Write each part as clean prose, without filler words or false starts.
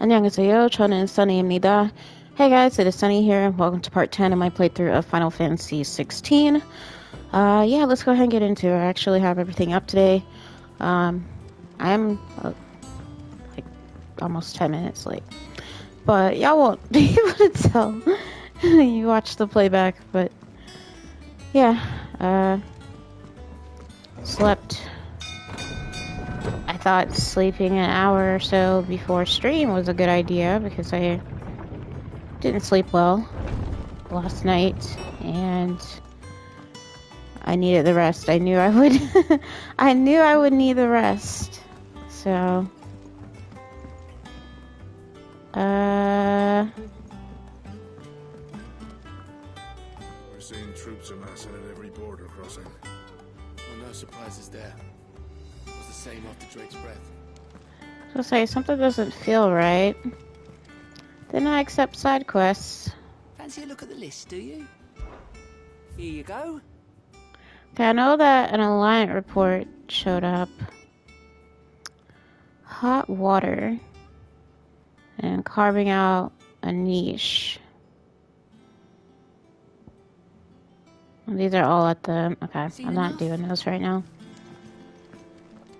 안녕하세요. 저는 Sunny입니다. Hey guys, it is Sunny here. Welcome to part 10 of my playthrough of Final Fantasy XVI. Yeah, let's go ahead and get into it. I actually have everything up today. I'm like almost 10 minutes late. But y'all won't be able to tell. You watch the playback, but yeah, slept. I thought sleeping an hour or so before stream was a good idea because I didn't sleep well last night and I needed the rest. I knew I would I knew I would need the rest. So We're seeing troops amassing at every border crossing. Well, no surprises there. It was the same after Drake's breath. I was say something doesn't feel right. Then I accept side quests. Fancy a look at the list, do you? Here you go. Okay, I know that an Alliant report showed up. Hot water. And carving out a niche. These are all at the... Okay, I'm not doing those right now.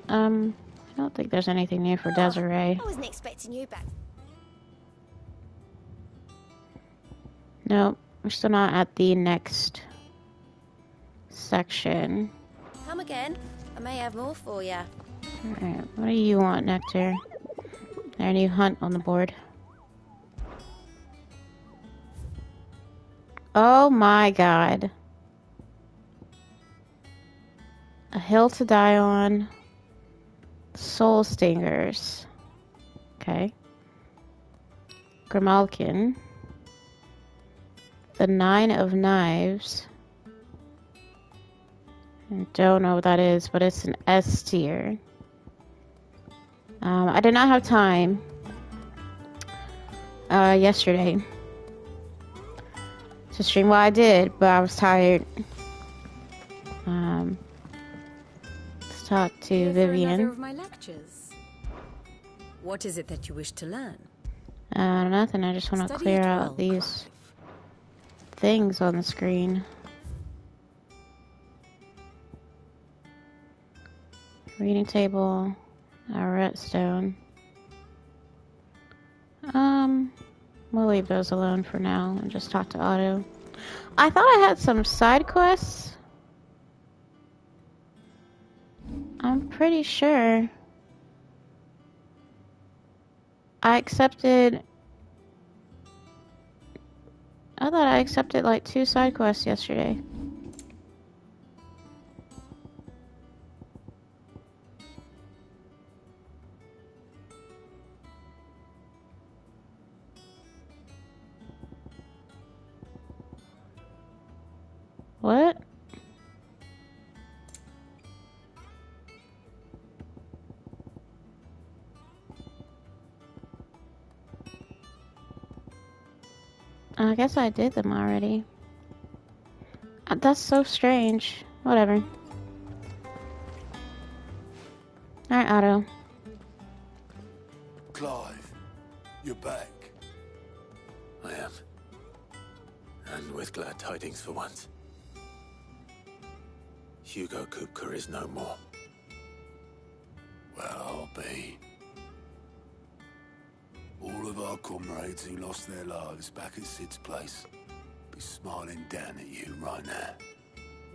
I don't think there's anything new for Desiree. I wasn't expecting you back. Nope, we're still not at the next section. Come again. I may have more for you. Alright, what do you want, Nectar? There, new hunt on the board. Oh my god. A hill to die on. Soul stingers. Okay. Grimalkin. The 9 of Knives. I don't know what that is, but it's an S tier. I did not have time yesterday to stream. Well, I did, but I was tired. Let's talk to Here Vivian. for another of my lectures. What is it that you wish to learn? Nothing. I just want to Study clear it out well, these things on the screen. Reading table. A redstone. We'll leave those alone for now and just talk to Otto. I thought I had some side quests. I'm pretty sure I thought I accepted like 2 side quests yesterday. What? I guess I did them already. That's so strange. Whatever. Alright, Otto. Clive, you're back. I am. And with glad tidings for once. Hugo Kupka is no more. Well, I'll be. All of our comrades who lost their lives back at Sid's place be smiling down at you right now.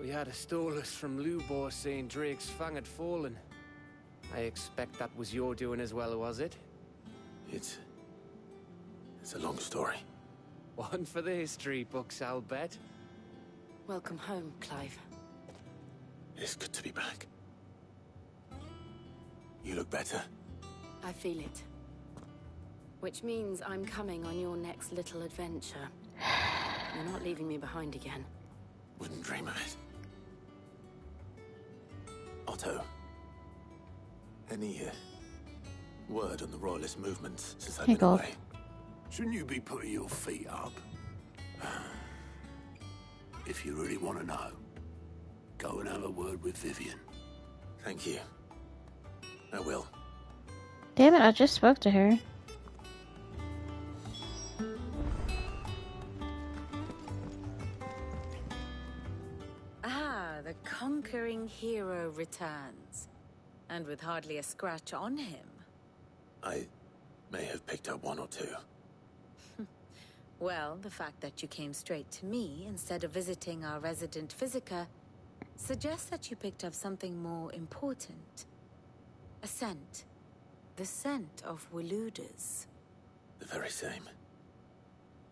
We had a stolus from Lubor saying Drake's fang had fallen. I expect that was your doing as well, was it? It's a long story. One for the history books, I'll bet. Welcome home, Clive. It's good to be back. You look better. I feel it. Which means I'm coming on your next little adventure. You're not leaving me behind again. Wouldn't dream of it. Otto. Any word on the royalist movement since I've been Golf. away? Shouldn't you be putting your feet up? If you really want to know, go and have a word with Vivian. Thank you. I will. Damn it, I just spoke to her. conquering hero returns. And with hardly a scratch on him. I may have picked up one or two. Well, the fact that you came straight to me instead of visiting our resident physiker suggests that you picked up something more important. A scent. The scent of Walooders. The very same.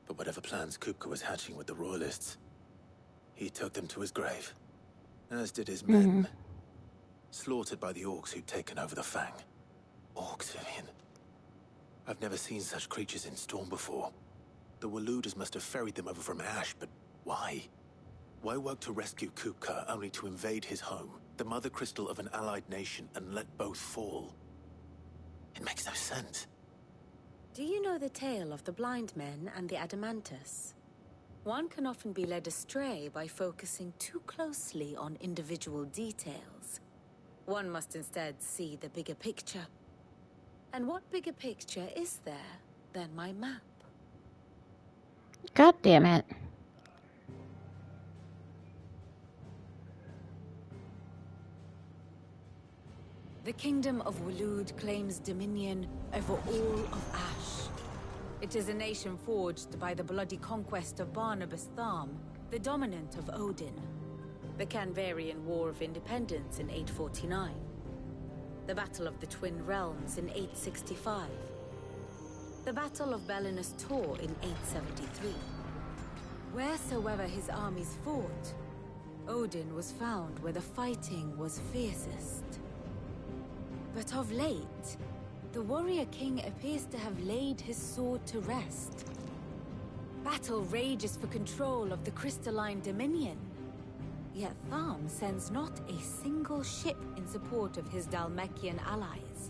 But whatever plans Kupka was hatching with the Royalists, he took them to his grave. As did his men. Slaughtered by the orcs who'd taken over the Fang. Orcs, Vivian. I've never seen such creatures in Storm before. The Walooders must have ferried them over from Ash, but why? Why work to rescue Kupka only to invade his home, the mother crystal of an allied nation, and let both fall? It makes no sense. Do you know the tale of the blind men and the Adamantus? One can often be led astray by focusing too closely on individual details. One must instead see the bigger picture. And what bigger picture is there than my map? God damn it. The Kingdom of Walood claims dominion over all of Ash. It is a nation forged by the bloody conquest of Barnabas Tharm, the dominant of Odin. The Canvarian War of Independence in 849. The Battle of the Twin Realms in 865. The Battle of Belinus Tor in 873. Wheresoever his armies fought, Odin was found where the fighting was fiercest. But of late, the warrior king appears to have laid his sword to rest. Battle rages for control of the crystalline dominion. Yet Tharm sends not a single ship in support of his Dhalmekian allies.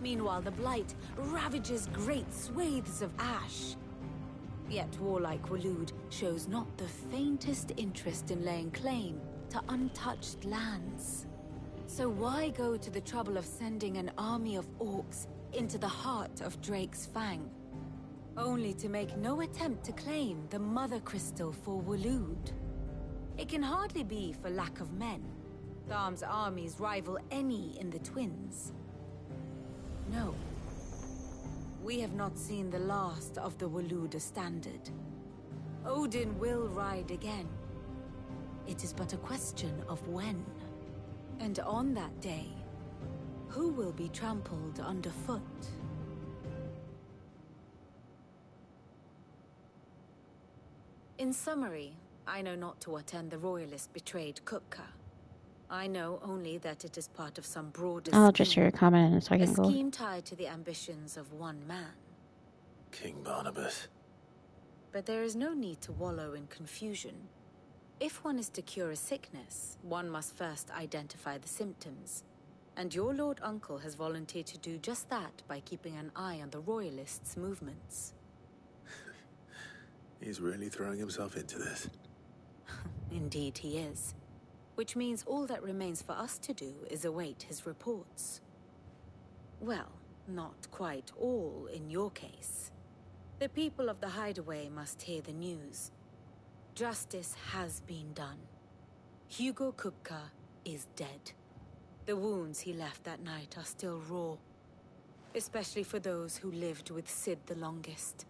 Meanwhile, the Blight ravages great swathes of Ash. Yet warlike Walood shows not the faintest interest in laying claim to untouched lands. So why go to the trouble of sending an army of orcs into the heart of Drake's Fang, only to make no attempt to claim the Mother Crystal for Walood? It can hardly be for lack of men. Tharm's armies rival any in the Twins. No. We have not seen the last of the Walooder standard. Odin will ride again. It is but a question of when. And on that day, who will be trampled underfoot? In summary, I know not to what end the Royalists betrayed Kupka. I know only that it is part of some broader I'll scheme. just hear a comment in a second. A scheme tied to the ambitions of one man. King Barnabas. But there is no need to wallow in confusion. If one is to cure a sickness, one must first identify the symptoms. And your Lord Uncle has volunteered to do just that by keeping an eye on the Royalists' movements. He's really throwing himself into this. Indeed he is. Which means all that remains for us to do is await his reports. Well, not quite all in your case. The people of the Hideaway must hear the news. Justice has been done. Hugo Kupka is dead. The wounds he left that night are still raw. Especially for those who lived with Sid the longest.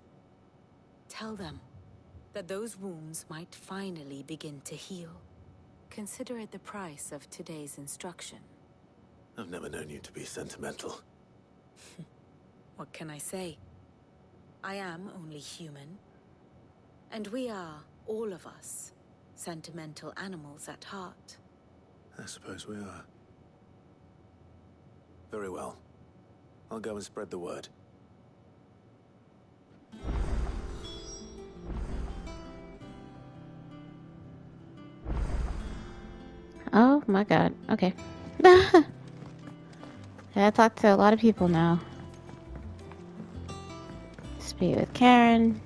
Tell them that those wounds might finally begin to heal. Consider it the price of today's instruction. I've never known you to be sentimental. What can I say? I am only human. And we are, all of us, sentimental animals at heart. I suppose we are. Very well. I'll go and spread the word. Oh my god. Okay. I talked to a lot of people now. Speak with Karen,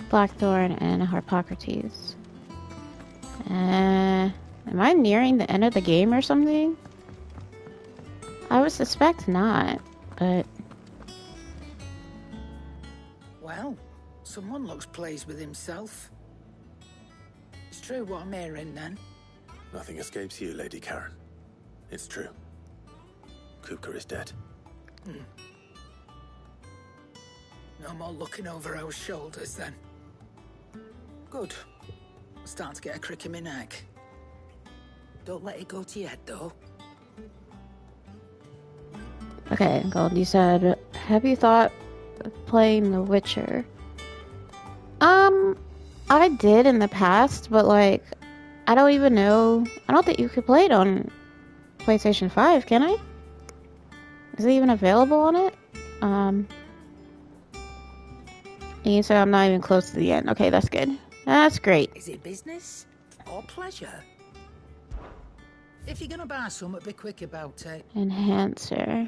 Blackthorn, and Harpocrates. Am I nearing the end of the game or something? I would suspect not, but... Well, someone looks pleased with himself. It's true what I'm hearing, then. Nothing escapes you, Lady Karen. It's true. Kupka is dead. No more looking over our shoulders, then. Good. Starting to get a crick in my neck. Don't let it go to your head, though. Okay, Gold, you said, have you thought of playing The Witcher? I did in the past, but like, I don't even know. I don't think you could play it on PlayStation 5, can I? Is it even available on it? And you said I'm not even close to the end. Okay, that's good. That's great. Is it business or pleasure? If you're gonna buy something, be quick about it. Enhancer.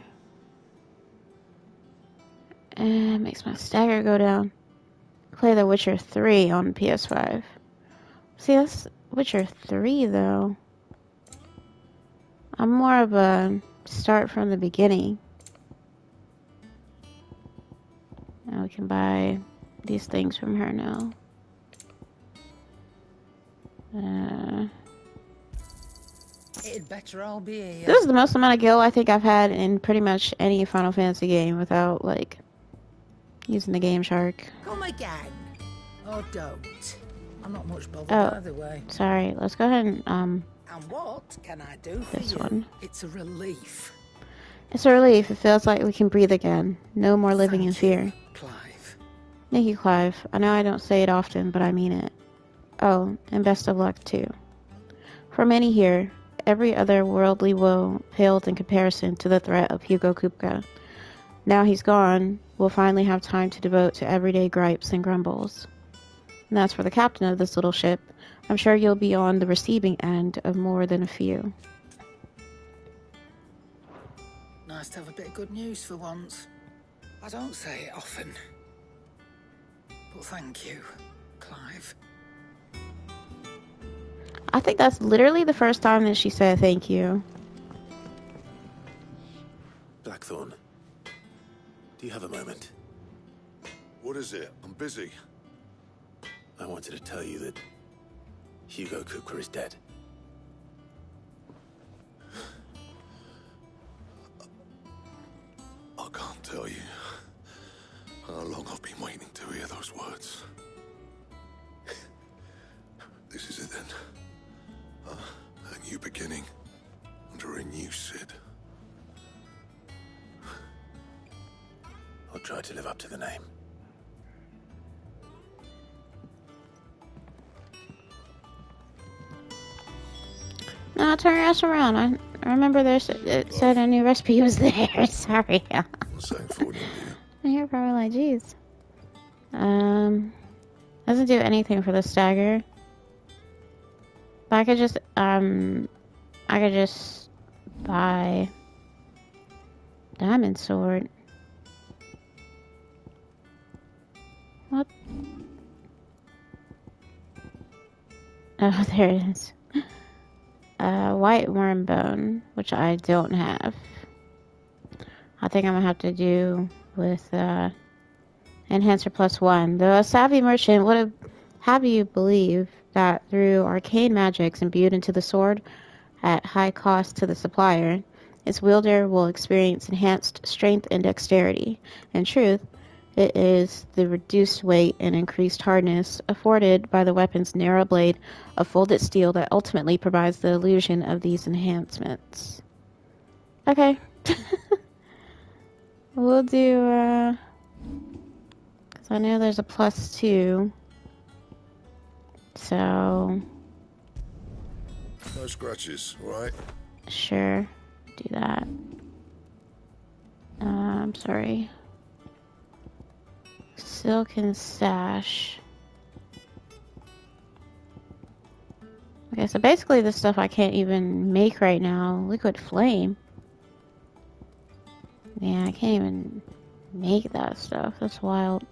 And makes my stagger go down. Play The Witcher 3 on PS5. See, that's Witcher 3 though. I'm more of a start from the beginning. Now we can buy these things from her now. It'd better all be here. This is the most amount of gil I think I've had in pretty much any Final Fantasy game without, like, using the Game Shark. Come again. Or don't. I'm not much bothered Oh. either way. Sorry, let's go ahead and, And what can I do for this you? one. It's a relief. It's a relief. It feels like we can breathe again. No more living in Thank you, fear. Clive. Thank you, Clive. I know I don't say it often, but I mean it. Oh, and best of luck, too. For many here, every other worldly woe paled in comparison to the threat of Hugo Kupka. Now he's gone, we'll finally have time to devote to everyday gripes and grumbles. And that's for the captain of this little ship. I'm sure you'll be on the receiving end of more than a few. Nice to have a bit of good news for once. I don't say it often. But thank you, Clive. I think that's literally the first time that she said thank you. Blackthorn, do you have a moment? What is it? I'm busy. I wanted to tell you that Hugo Kupka is dead. I can't tell you how long I've been waiting to hear those words. This is it then. A new beginning under a new Sid. I'll try to live up to the name. No, turn your ass around. I remember it said a new recipe was there. Sorry. Saying for you. And you're probably like, geez. Doesn't do anything for the stagger. But I could just buy diamond sword. What? Oh, there it is. White worm bone, which I don't have. I think I'm gonna have to do with enhancer +1. The savvy merchant would have you believe that through arcane magics imbued into the sword at high cost to the supplier, its wielder will experience enhanced strength and dexterity. In truth, it is the reduced weight and increased hardness afforded by the weapon's narrow blade of folded steel that ultimately provides the illusion of these enhancements. Okay. We'll do, because I know there's a +2. So, No scratches, right? sure, do that. I'm sorry. Silken sash. Okay, so basically the stuff I can't even make right now. Liquid flame. Yeah, I can't even make that stuff. That's wild.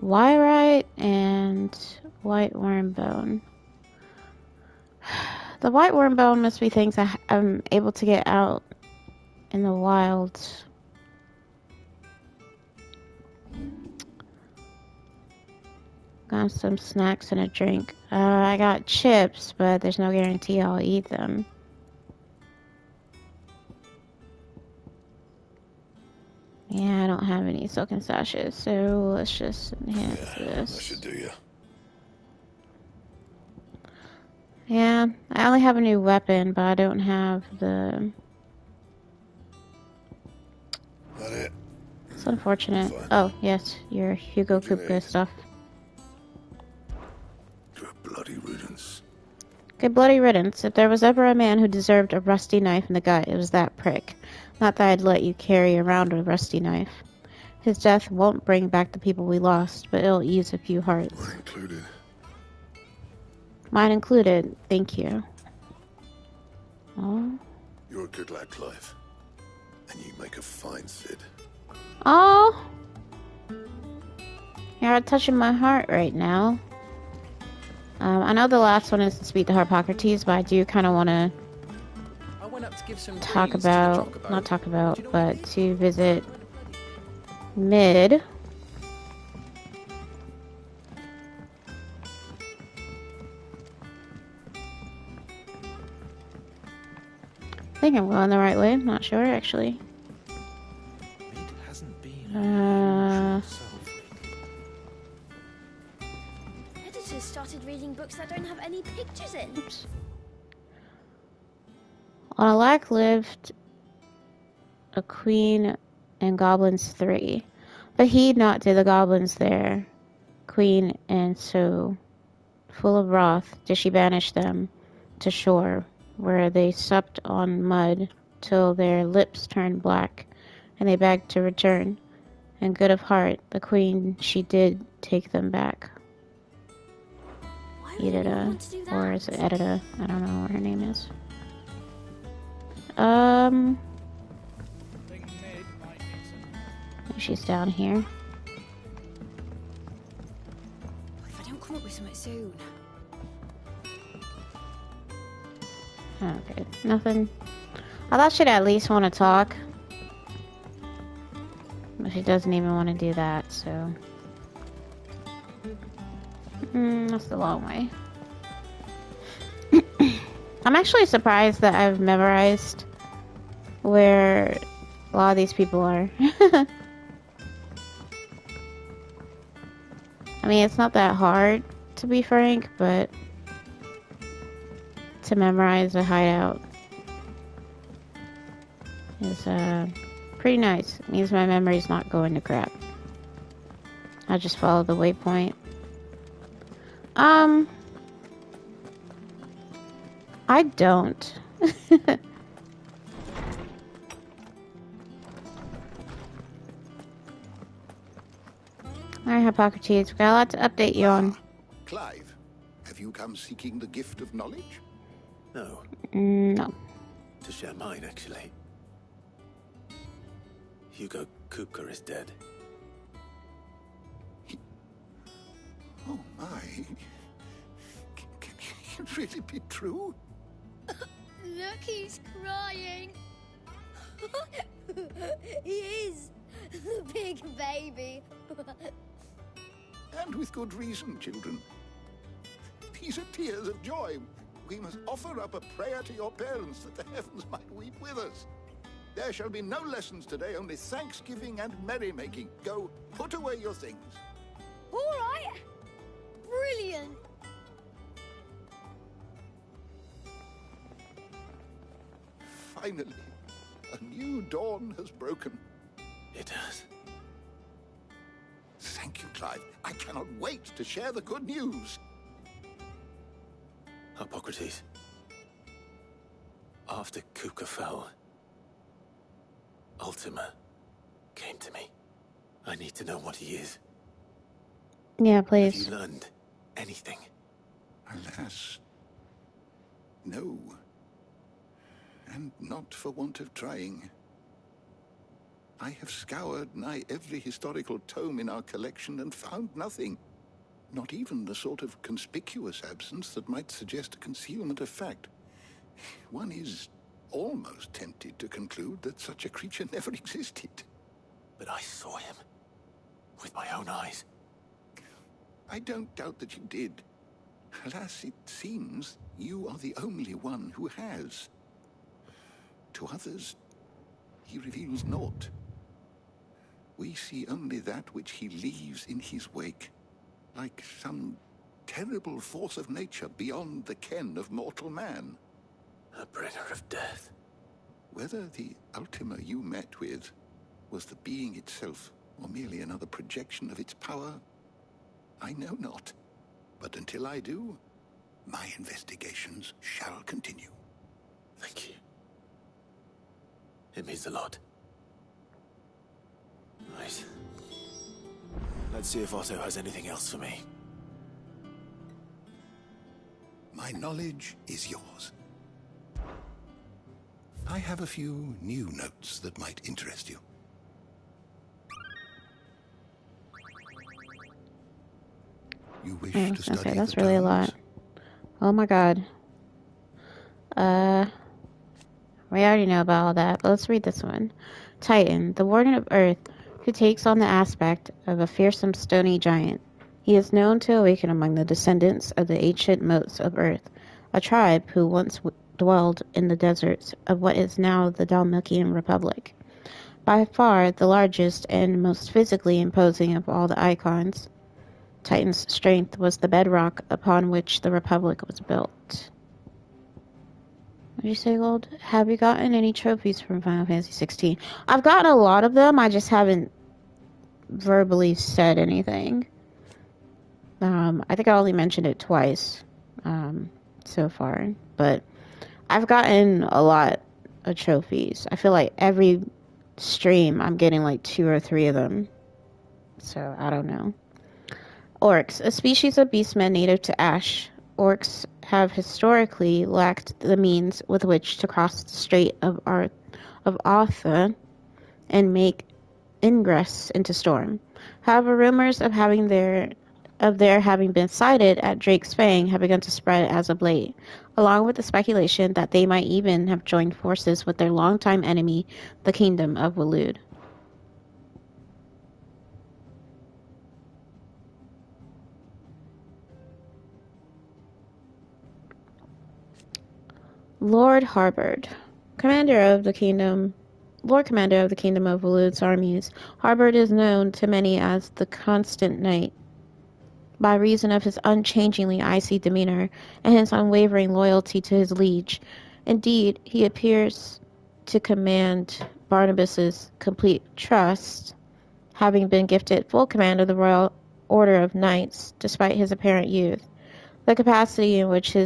Wyrite and white worm bone. The white worm bone must be things I'm able to get out in the wild. Got some snacks and a drink. I got chips, but there's no guarantee I'll eat them. Yeah, I don't have any silken sashes, so let's just enhance this. That should do you. Yeah, I only have a new weapon, but I don't have the... That it? It's unfortunate. Fine. Oh, yes, your Hugo What do you Kupka need? stuff. Good bloody riddance. Good bloody riddance. If there was ever a man who deserved a rusty knife in the gut, it was that prick. Not that I'd let you carry around a rusty knife. His death won't bring back the people we lost, but it'll ease a few hearts. Mine included. Mine included. Thank you. Oh. You're a good lad, Clive. And you make a fine Cid. Oh. You're touching my heart right now. I know the last one is to speak to Harpocrates, but I do kind of want to talk about, not talk about, but to visit Mid. I think I'm going the right way. I'm not sure, actually. It hasn't been Editors started reading books that don't have any pictures in. Oops. On a lack lived a queen and goblins 3, but heed not to the goblins there. Queen, and so, full of wrath, did she banish them to shore, where they supped on mud till their lips turned black, and they begged to return. And good of heart, the queen, she did take them back. Why would anyone Edita, want to do that? or is it Edita? I don't know what her name is. She's down here. If I don't come up with something soon. Okay, nothing. I thought she'd at least want to talk. But she doesn't even want to do that, so... that's the long way. I'm actually surprised that I've memorized where a lot of these people are. I mean, it's not that hard, to be frank, but to memorize a hideout is pretty nice. It means my memory's not going to crap. I just follow the waypoint. I don't. Alright, Hippocrates, we got a lot to update you on. Clive, have you come seeking the gift of knowledge? No, No. to share mine, actually. Hugo Kupka is dead. Oh my. Can it really be true? Look, he's crying. He is. The big baby. And with good reason, children. These are tears of joy. We must offer up a prayer to your parents that the heavens might weep with us. There shall be no lessons today, only thanksgiving and merrymaking. Go, put away your things. All right. Brilliant. Finally, a new dawn has broken. It has. Thank you, Clive. I cannot wait to share the good news. Hippocrates. After Kupka fell, Ultima came to me. I need to know what he is. Yeah, Have please. you learned anything? Alas, no. And not for want of trying. I have scoured nigh every historical tome in our collection and found nothing. Not even the sort of conspicuous absence that might suggest a concealment of fact. One is almost tempted to conclude that such a creature never existed. But I saw him with my own eyes. I don't doubt that you did. Alas, it seems you are the only one who has. To others, he reveals naught. We see only that which he leaves in his wake, like some terrible force of nature beyond the ken of mortal man. A bringer of death. Whether the Ultima you met with was the being itself, or merely another projection of its power, I know not. But until I do, my investigations shall continue. Thank you. It means a lot. Right. Let's see if Otto has anything else for me. My knowledge is yours. I have a few new notes that might interest you. You wish to study okay, the that's really a tomes? lot. Oh my god. We already know about all that, but let's read this one. Titan, the warden of Earth, who takes on the aspect of a fearsome stony giant. He is known to awaken among the descendants of the ancient moats of Earth, a tribe who once dwelled in the deserts of what is now the Dalmatian Republic. By far the largest and most physically imposing of all the icons, Titan's strength was the bedrock upon which the Republic was built. What did you say, Gold? Have you gotten any trophies from Final Fantasy 16? I've gotten a lot of them. I just haven't verbally said anything. I think I only mentioned it twice so far. But I've gotten a lot of trophies. I feel like every stream I'm getting like 2 or 3 of them. So, I don't know. Orcs, a species of beastmen native to Ash. Orcs have historically lacked the means with which to cross the Strait of Arthur and make ingress into Storm. However, rumors of their having been sighted at Drake's Fang have begun to spread as of late, along with the speculation that they might even have joined forces with their longtime enemy, the Kingdom of Waloed. Lord Harbord, Lord Commander of the Kingdom of Waloed's armies, Harbord is known to many as the Constant Knight, by reason of his unchangingly icy demeanor and his unwavering loyalty to his liege. Indeed, he appears to command Barnabas's complete trust, having been gifted full command of the Royal Order of Knights despite his apparent youth. The capacity in which he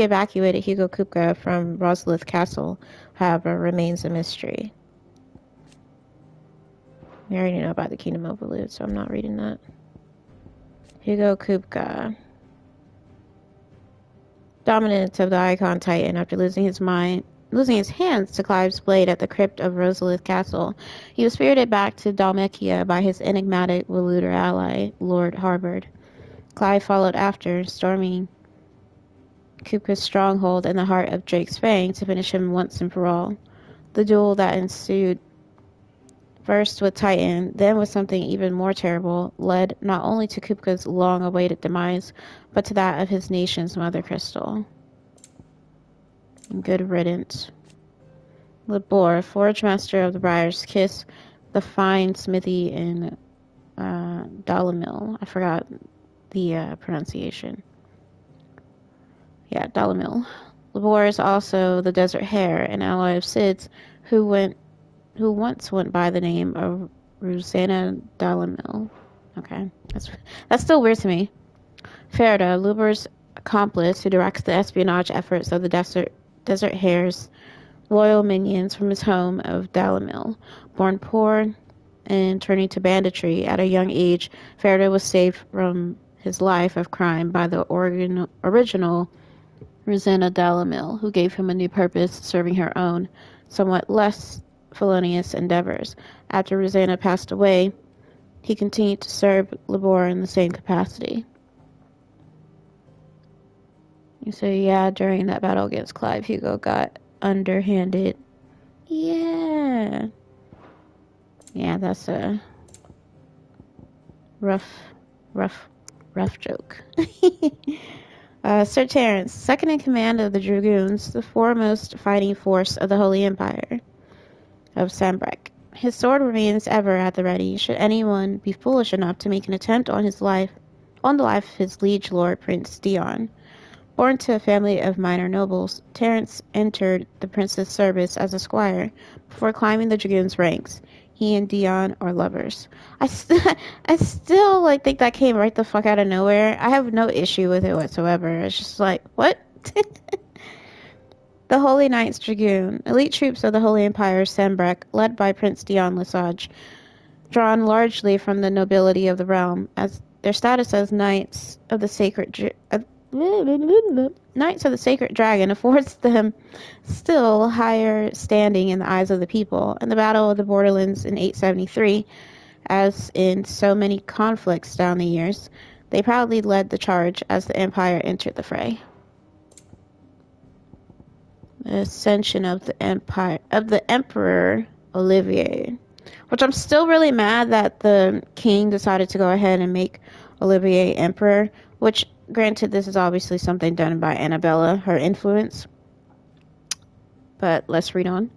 evacuated Hugo Kupka from Rosalith Castle, however, remains a mystery. We already know about the Kingdom of Waloed, so I'm not reading that. Hugo Kupka. Dominant of the Icon Titan after losing his hands to Clive's blade at the crypt of Rosalith Castle, he was spirited back to Dalmekia by his enigmatic Walooder ally, Lord Harbord. Clive followed after, storming Kupka's stronghold in the heart of Drake's Fang to finish him once and for all. The duel that ensued, first with Titan, then with something even more terrible, led not only to Kupka's long-awaited demise, but to that of his nation's mother crystal. Good riddance. Labor, Forge Master of the Briar's Kiss, the fine smithy in Dalamil. I forgot the pronunciation. Yeah, Dalamil. Labor is also the Desert Hare, an ally of Cid's, who once went by the name of Rosanna Dalamil. Okay, that's still weird to me. Ferda, Luber's accomplice, who directs the espionage efforts of the Desert Hare's loyal minions from his home of Dalamil. Born poor and turning to banditry at a young age, Ferda was saved from his life of crime by the original Rosanna Dalamil, who gave him a new purpose, serving her own, somewhat less felonious endeavors. After Rosanna passed away, he continued to serve Labor in the same capacity. So yeah, during that battle against Clive, Hugo got underhanded. Yeah, that's Rough, rough, rough joke. Sir Terence, second in command of the Dragoons, the foremost fighting force of the Holy Empire of Sambrek. His sword remains ever at the ready, should anyone be foolish enough to make an attempt on the life of his liege lord, Prince Dion. Born to a family of minor nobles, Terence entered the prince's service as a squire before climbing the dragoons' ranks. He and Dion are lovers. I still think that came right the fuck out of nowhere. I have no issue with it whatsoever. It's just like, what? The Holy Knights Dragoon, elite troops of the Holy Empire Sambrek, led by Prince Dion Lesage, drawn largely from the nobility of the realm, as their status as Knights of the Sacred Dragon affords them still higher standing in the eyes of the people. In the Battle of the Borderlands in 873, as in so many conflicts down the years, they proudly led the charge as the Empire entered the fray. The ascension of the Emperor Olivier, which I'm still really mad that the king decided to go ahead and make Olivier emperor, which, granted, this is obviously something done by Annabella, her influence. But let's read on.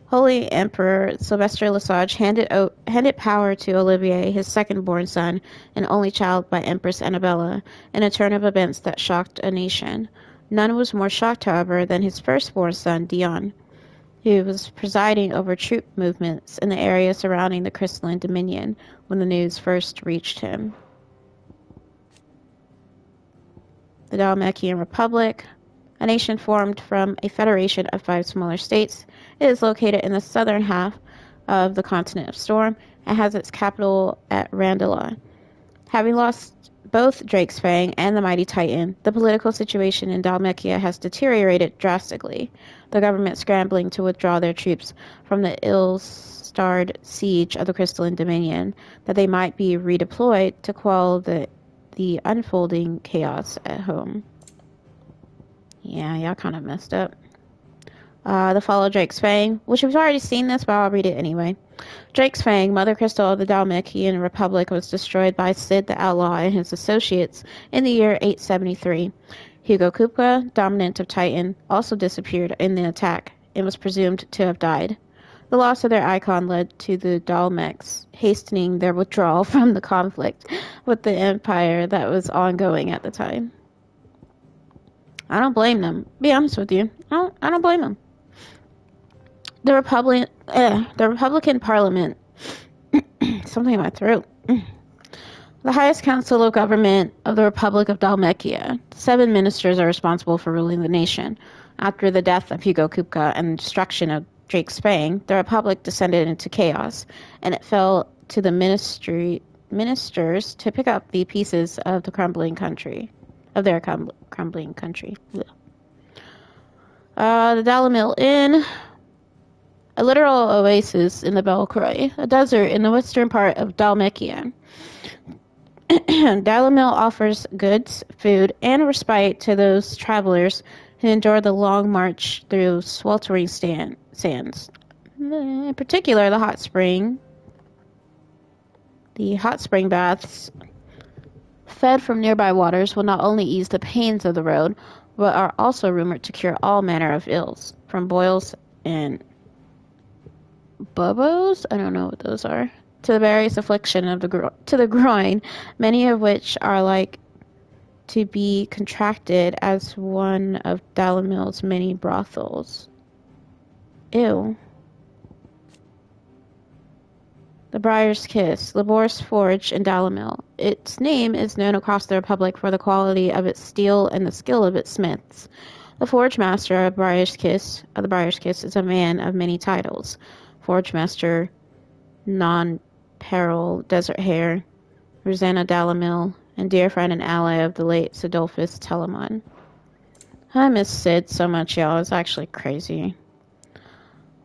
Holy Emperor Sylvester Lesage handed power to Olivier, his second-born son and only child by Empress Annabella, in a turn of events that shocked a nation. None was more shocked, however, than his firstborn son, Dion, who was presiding over troop movements in the area surrounding the Crystalline Dominion when the news first reached him. The Dalmekian Republic, a nation formed from a federation of 5 smaller states, is located in the southern half of the continent of Storm and has its capital at Randalah. Having lost both Drake's Fang and the Mighty Titan, the political situation in Dalmekia has deteriorated drastically, the government scrambling to withdraw their troops from the ill-starred siege of the Crystalline Dominion, that they might be redeployed to quell the unfolding chaos at home. Yeah, y'all kind of messed up. The fall of Drake's Fang, which we've already seen this, but I'll read it anyway. Drake's Fang, Mother Crystal of the Dalmekian Republic, was destroyed by Sid the Outlaw and his associates in the year 873. Hugo Kupka, dominant of Titan, also disappeared in the attack and was presumed to have died. The loss of their icon led to the Dalmeks hastening their withdrawal from the conflict with the empire that was ongoing at the time. I don't blame them. Be honest with you. I don't blame them. The Republican Parliament. Something in my throat. The highest council of government of the Republic of Dalmekia. 7 ministers are responsible for ruling the nation. After the death of Hugo Kupka and the destruction of Drake's Fang, the Republic descended into chaos, and it fell to the ministers to pick up the pieces of their crumbling country. The Dalamil Inn, a literal oasis in the Belcroy, a desert in the western part of Dalmekia. Dalamil offers goods, food, and respite to those travelers who endure the long march through sweltering sands. In particular, the hot spring baths fed from nearby waters will not only ease the pains of the road, but are also rumored to cure all manner of ills, from boils and buboes, I don't know what those are, to the various affliction of the groin, many of which are like to be contracted as one of Dalamil's many brothels. Ew. The Briar's Kiss, Labor's Forge in Dalamil. Its name is known across the Republic for the quality of its steel and the skill of its smiths. The Forge Master of the Briar's Kiss is a man of many titles. Forge Master, Non-Peril, Desert Hare, Rosanna Dalamil, and dear friend and ally of the late Sidolphus Telamon. I miss Sid so much, y'all. It's actually crazy.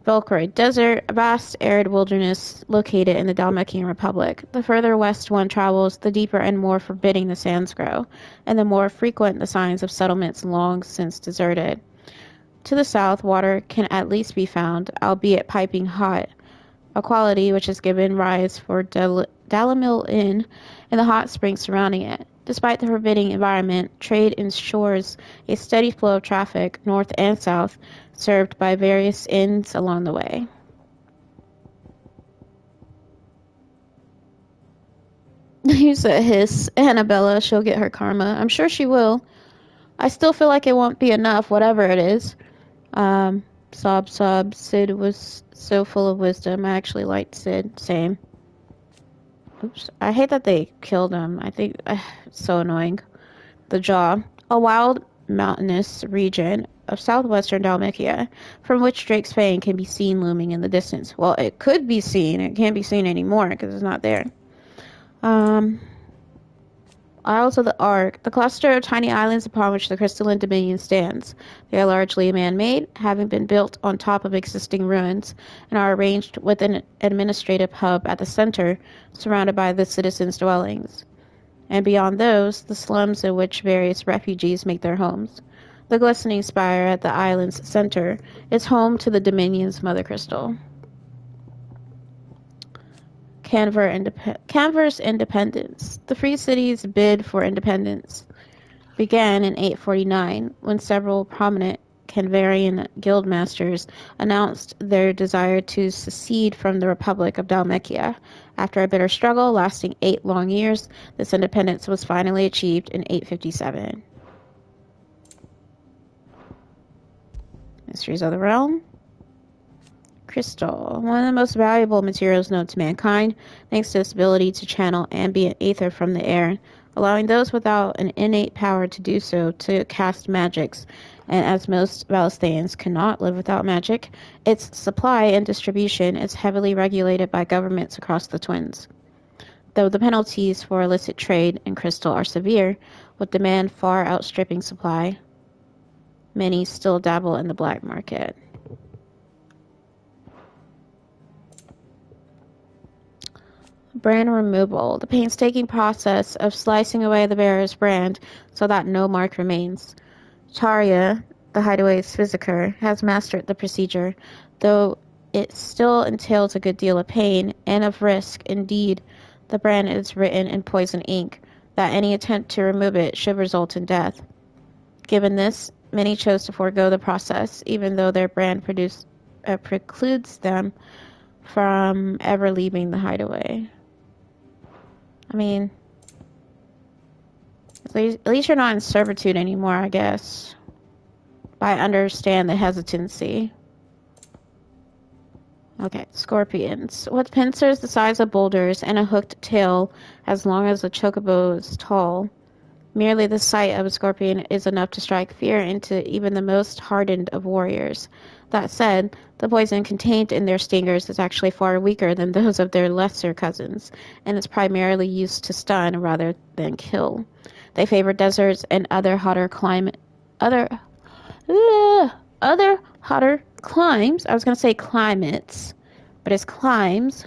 Velcroy Desert, a vast arid wilderness located in the Dalmekian Republic. The further west one travels, the deeper and more forbidding the sands grow, and the more frequent the signs of settlements long since deserted. To the south, water can at least be found, albeit piping hot, a quality which has given rise for Dalimil Inn and the hot springs surrounding it. Despite the forbidding environment, trade ensures a steady flow of traffic north and south, served by various inns along the way. You said hiss. Annabella, she'll get her karma. I'm sure she will. I still feel like it won't be enough, whatever it is. Sob. Sid was so full of wisdom. I actually liked Sid. Same. Oops. I hate that they killed him. I think it's so annoying. The Jaw. A wild, mountainous region of southwestern Dalmatia, from which Drake's Fang can be seen looming in the distance. Well, it could be seen. It can't be seen anymore because it's not there. Isles of the Ark, the cluster of tiny islands upon which the crystalline dominion stands. They are largely man-made, having been built on top of existing ruins, and are arranged with an administrative hub at the center, surrounded by the citizens' dwellings. And beyond those, the slums in which various refugees make their homes. The glistening spire at the island's center is home to the Dominion's mother crystal. Canver's independence. The Free City's bid for independence began in 849 when several prominent Canverian guildmasters announced their desire to secede from the Republic of Dalmatia. After a bitter struggle lasting 8 long years, this independence was finally achieved in 857. Mysteries of the Realm. Crystal, one of the most valuable materials known to mankind, thanks to its ability to channel ambient ether from the air, allowing those without an innate power to do so to cast magics, and as most Valistaians cannot live without magic, its supply and distribution is heavily regulated by governments across the Twins. Though the penalties for illicit trade in crystal are severe, with demand far outstripping supply, many still dabble in the black market. Brand removal, the painstaking process of slicing away the bearer's brand so that no mark remains. Taria, the hideaway's physiker, has mastered the procedure, though it still entails a good deal of pain and of risk. Indeed, the brand is written in poison ink, that any attempt to remove it should result in death. Given this, many chose to forego the process, even though their brand precludes them from ever leaving the hideaway. I mean, at least you're not in servitude anymore, I guess. But I understand the hesitancy. Okay, scorpions. With pincers the size of boulders and a hooked tail as long as a chocobo is tall, merely the sight of a scorpion is enough to strike fear into even the most hardened of warriors. That said, the poison contained in their stingers is actually far weaker than those of their lesser cousins, and is primarily used to stun rather than kill. They favor deserts and other hotter climes. I was going to say climates, but it's climes,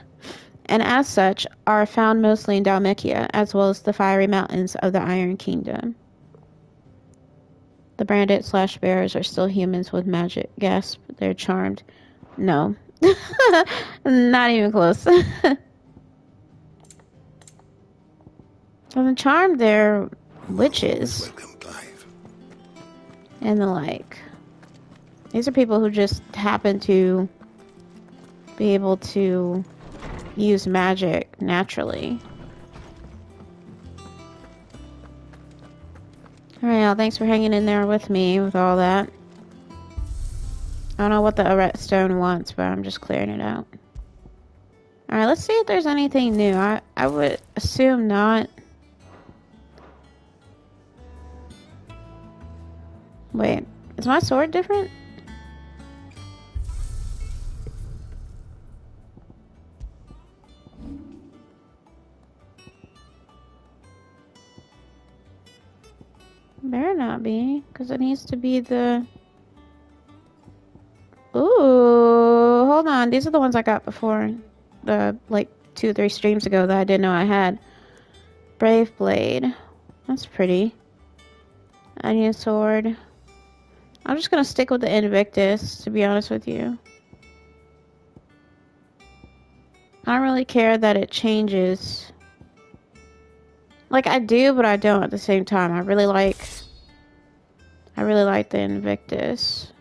and as such are found mostly in Dalmatia, as well as the fiery mountains of the Iron Kingdom. The branded /bearers are still humans with magic. Gasp, they're charmed. No. Not even close. The charmed, they're witches. And the like. These are people who just happen to be able to use magic naturally. Alright, y'all, thanks for hanging in there with me with all that. I don't know what the Arret Stone wants, but I'm just clearing it out. Alright, let's see if there's anything new. I would assume not. Wait, is my sword different? Better not be, because it needs to be the... Ooh, hold on. These are the ones I got before. Like 2 or 3 streams ago that I didn't know I had. Brave Blade. That's pretty. Onion Sword. I'm just gonna stick with the Invictus, to be honest with you. I don't really care that it changes. Like, I do, but I don't at the same time. I really like the Invictus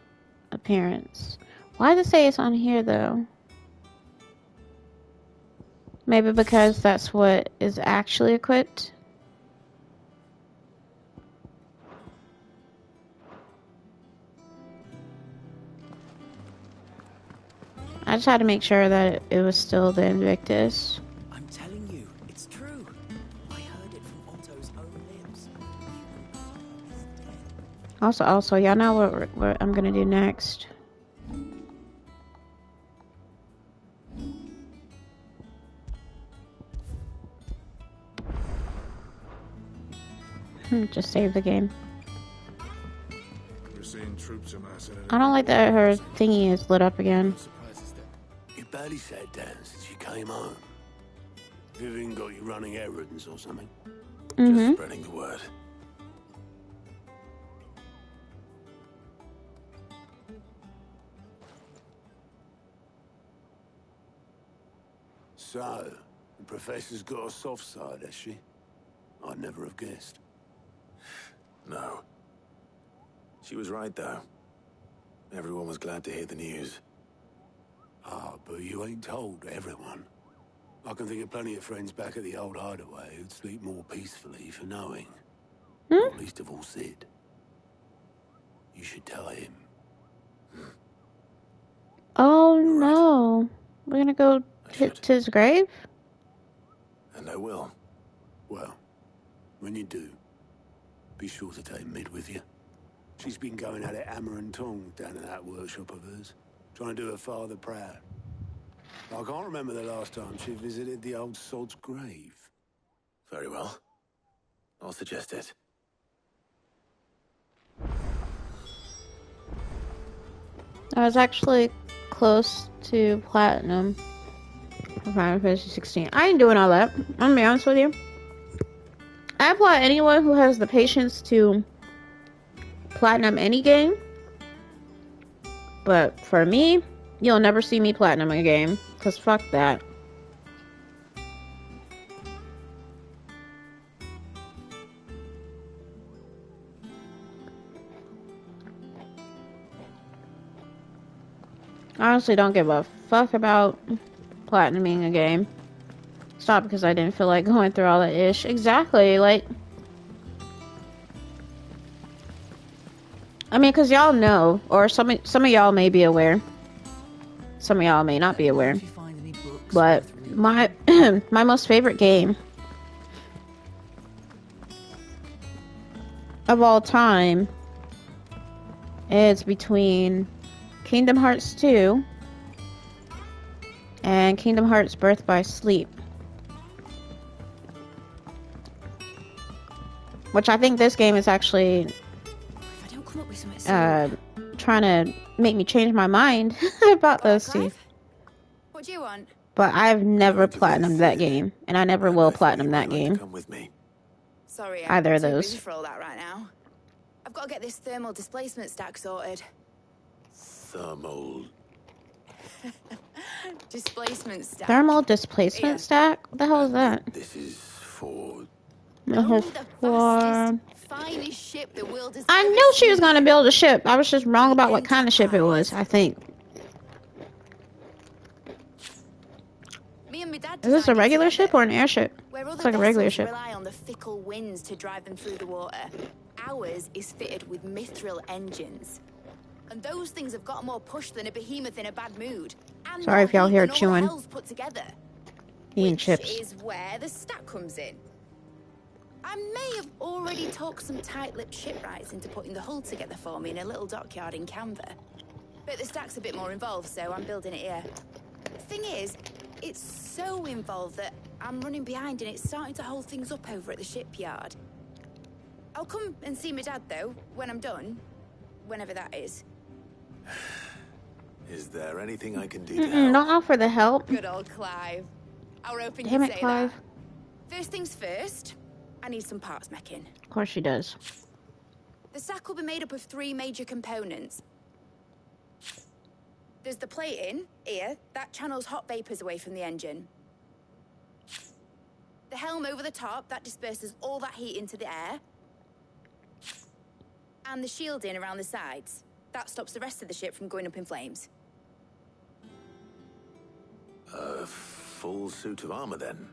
appearance. Why does it say it's on here, though? Maybe because that's what is actually equipped. I just had to make sure that it was still the Invictus. I'm telling you, it's true. I heard it from Otto's own lips. Also, y'all know what I'm gonna do next. Just save the game. We're seeing troops amassing. I don't like that her thingy is lit up again. You barely sat down since you came home. Vivian got you running errands or something? Just spreading the word. So, the professor's got a soft side, has she? I'd never have guessed. No. She was right, though. Everyone was glad to hear the news. Ah, but you ain't told everyone. I can think of plenty of friends back at the old hideaway who'd sleep more peacefully for knowing. Not least of all Sid. You should tell him. Oh no. We're gonna go to his grave? And I will. Well, when you do, be sure to take Mid with you. She's been going at it hammer and tongs down in that workshop of hers, trying to do her father proud. I can't remember the last time she visited the old sod's grave. Very well. I'll suggest it. I was actually close to platinum for Final Fantasy 16. I ain't doing all that. I'm gonna be honest with you. I applaud anyone who has the patience to platinum any game. But for me, you'll never see me platinum a game. Because fuck that. I honestly don't give a fuck about platinuming a game. It's not because I didn't feel like going through all that ish. Exactly, like... I mean, because y'all know, or some of y'all may be aware. Some of y'all may not be aware. But my my most favorite game of all time is between Kingdom Hearts 2 and Kingdom Hearts Birth by Sleep. Which I think this game is actually trying to make me change my mind about those two. What do you want? But I've never platinumed that game, and I never will platinum that game. Come with me. Sorry, Either I'm of too those. busy for all that right now. I've got to get this thermal displacement stack sorted. Thermal... Displacement stack. Thermal displacement stack? What the hell is that? This is for... This is for... Finest ship the world has I ever knew she was seen. gonna build a ship. I was just wrong about what kind of ship it was, I think. Me and my dad Is this a designed it regular together. ship or an airship? Where other It's like a regular vessels ship. rely on the fickle winds to drive them through the water. Ours is fitted with mithril engines. And those things have got more push than a behemoth in a bad mood. And Sorry if y'all more hear heat than all chewing. hell's put together. Eating Which chips. is where the stack comes in. I may have already talked some tight-lipped shipwrights into putting the hull together for me in a little dockyard in Canva. But the stack's a bit more involved, so I'm building it here. The thing is, it's so involved that I'm running behind and it's starting to hold things up over at the shipyard. I'll come and see my dad, though, when I'm done. Whenever that is. Is there anything I can do to help? Don't offer the help. Good old Clive. I were hoping Damn you'd it, say Clive. that. First things first, I need some parts mecking. Of course she does. The stack will be made up of 3 major components. There's the plating, here, that channels hot vapors away from the engine. The helm over the top, that disperses all that heat into the air. And the shielding around the sides. That stops the rest of the ship from going up in flames. A full suit of armor, then.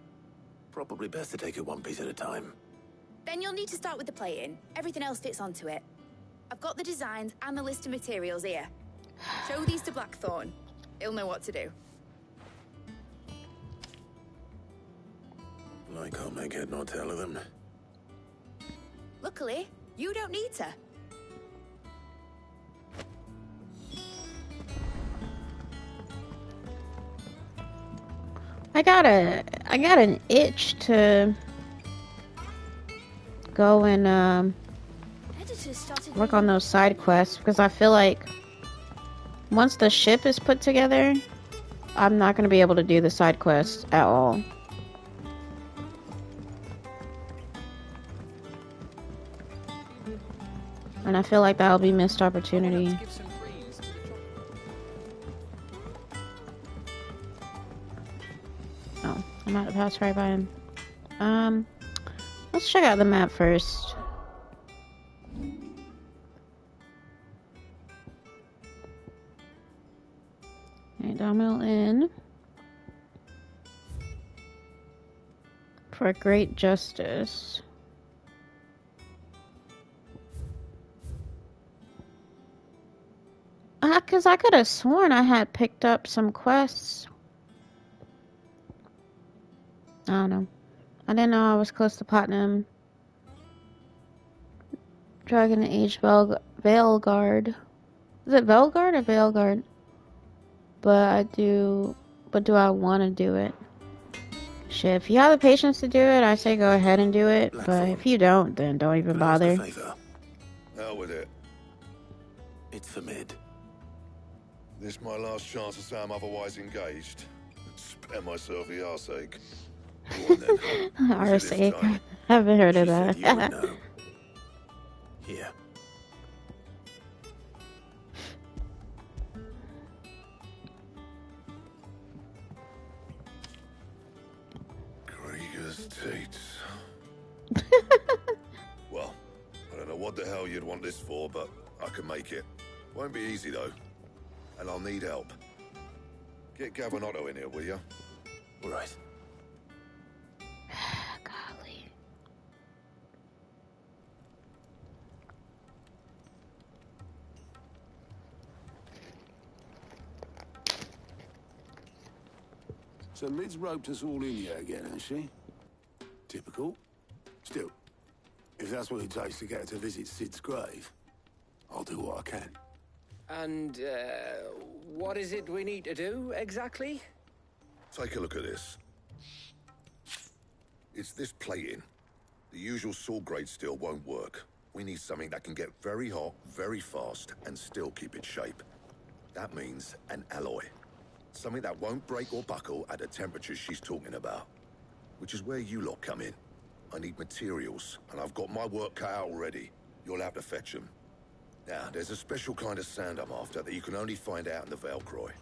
Probably best to take it one piece at a time. Then you'll need to start with the plating. Everything else fits onto it. I've got the designs and the list of materials here. Show these to Blackthorn. He'll know what to do. I can't make head nor tail of them. Luckily, you don't need to. I got an itch to go and work on those side quests, because I feel like once the ship is put together, I'm not going to be able to do the side quests at all. And I feel like that'll be missed opportunity. Oh, I'm about to pass right by him. Let's check out the map first. Okay, Domino Inn. For great justice. Because I could have sworn I had picked up some quests. I don't know. I didn't know I was close to Platinum. Dragon Age Veilguard. Is it Veilguard or Veilguard? But do I want to do it? Shit, if you have the patience to do it, I say go ahead and do it. But if you don't, then don't even bother. Hell with it. It's for mid. This my last chance to say I'm otherwise engaged. Spare myself the arseache. Go on then. Arseache. I haven't heard of that. You would know. Here. Krieger's teats. Well, I don't know what the hell you'd want this for, but I can make it. Won't be easy though. And I'll need help. Get Gavin-Otto in here, will you? All right. Golly. So Mid's roped us all in here again, has she? Typical. Still, if that's what it takes to get her to visit Sid's grave, I'll do what I can. And, what is it we need to do, exactly? Take a look at this. It's this plating. The usual sword grade steel won't work. We need something that can get very hot, very fast, and still keep its shape. That means an alloy. Something that won't break or buckle at the temperatures she's talking about. Which is where you lot come in. I need materials, and I've got my work cut out already. You'll have to fetch them. Now, there's a special kind of sand I'm after that you can only find out in the Valcroy.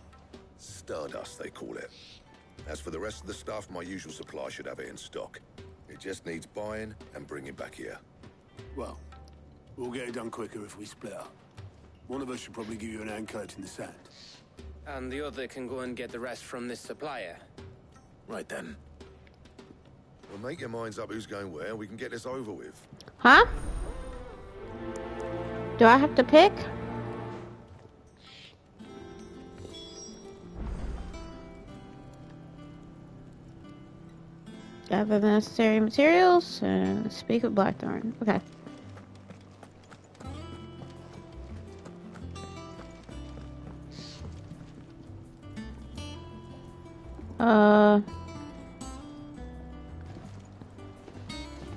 Stardust, they call it. As for the rest of the stuff, my usual supply should have it in stock. It just needs buying and bringing back here. Well, we'll get it done quicker if we split up. One of us should probably give you an hand coat in the sand. And the other can go and get the rest from this supplier. Right then. Well, make your minds up who's going where, and we can get this over with. Huh? Do I have to pick? Gather the necessary materials and speak with Blackthorn. Okay.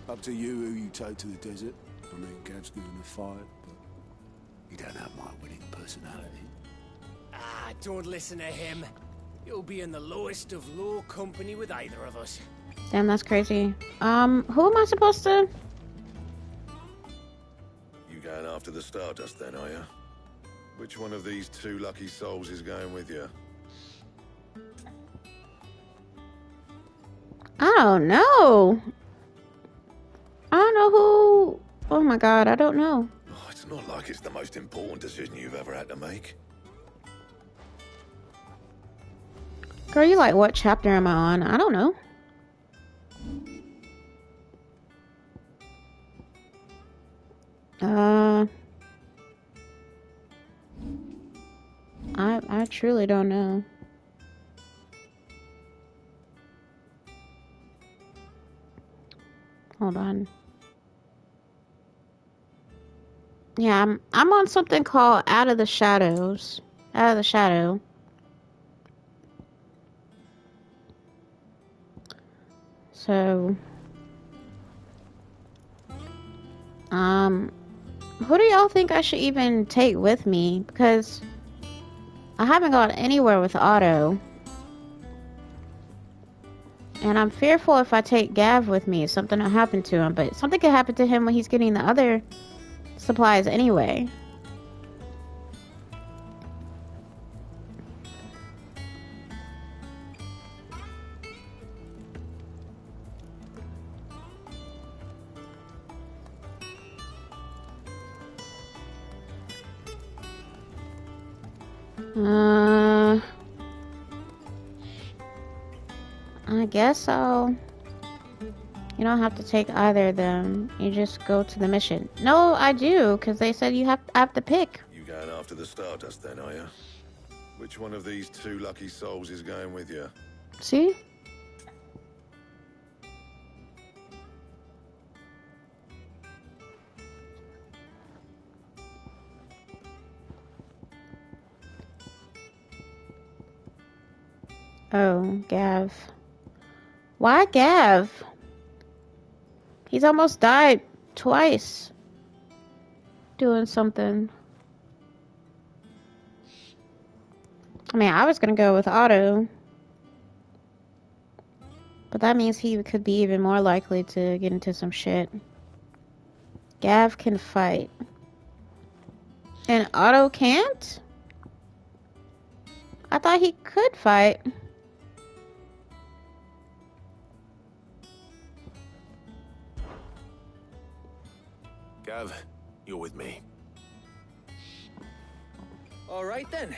Up to you who you take to the desert. I mean, Gav's good in a fight, but you don't have my winning personality. Ah, don't listen to him. You'll be in the lowest of low company with either of us. Damn, that's crazy. Who am I supposed to? You going after the Stardust then, are you? Which one of these two lucky souls is going with you? I don't know. I don't know who... Oh my god, I don't know. Oh, it's not like it's the most important decision you've ever had to make. Girl, you like, what chapter am I on? I don't know. I truly don't know. Hold on. Yeah, I'm on something called Out of the Shadows. Out of the Shadow. So, who do y'all think I should even take with me? Because I haven't gone anywhere with Otto. And I'm fearful if I take Gav with me, something will happen to him. But something could happen to him when he's getting the other supplies anyway. I guess I'll... You don't have to take either of them. You just go to the mission. No, I do, because they said I have to pick. You going after the Stardust then, are you? Which one of these two lucky souls is going with you? See? Oh, Gav. Why Gav? He's almost died twice doing something. I mean, I was gonna go with Otto. But that means he could be even more likely to get into some shit. Gav can fight. And Otto can't? I thought he could fight. Gav, you're with me. All right then.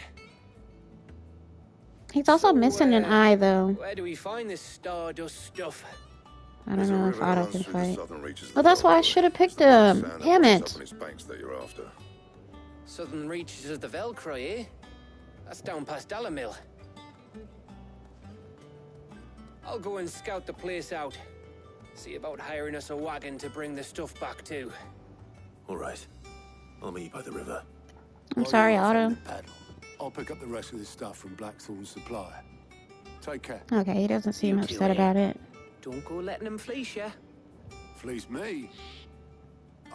He's also missing an eye, though. Where do we find this Stardust stuff? I don't know if Otto can fight. Well, that's why I should have picked him. Damn it. Southern reaches of the Velcroy, eh? That's down past Dalamil. I'll go and scout the place out. See about hiring us a wagon to bring the stuff back to. All right. I'll meet you by the river. I'm sorry, Otto. I'll pick up the rest of this stuff from Blackthorn's supply. Take care. Okay, he doesn't seem upset about it. Don't go letting him fleece ya. Fleece me?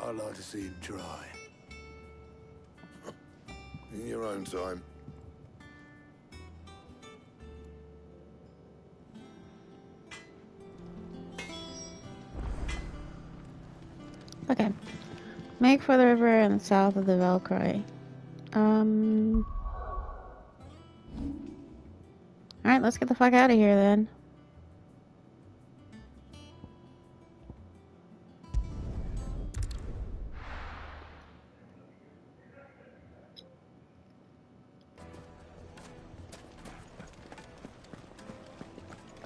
I like to see him try. In your own time. Okay. Make for the river and south of the Velcroy. Alright, let's get the fuck out of here then.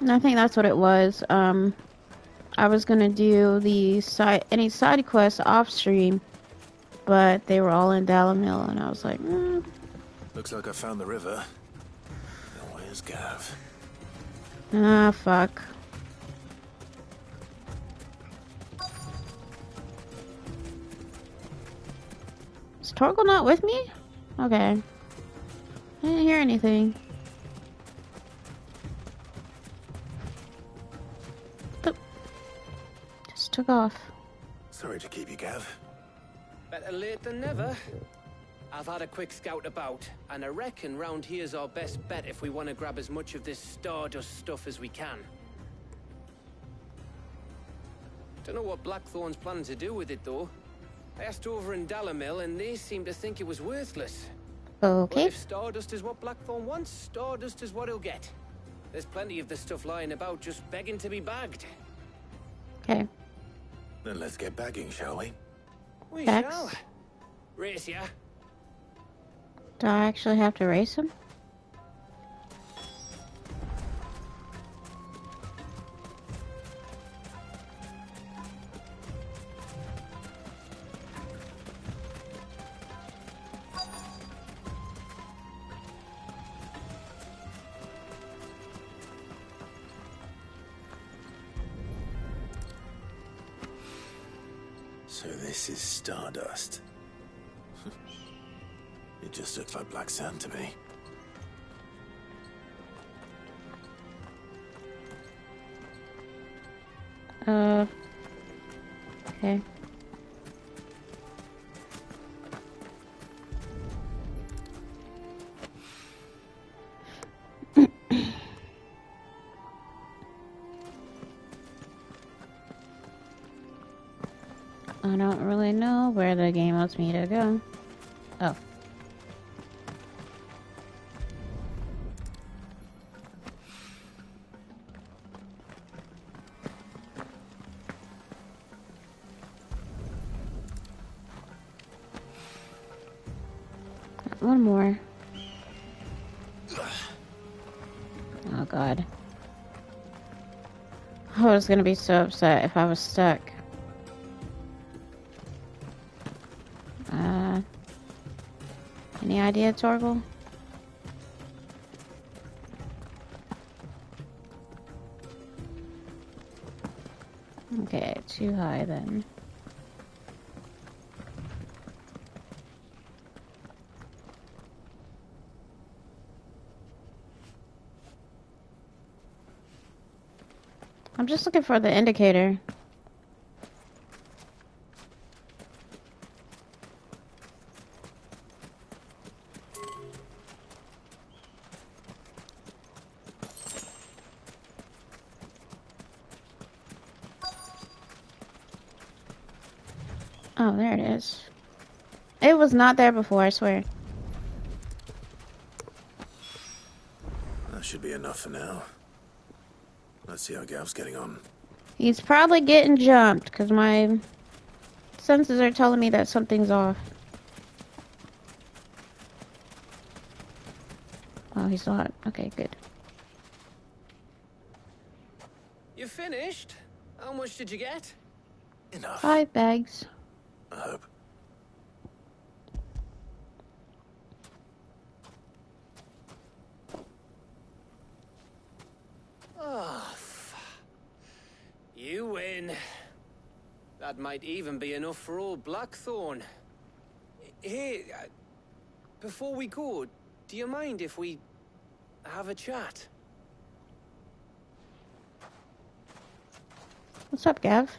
And I think that's what it was. I was gonna do the any side quests off stream, but they were all in Dalamil, and I was like, Looks like I found the river. Now where's Gav? Ah, fuck. Is Torgal not with me? Okay. I didn't hear anything. Just took off. Sorry to keep you, Gav. Better late than never. I've had a quick scout about, and I reckon round here's our best bet if we want to grab as much of this Stardust stuff as we can. Don't know what Blackthorn's planning to do with it, though. I asked over in Dalamil, and they seem to think it was worthless. Okay. But if Stardust is what Blackthorn wants, Stardust is what he'll get. There's plenty of the stuff lying about just begging to be bagged. Okay. Then let's get bagging, shall we? We Bags. shall. Race ya. Do I actually have to race him? So this is stardust. It just looks like black sand to me. Okay. I don't really know where the game wants me to go. Oh. One more. Oh god. I was gonna be so upset if I was stuck. Any idea, Torgal? Okay, too high then. I'm just looking for the indicator. Oh, there it is. It was not there before, I swear. That should be enough for now. Let's see how Gav's getting on. He's probably getting jumped, because my senses are telling me that something's off. Oh, he's not. Okay, good. You finished? How much did you get? Enough. 5 bags. I hope. Oh, you win. That might even be enough for old Blackthorn. Hey, before we go, do you mind if we have a chat? What's up, Gav?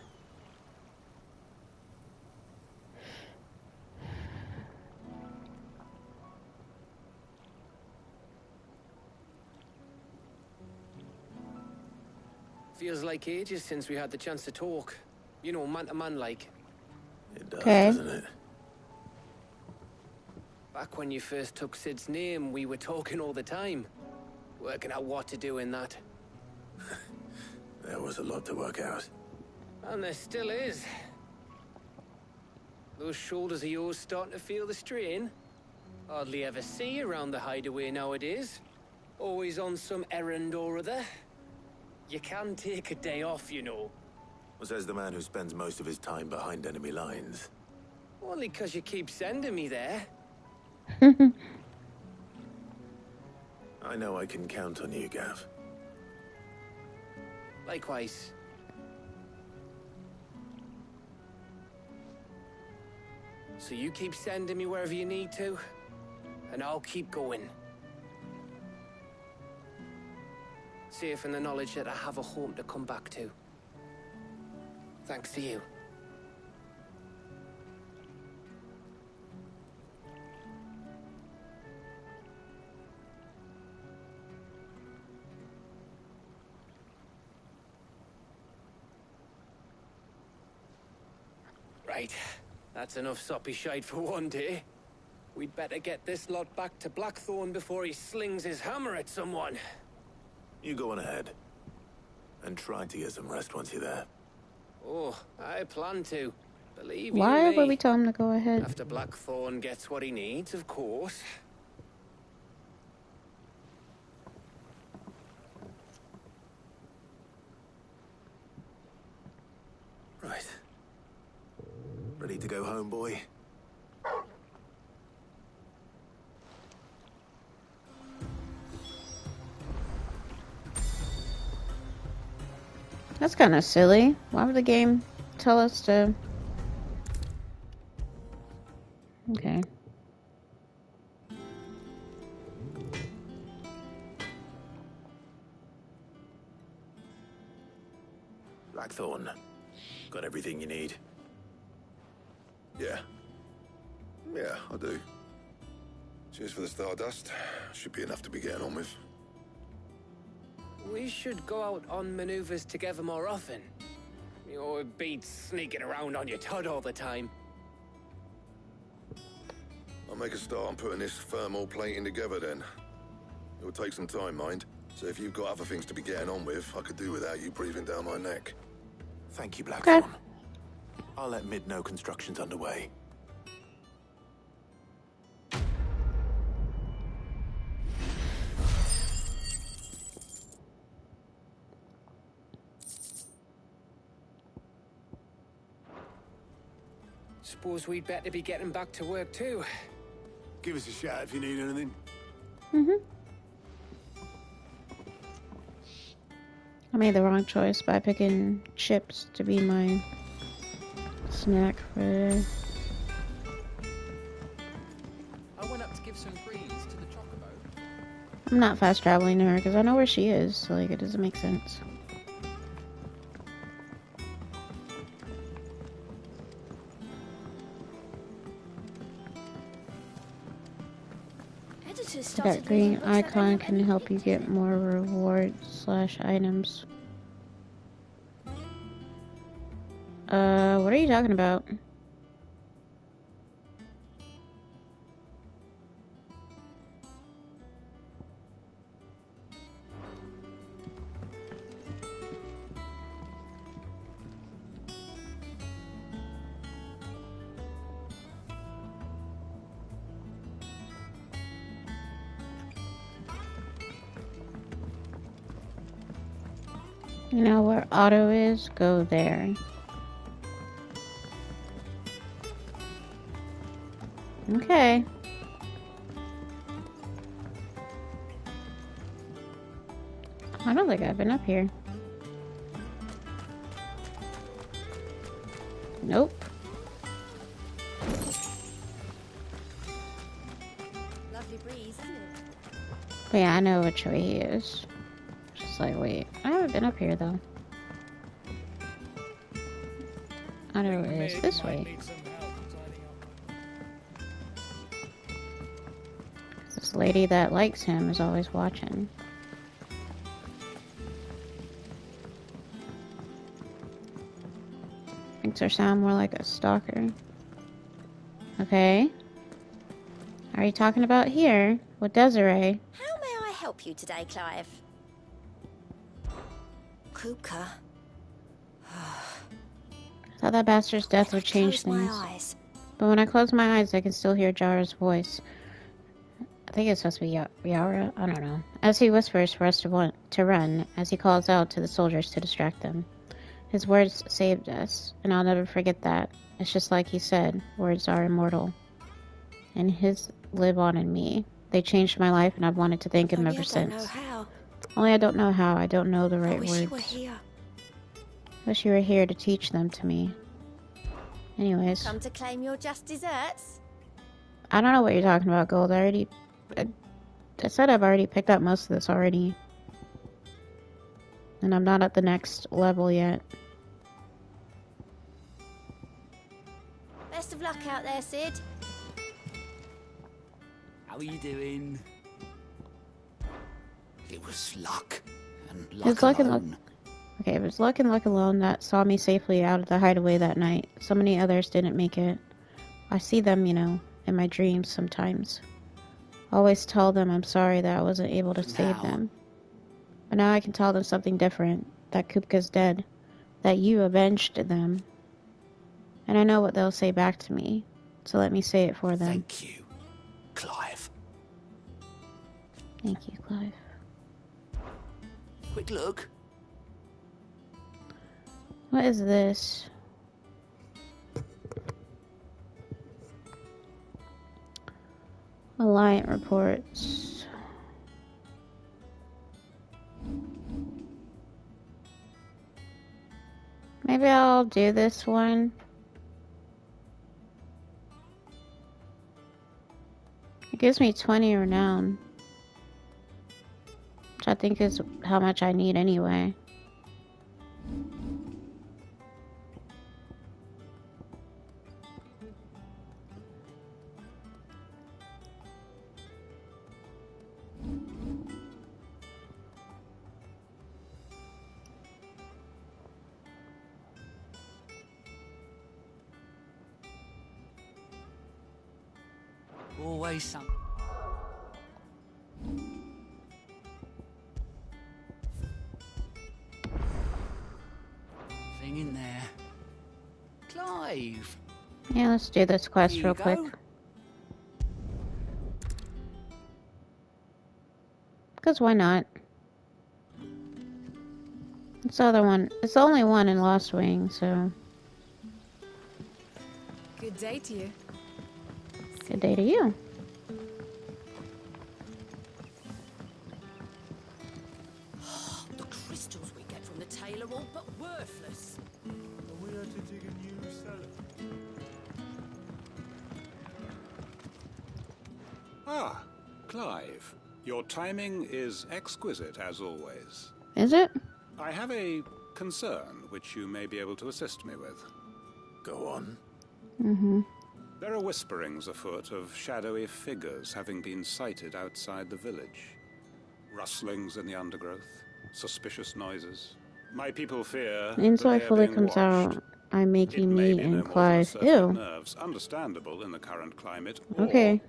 Feels like ages since we had the chance to talk. You know, man to man like. It does, Okay. doesn't it? Back when you first took Sid's name, we were talking all the time. Working out what to do in that. There was a lot to work out. And there still is. Those shoulders of yours starting to feel the strain. Hardly ever see you around the hideaway nowadays. Always on some errand or other. You can take a day off, you know. Says the man who spends most of his time behind enemy lines. Only 'cause you keep sending me there. I know I can count on you, Gav. Likewise. So you keep sending me wherever you need to, and I'll keep going. Safe in the knowledge that I have a home to come back to. Thanks to you. Right. That's enough soppy shite for one day. We'd better get this lot back to Blackthorn before he slings his hammer at someone. You go on ahead. And try to get some rest once you're there. Oh, I plan to. Believe Why you me. would we tell him to go ahead? After Blackthorn gets what he needs, of course. Right. Ready to go home, boy? That's kind of silly. Why would the game tell us to... Okay. Blackthorn. Got everything you need? Yeah. Yeah, I do. Cheers for the Stardust. Should be enough to be getting on with. We should go out on maneuvers together more often. It beats sneaking around on your Todd all the time. I'll make a start on putting this thermal plating together then. It'll take some time, mind. So if you've got other things to be getting on with, I could do without you breathing down my neck. Thank you, Blackthorn. I'll let Mid know construction's underway. Suppose we'd better be getting back to work too. Give us a shout if you need anything. I made the wrong choice by picking chips to be my snack for... I went up to give some breeze to the chocobo. I'm not fast traveling to her because I know where she is, so like it doesn't make sense. That green icon can help you get more rewards/items. What are you talking about? You know where Otto is? Go there. Okay. I don't think I've been up here. Nope. Lovely breeze, isn't it? But yeah, I know which way he is. Just like, wait, I haven't been up here though. Otto is this way. This lady that likes him is always watching. Makes her sound more like a stalker. Okay. Are you talking about here with Desiree? How may I help you today, Clive? Kuka. I thought that bastard's death would change things. Eyes. But when I close my eyes, I can still hear Jara's voice. I think it's supposed to be Yara. I don't know. As he whispers for us to run, as he calls out to the soldiers to distract them. His words saved us, and I'll never forget that. It's just like he said, words are immortal. And his live on in me. They changed my life, and I've wanted to thank him ever since. I don't know how. Only I don't know how. I don't know the right I wish words. you were here. Wish you were here to teach them to me. Anyways. Come to claim your just desserts? I don't know what you're talking about, Gold. I said I've already picked up most of this already. And I'm not at the next level yet. Best of luck out there, Sid. How are you doing? It was luck. And It's luck and luck. Okay, it was luck and luck alone that saw me safely out of the hideaway that night. So many others didn't make it. I see them, you know, in my dreams sometimes. Always tell them I'm sorry that I wasn't able to save them. But now I can tell them something different. That Kupka's dead. That you avenged them. And I know what they'll say back to me. So let me say it for them. Thank you, Clive. Thank you, Clive. Quick look. What is this? Alliant reports. Maybe I'll do this one. It gives me 20 renown. Which I think is how much I need anyway. Always some. Thing in there. Clive. Yeah, let's do this quest real quick. Because why not? It's the other one. It's the only one in Lost Wing, so. Good day to you. Good day to you. The crystals we get from the tail are all but worthless. Are we to dig a new cellar? Ah, Clive. Your timing is exquisite, as always. Is it? I have a concern which you may be able to assist me with. Go on. Mm-hmm. There are whisperings afoot of shadowy figures having been sighted outside the village. Rustlings in the undergrowth, suspicious noises. My people fear Until I that they are fully being comes watched. out, I'm making It may me be no and more than a Clive. surfeit of Ew. nerves, understandable in the current climate. Or Okay.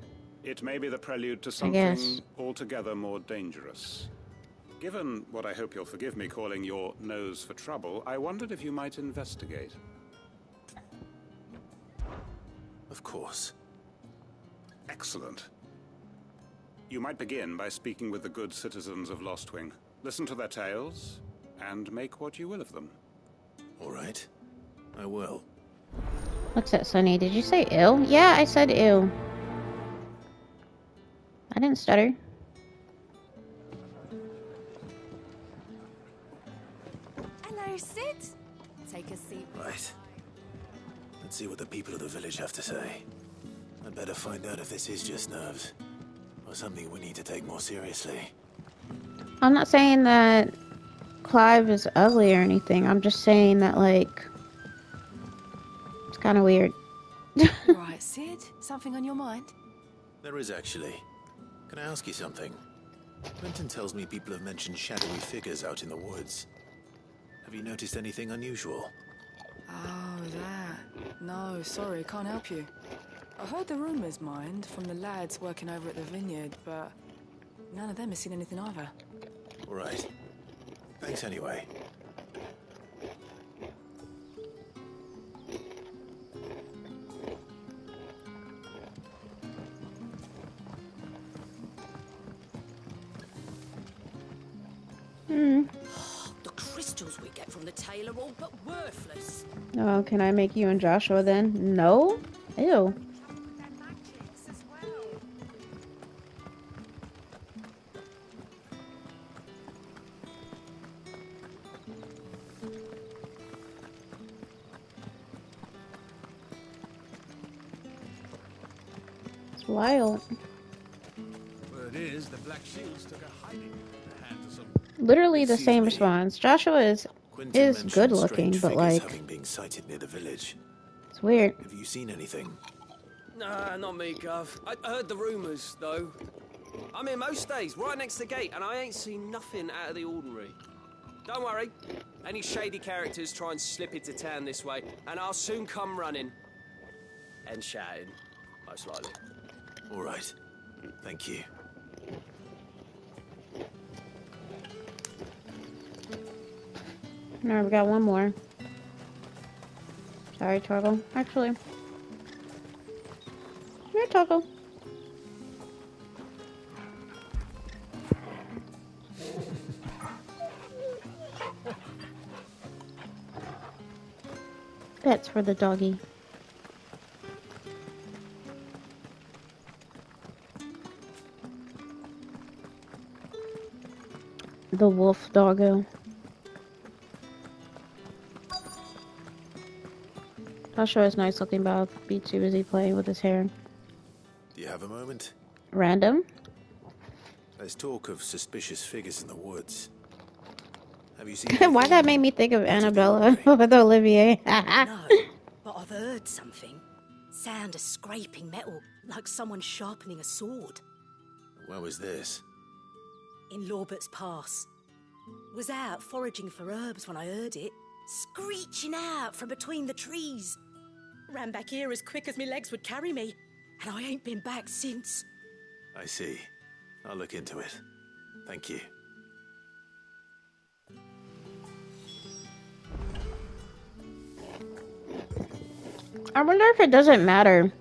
it may be the prelude to I guess. something altogether more dangerous. Given what I hope you'll forgive me calling your nose for trouble, I wondered if you might investigate. Of course. Excellent. You might begin by speaking with the good citizens of Lostwing. Listen to their tales, and make what you will of them. All right. I will. What's that, Sonny? Did you say ill? Yeah, I said ill. I didn't stutter. Hello, Sid. Take a seat. Right. Let's see what the people of the village have to say. I'd better find out if this is just nerves, or something we need to take more seriously. I'm not saying that Clive is ugly or anything. I'm just saying that, like, it's kind of weird. Right, Sid? Something on your mind? There is actually. Can I ask you something? Quentin tells me people have mentioned shadowy figures out in the woods. Have you noticed anything unusual? Oh, that. No, sorry, can't help you. I heard the rumours, mind, from the lads working over at the vineyard, but none of them has seen anything either. All right. Thanks anyway. The crystals we get from the tail are all but worthless. Oh, can I make you and Joshua then? No? Ew. It's wild. Word is, the Black Shields took a hiding in the hands of some... Literally the Excuse same me. response. Joshua is Quentin mentioned good looking, strange but figures like, having been sighted near the village. it's weird. Have you seen anything? Nah, not me, Gov. I heard the rumours, though. I'm here most days, right next to the gate, and I ain't seen nothing out of the ordinary. Don't worry. Any shady characters try and slip into town this way, and I'll soon come running. And shouting, most likely. All right. Thank you. No, we got one more. Sorry, Toggle. Actually, here, Toggle. That's for the doggy. The wolf doggo. I'll show his nice looking, but I'll be too busy playing with his hair. Do you have a moment? Random? There's talk of suspicious figures in the woods. Have you seen Why that made me think of Annabella with Olivier. No, but I've heard something. Sound of scraping metal, like someone sharpening a sword. Where was this? In Lorbert's Pass. Was out foraging for herbs when I heard it, screeching out from between the trees. Ran back here as quick as my legs would carry me, and I ain't been back since. I see. I'll look into it. Thank you. I wonder if it doesn't matter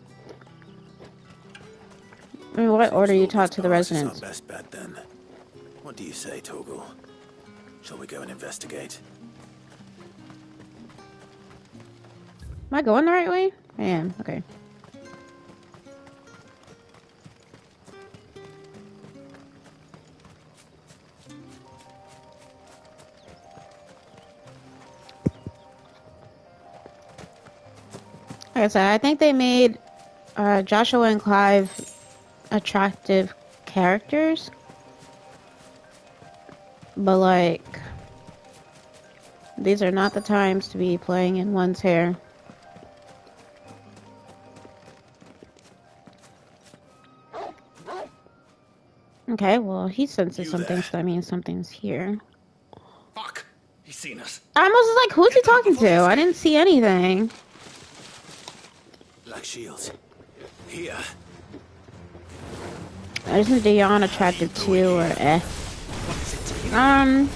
in what order you talk to the residents. Our best bet then. What do you say, Torgal? Shall we go and investigate? Am I going the right way? I am. Okay. Like I said, I think they made Joshua and Clive attractive characters. But, like, these are not the times to be playing in one's hair. Okay, well, he senses something, so that means something's here. Fuck! He's seen us. I almost was like, who's he talking to? I didn't see anything. Black shields. Here. Isn't Dion attractive too, or eh? Not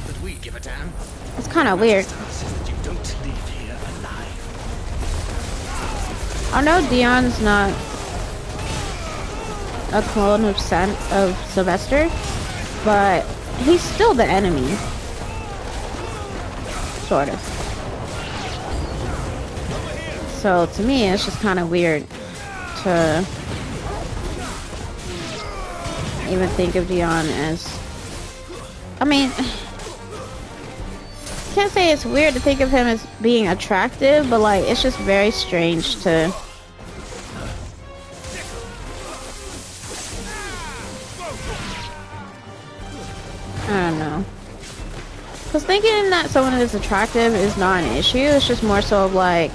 that we give a damn. It's kind of weird. That you don't leave here alive. I know Dion's not a clone of Sylvester, but he's still the enemy. Sort of. So to me, it's just kind of weird to even think of Dion as... I mean, can't say it's weird to think of him as being attractive, but like, it's just very strange to... I don't know. Because thinking that someone is attractive is not an issue, it's just more so of like...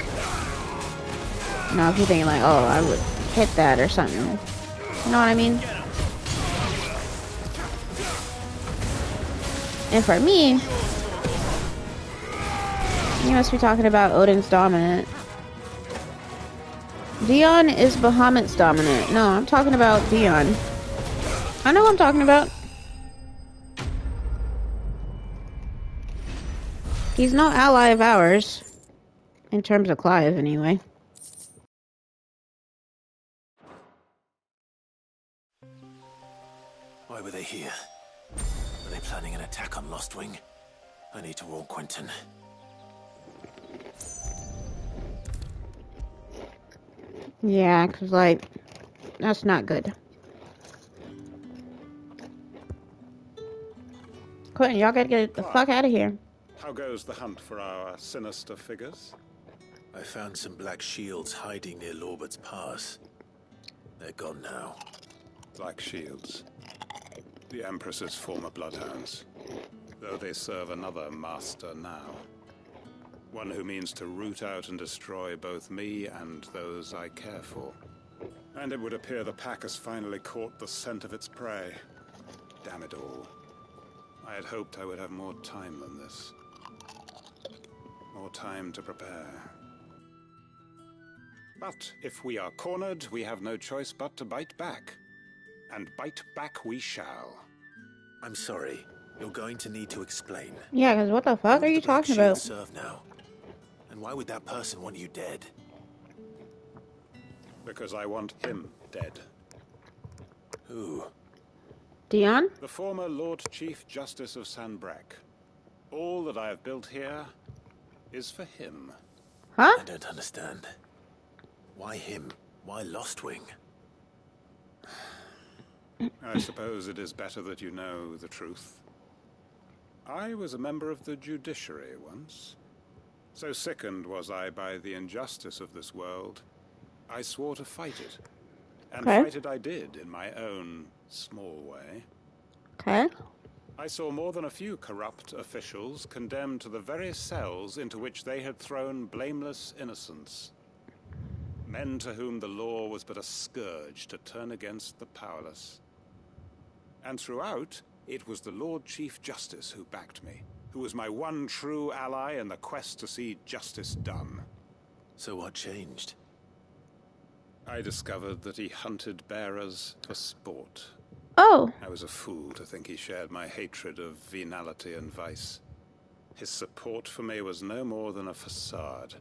You know, if you're thinking like, oh, I would hit that or something. You know what I mean? And for me, you must be talking about Odin's dominant. Dion is Bahamut's dominant. No, I'm talking about Dion. I know what I'm talking about. He's no ally of ours. In terms of Clive, anyway. Why were they here? Were they planning an attack on Lost Wing? I need to warn Quentin. Yeah, because, like, that's not good. Quentin, y'all gotta get the fuck out of here. How goes the hunt for our sinister figures? I found some black shields hiding near Lorbert's Pass. They're gone now. Black shields. The Empress's former bloodhounds. Though they serve another master now. One who means to root out and destroy both me and those I care for. And it would appear the pack has finally caught the scent of its prey. Damn it all. I had hoped I would have more time than this. More time to prepare. But if we are cornered, we have no choice but to bite back. And bite back we shall. I'm sorry. You're going to need to explain. Yeah, because what the fuck Who are do you the Black talking Shields about? serve now? And why would that person want you dead? Because I want him dead. Who? Dion? The former Lord Chief Justice of Sanbreque. All that I have built here is for him. Huh? I don't understand. Why him? Why Lostwing? I suppose it is better that you know the truth. I was a member of the judiciary once. So sickened was I by the injustice of this world, I swore to fight it. And fight it I did in my own small way. Okay. I saw more than a few corrupt officials condemned to the very cells into which they had thrown blameless innocents. Men to whom the law was but a scourge to turn against the powerless. And throughout, it was the Lord Chief Justice who backed me, who was my one true ally in the quest to see justice done. So what changed? I discovered that he hunted bearers for sport. Oh. I was a fool to think he shared my hatred of venality and vice. His support for me was no more than a facade,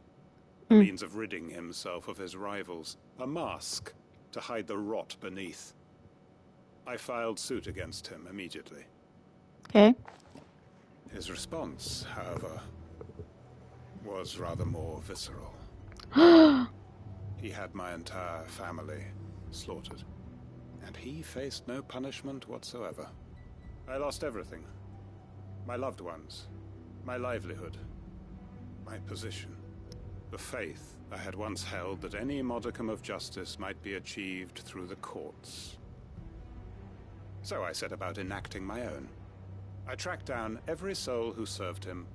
a means of ridding himself of his rivals, a mask to hide the rot beneath. I filed suit against him immediately. Okay. His response, however, was rather more visceral. He had my entire family slaughtered, and he faced no punishment whatsoever. I lost everything. My loved ones, my livelihood, my position, the faith I had once held that any modicum of justice might be achieved through the courts. So I set about enacting my own. I tracked down every soul who served him,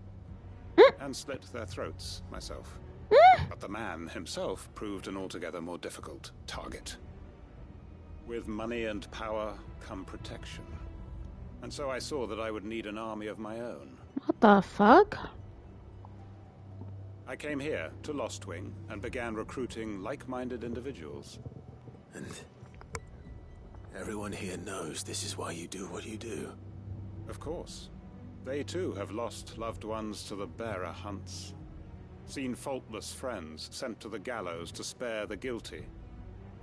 and slit their throats myself. But the man himself proved an altogether more difficult target. With money and power come protection. And so I saw that I would need an army of my own. What the fuck? I came here to Lostwing and began recruiting like-minded individuals. And everyone here knows this is why you do what you do. Of course. They too have lost loved ones to the bearer hunts. Seen faultless friends sent to the gallows to spare the guilty.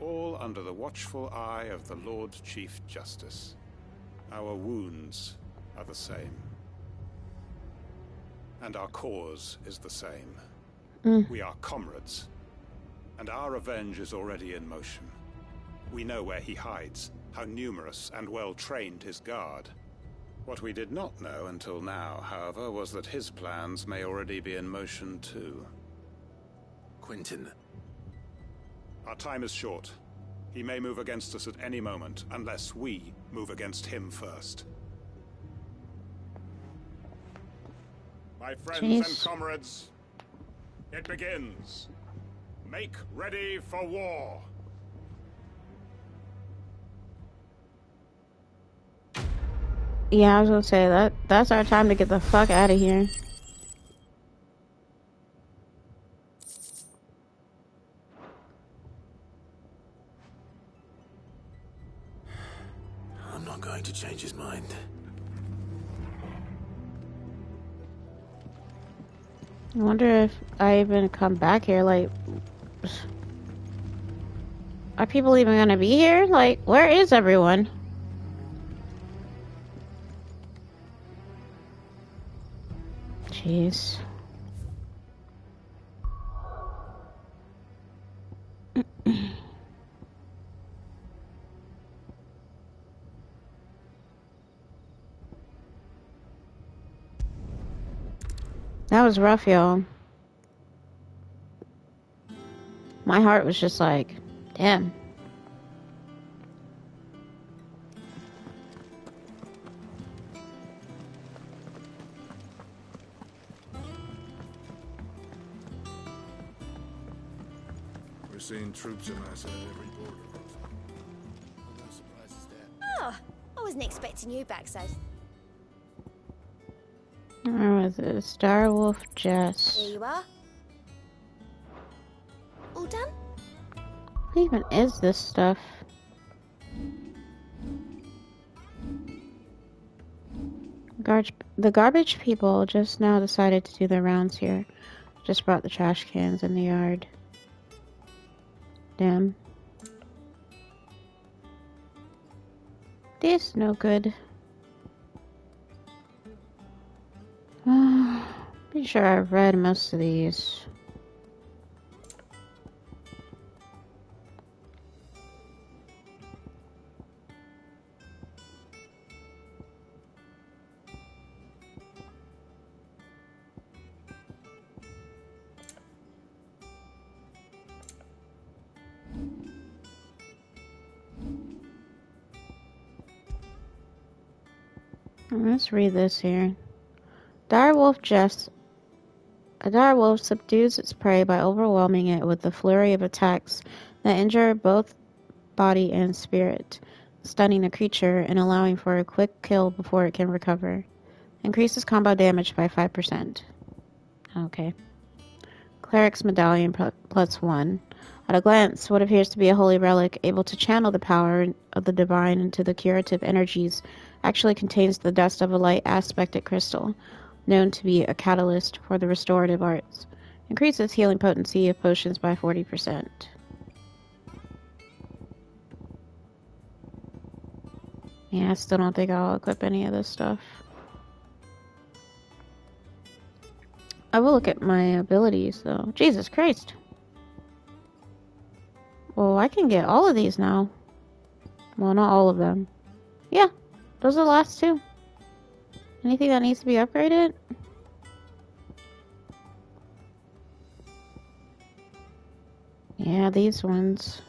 All under the watchful eye of the Lord Chief Justice. Our wounds are the same. And our cause is the same. We are comrades. And our revenge is already in motion. We know where he hides, how numerous and well-trained his guard. What we did not know until now, however, was that his plans may already be in motion too. Quentin. Our time is short. He may move against us at any moment, unless we move against him first. My friends and comrades, it begins. Make ready for war. Yeah, I was gonna say that's our time to get the fuck out of here. I'm not going to change his mind. I wonder if I even come back here, like... Are people even gonna be here? Like, where is everyone? Jeez. That was rough, y'all. My heart was just like, damn. We're seeing troops amass at every border. No surprises there. Oh, I wasn't expecting you back, so. Where was it? Star Wolf Jess. Here you are. All done? What even is this stuff? The garbage people just now decided to do their rounds here. Just brought the trash cans in the yard. Damn. This no good. Pretty sure I've read most of these. Let's read this here. A direwolf subdues its prey by overwhelming it with a flurry of attacks that injure both body and spirit, stunning the creature and allowing for a quick kill before it can recover. Increases combo damage by 5%. Okay. Cleric's Medallion +1. At a glance, what appears to be a holy relic, able to channel the power of the divine into the curative energies, actually contains the dust of a light aspected crystal, known to be a catalyst for the restorative arts. Increases healing potency of potions by 40%. Yeah, I still don't think I'll equip any of this stuff. I will look at my abilities, though. Jesus Christ. Well, I can get all of these now. Well, not all of them. Yeah, those are the last two. Anything that needs to be upgraded? Yeah, these ones.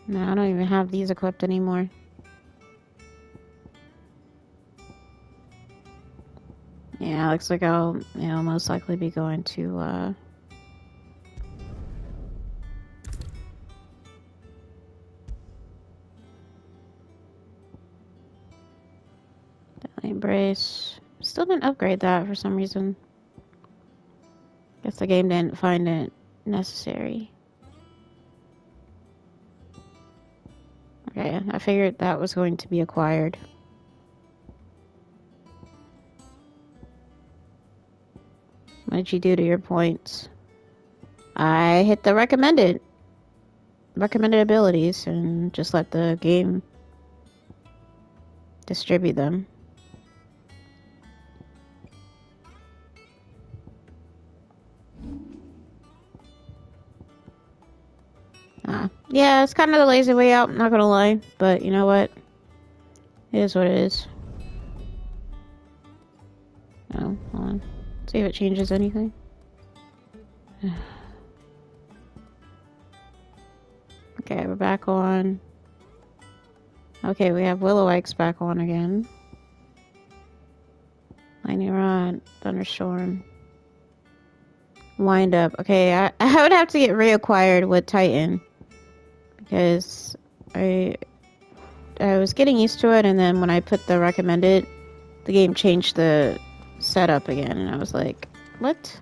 No, I don't even have these equipped anymore. Yeah, looks like I'll, most likely be going to, Embrace. Still didn't upgrade that for some reason. Guess the game didn't find it necessary. Okay, I figured that was going to be acquired. What did you do to your points? I hit the recommended abilities and just let the game distribute them. Yeah, it's kind of the lazy way out, I'm not gonna lie. But you know what? It is what it is. Oh, hold on. See if it changes anything. Okay, we're back on. Okay, we have Willow X back on again. Lightning Rod, Thunderstorm. Wind Up. Okay, I would have to get reacquired with Titan. Because I was getting used to it, and then when I put the recommended, the game changed the setup again, and I was like, what?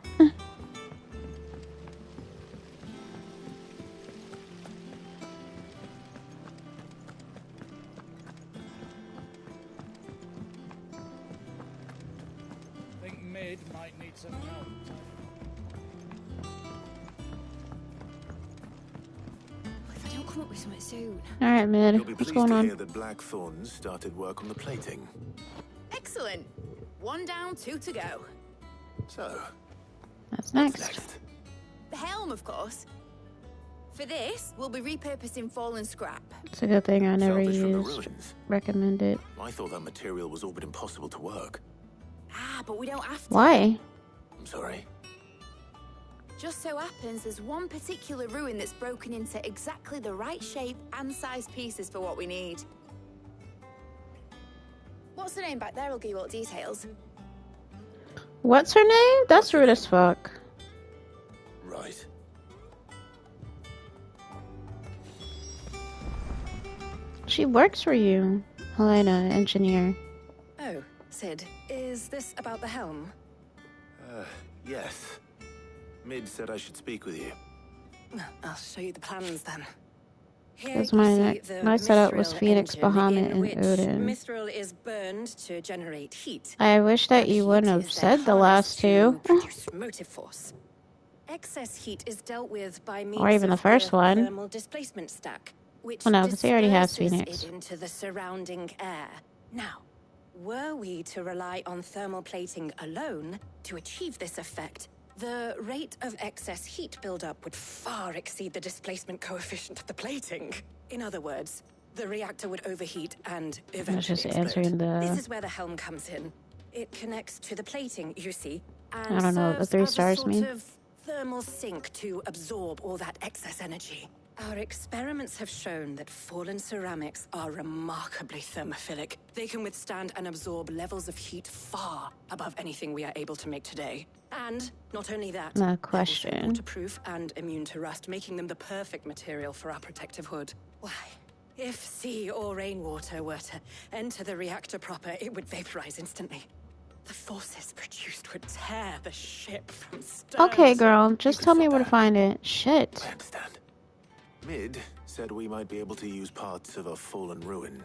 Think Mid might need some help. If I don't come up with something soon. Alright, Mid. You'll be What's pleased going to on? hear that Blackthorn's started work on the plating. Excellent. 1 down, 2 to go. So, That's next. The helm, of course. For this, we'll be repurposing fallen scrap. It's a good thing I never Salvage from the used ruins. recommended. I thought that material was all but impossible to work. Ah, but we don't have to. Why? I'm sorry. Just so happens there's one particular ruin that's broken into exactly the right shape and size pieces for what we need. What's the name back there? I'll give you all the details. What's her name? That's rude as fuck. Right. She works for you. Helena, engineer. Oh, Sid, is this about the helm? Yes. Mid said I should speak with you. I'll show you the plans then. Here Because you my see the my setup was Mithril Phoenix, engine, Bahamut, in and which Odin. Mithril is burned to generate heat. I wish that That you heat wouldn't have is then said the last harnessed two. to produce motive force. Excess heat is dealt with by Or means even the of first the one. thermal displacement stack, which Well, no, because he already has disperses Phoenix. it into the surrounding air. Now, were we to rely on thermal plating alone to achieve this effect, the rate of excess heat buildup would far exceed the displacement coefficient of the plating. In other words, the reactor would overheat and I was eventually just explode. answering This the... is where the helm comes in. It connects to the plating, you see, I and don't know what the serves 3 as a stars sort mean. of thermal sink to absorb all that excess energy. Our experiments have shown that fallen ceramics are remarkably thermophilic. They can withstand and absorb levels of heat far above anything we are able to make today. And not only that, My they're question. also waterproof and immune to rust, making them the perfect material for our protective hood. Why, if sea or rainwater were to enter the reactor proper, it would vaporize instantly. The forces produced would tear the ship from stern Okay, to... girl. Just tell me where to find it. Shit. I understand. Mid said we might be able to use parts of a fallen ruin.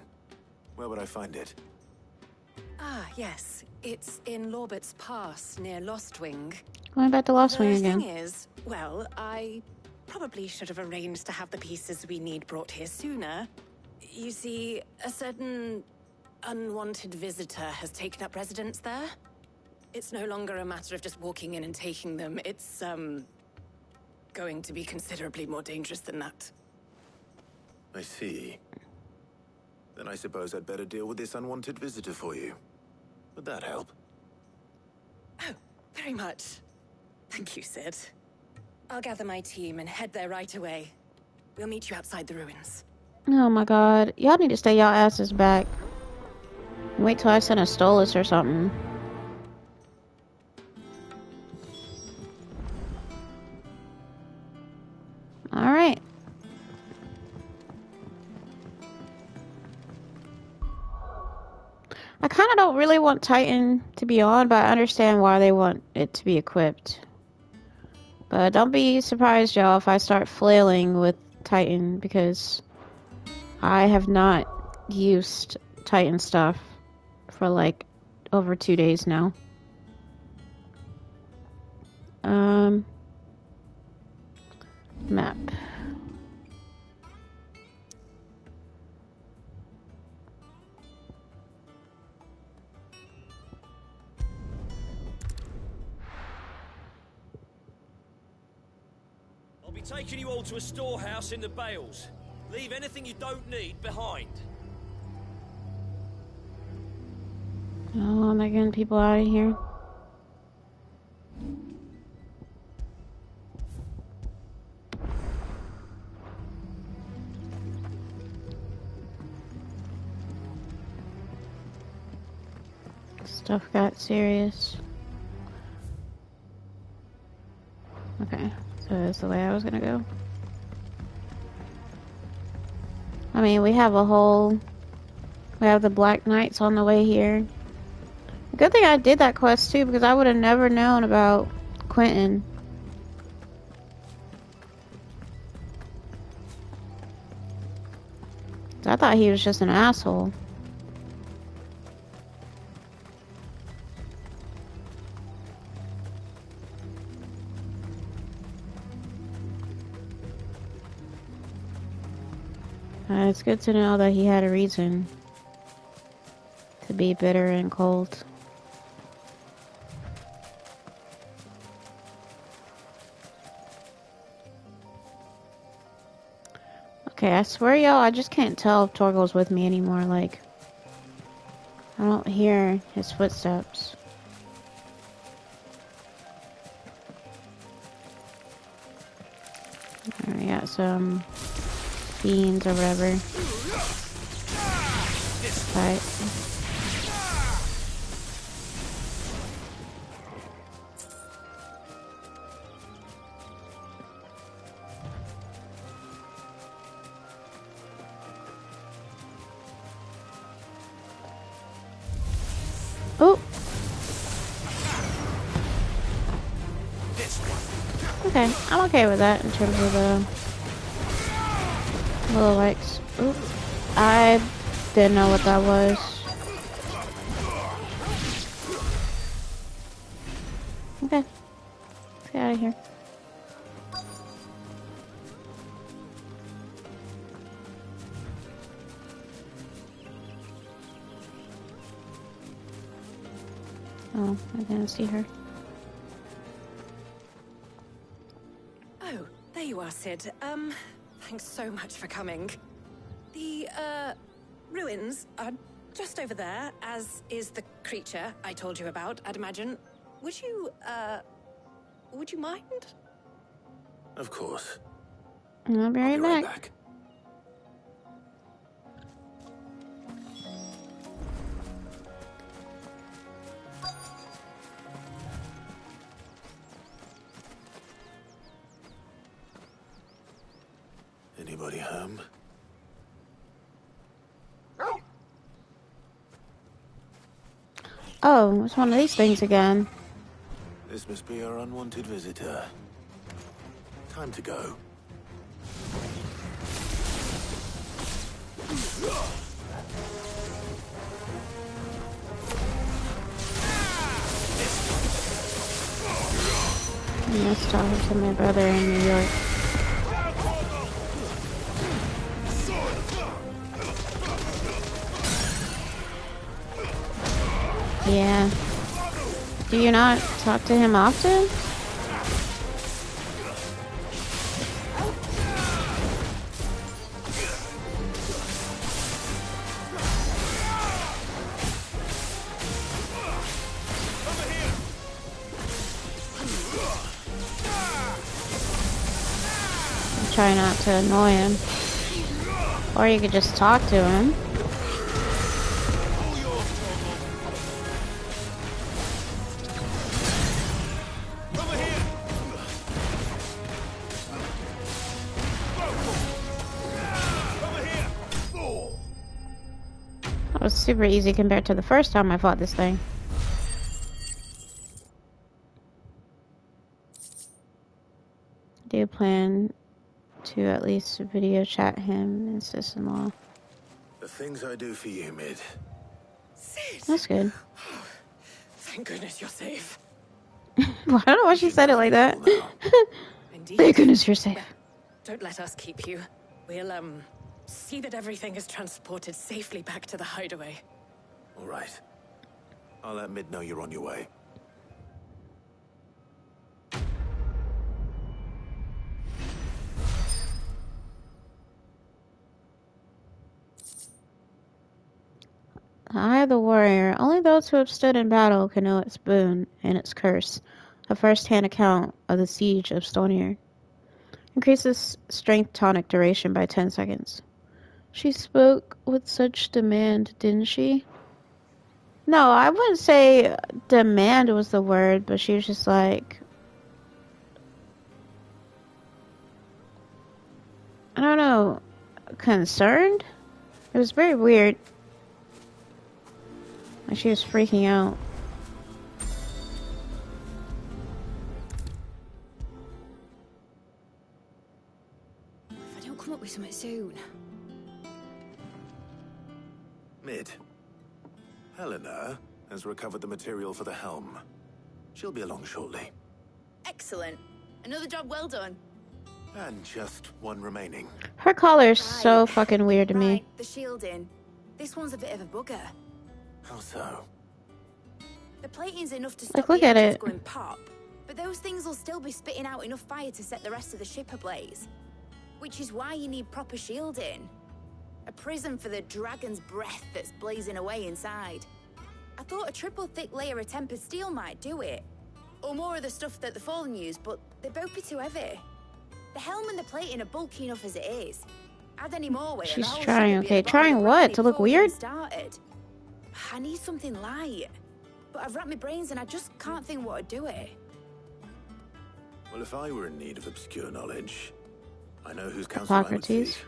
Where would I find it? Ah, yes. It's in Lorbert's Pass, near Lostwing. Going back to Lost Wing The again. thing is, well, I probably should have arranged to have the pieces we need brought here sooner. You see, a certain unwanted visitor has taken up residence there. It's no longer a matter of just walking in and taking them. It's, going to be considerably more dangerous than that. I see. Then I suppose I'd better deal with this unwanted visitor for you. Would that help? Oh, very much. Thank you, Sid. I'll gather my team and head there right away. We'll meet you outside the ruins. Oh my god. Y'all need to stay y'all asses back. Wait till I send a Stolas or something. Alright. I kind of don't really want Titan to be on, but I understand why they want it to be equipped. But don't be surprised, y'all, if I start flailing with Titan, because I have not used Titan stuff for like over 2 days now. Map. I'll be taking you all to a storehouse in the Bales. Leave anything you don't need behind. Oh, am I getting people out of here? Stuff got serious. Okay, so that's the way I was gonna go. I mean, we have the Black Knights on the way here. Good thing I did that quest too, because I would have never known about Quentin. I thought he was just an asshole. It's good to know that he had a reason to be bitter and cold. Okay, I swear, y'all, I just can't tell if Torgal's with me anymore. Like, I don't hear his footsteps. Alright, got some beans or whatever. Right. Oh. Okay, I'm okay with that in terms of the Little likes. Oop. I didn't know what that was. Okay. Let's get out of here. Oh, I didn't see her. Oh, there you are, Sid. Thanks so much for coming. The, ruins are just over there, as is the creature I told you about, I'd imagine. Would you mind? Of course. I'll be right back. Anybody home? Oh, it's one of these things again. This must be our unwanted visitor. Time to go. I was talking to my brother in New York. Yeah. Do you not talk to him often? Try not to annoy him. Or you could just talk to him. That was super easy compared to the first time I fought this thing. Do you plan to at least video chat him and sis-in-law? The things I do for you, Mid. Sid! That's good. Thank goodness you're safe. I don't know why she said it like that. Indeed. Thank goodness you're safe. Don't let us keep you. We'll, see that everything is transported safely back to the hideaway. All right. I'll let Mid know you're on your way. I, the warrior, only those who have stood in battle can know its boon and its curse. A first-hand account of the siege of Stonier. Increases strength tonic duration by 10 seconds. She spoke with such demand, didn't she? No, I wouldn't say demand was the word, but she was just like... I don't know, concerned? It was very weird. Like she was freaking out. If I don't come up with something soon. Mid. Helena has recovered the material for the helm. She'll be along shortly. Excellent. Another job well done. And just one remaining. Her collar's so fucking weird to me. The shielding. This one's a bit of a bugger. How so? The plating's enough to Like, stop look the at engines it. going pop, but those things will still be spitting out enough fire to set the rest of the ship ablaze. Which is why you need proper shielding. A prison for the dragon's breath that's blazing away inside. I thought a triple thick layer of tempered steel might do it. Or more of the stuff that the Fallen use, but they'd both be too heavy. The helm and the plating are bulky enough as it is. Add any more weight, and the She's whole trying, ship would be okay. at the bottom of Trying the what? gravity To look before we even weird? started. I need something light. But I've racked my brains and I just can't think what would do it. Well, if I were in need of obscure knowledge, I know whose counsel I would Hippocrates. seek.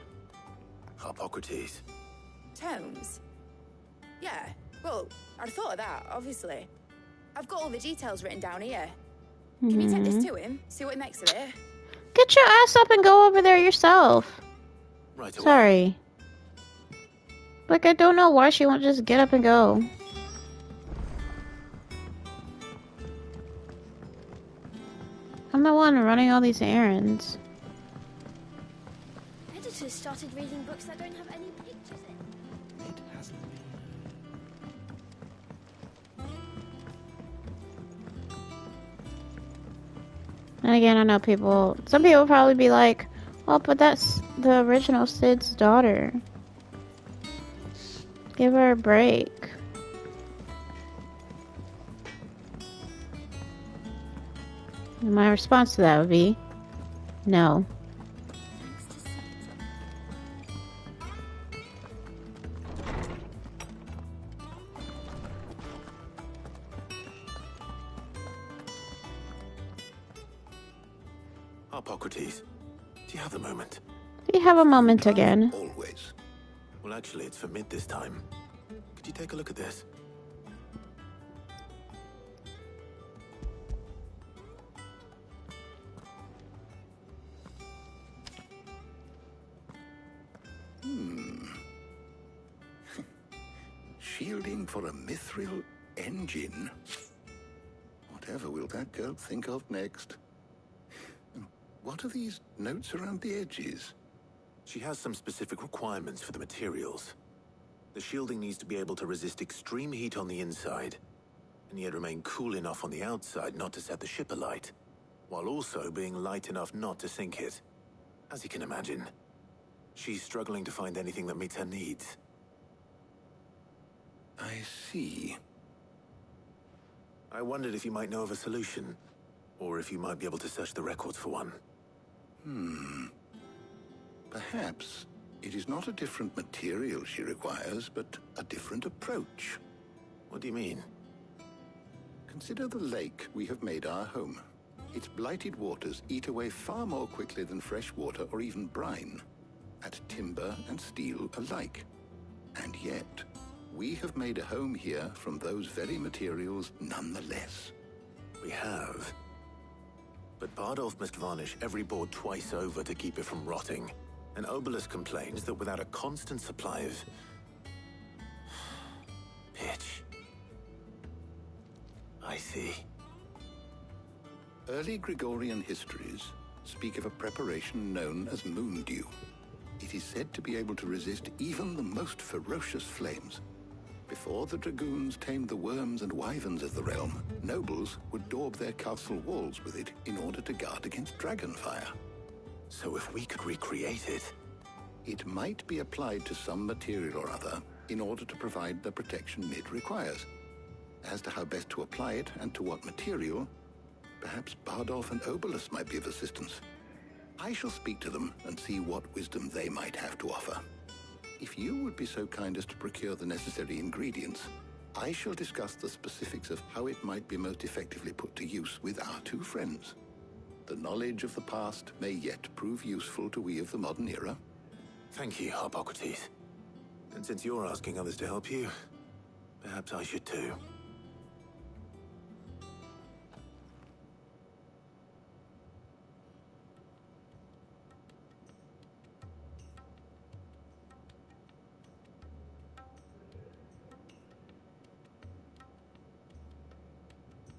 Hippocrates. Tomes? Yeah, well, I'd thought of that, obviously. I've got all the details written down here. Can you take this to him? See what he makes of it? Get your ass up and go over there yourself. Right away. Sorry. Like, I don't know why she won't just get up and go. I'm the one running all these errands. Editors started reading books that don't have any pictures in. It hasn't And again, I know some people probably be like, well, but that's the original Sid's daughter. Give her a break. And my response to that would be, no. Hippocrates, do you have a moment? Do you have a moment again? Always. Well, actually, it's for mid this time. Could you take a look at this? Shielding for a mithril engine. Whatever will that girl think of next? What are these notes around the edges? She has some specific requirements for the materials. The shielding needs to be able to resist extreme heat on the inside, and yet remain cool enough on the outside not to set the ship alight, while also being light enough not to sink it. As you can imagine, she's struggling to find anything that meets her needs. I see. I wondered if you might know of a solution, or if you might be able to search the records for one. Perhaps it is not a different material she requires, but a different approach. What do you mean? Consider the lake we have made our home. Its blighted waters eat away far more quickly than fresh water or even brine, at timber and steel alike. And yet, we have made a home here from those very materials nonetheless. We have. But Bardolph must varnish every board twice over to keep it from rotting. And Obelisk complains that without a constant supply of pitch. I see. Early Gregorian histories speak of a preparation known as moon dew. It is said to be able to resist even the most ferocious flames. Before the dragoons tamed the worms and wyverns of the realm, nobles would daub their castle walls with it in order to guard against dragonfire. So if we could recreate it... It might be applied to some material or other in order to provide the protection it requires. As to how best to apply it and to what material, perhaps Bardolph and Obelisk might be of assistance. I shall speak to them and see what wisdom they might have to offer. If you would be so kind as to procure the necessary ingredients, I shall discuss the specifics of how it might be most effectively put to use with our two friends. The knowledge of the past may yet prove useful to we of the modern era. Thank you, Hippocrates. And since you're asking others to help you, perhaps I should too.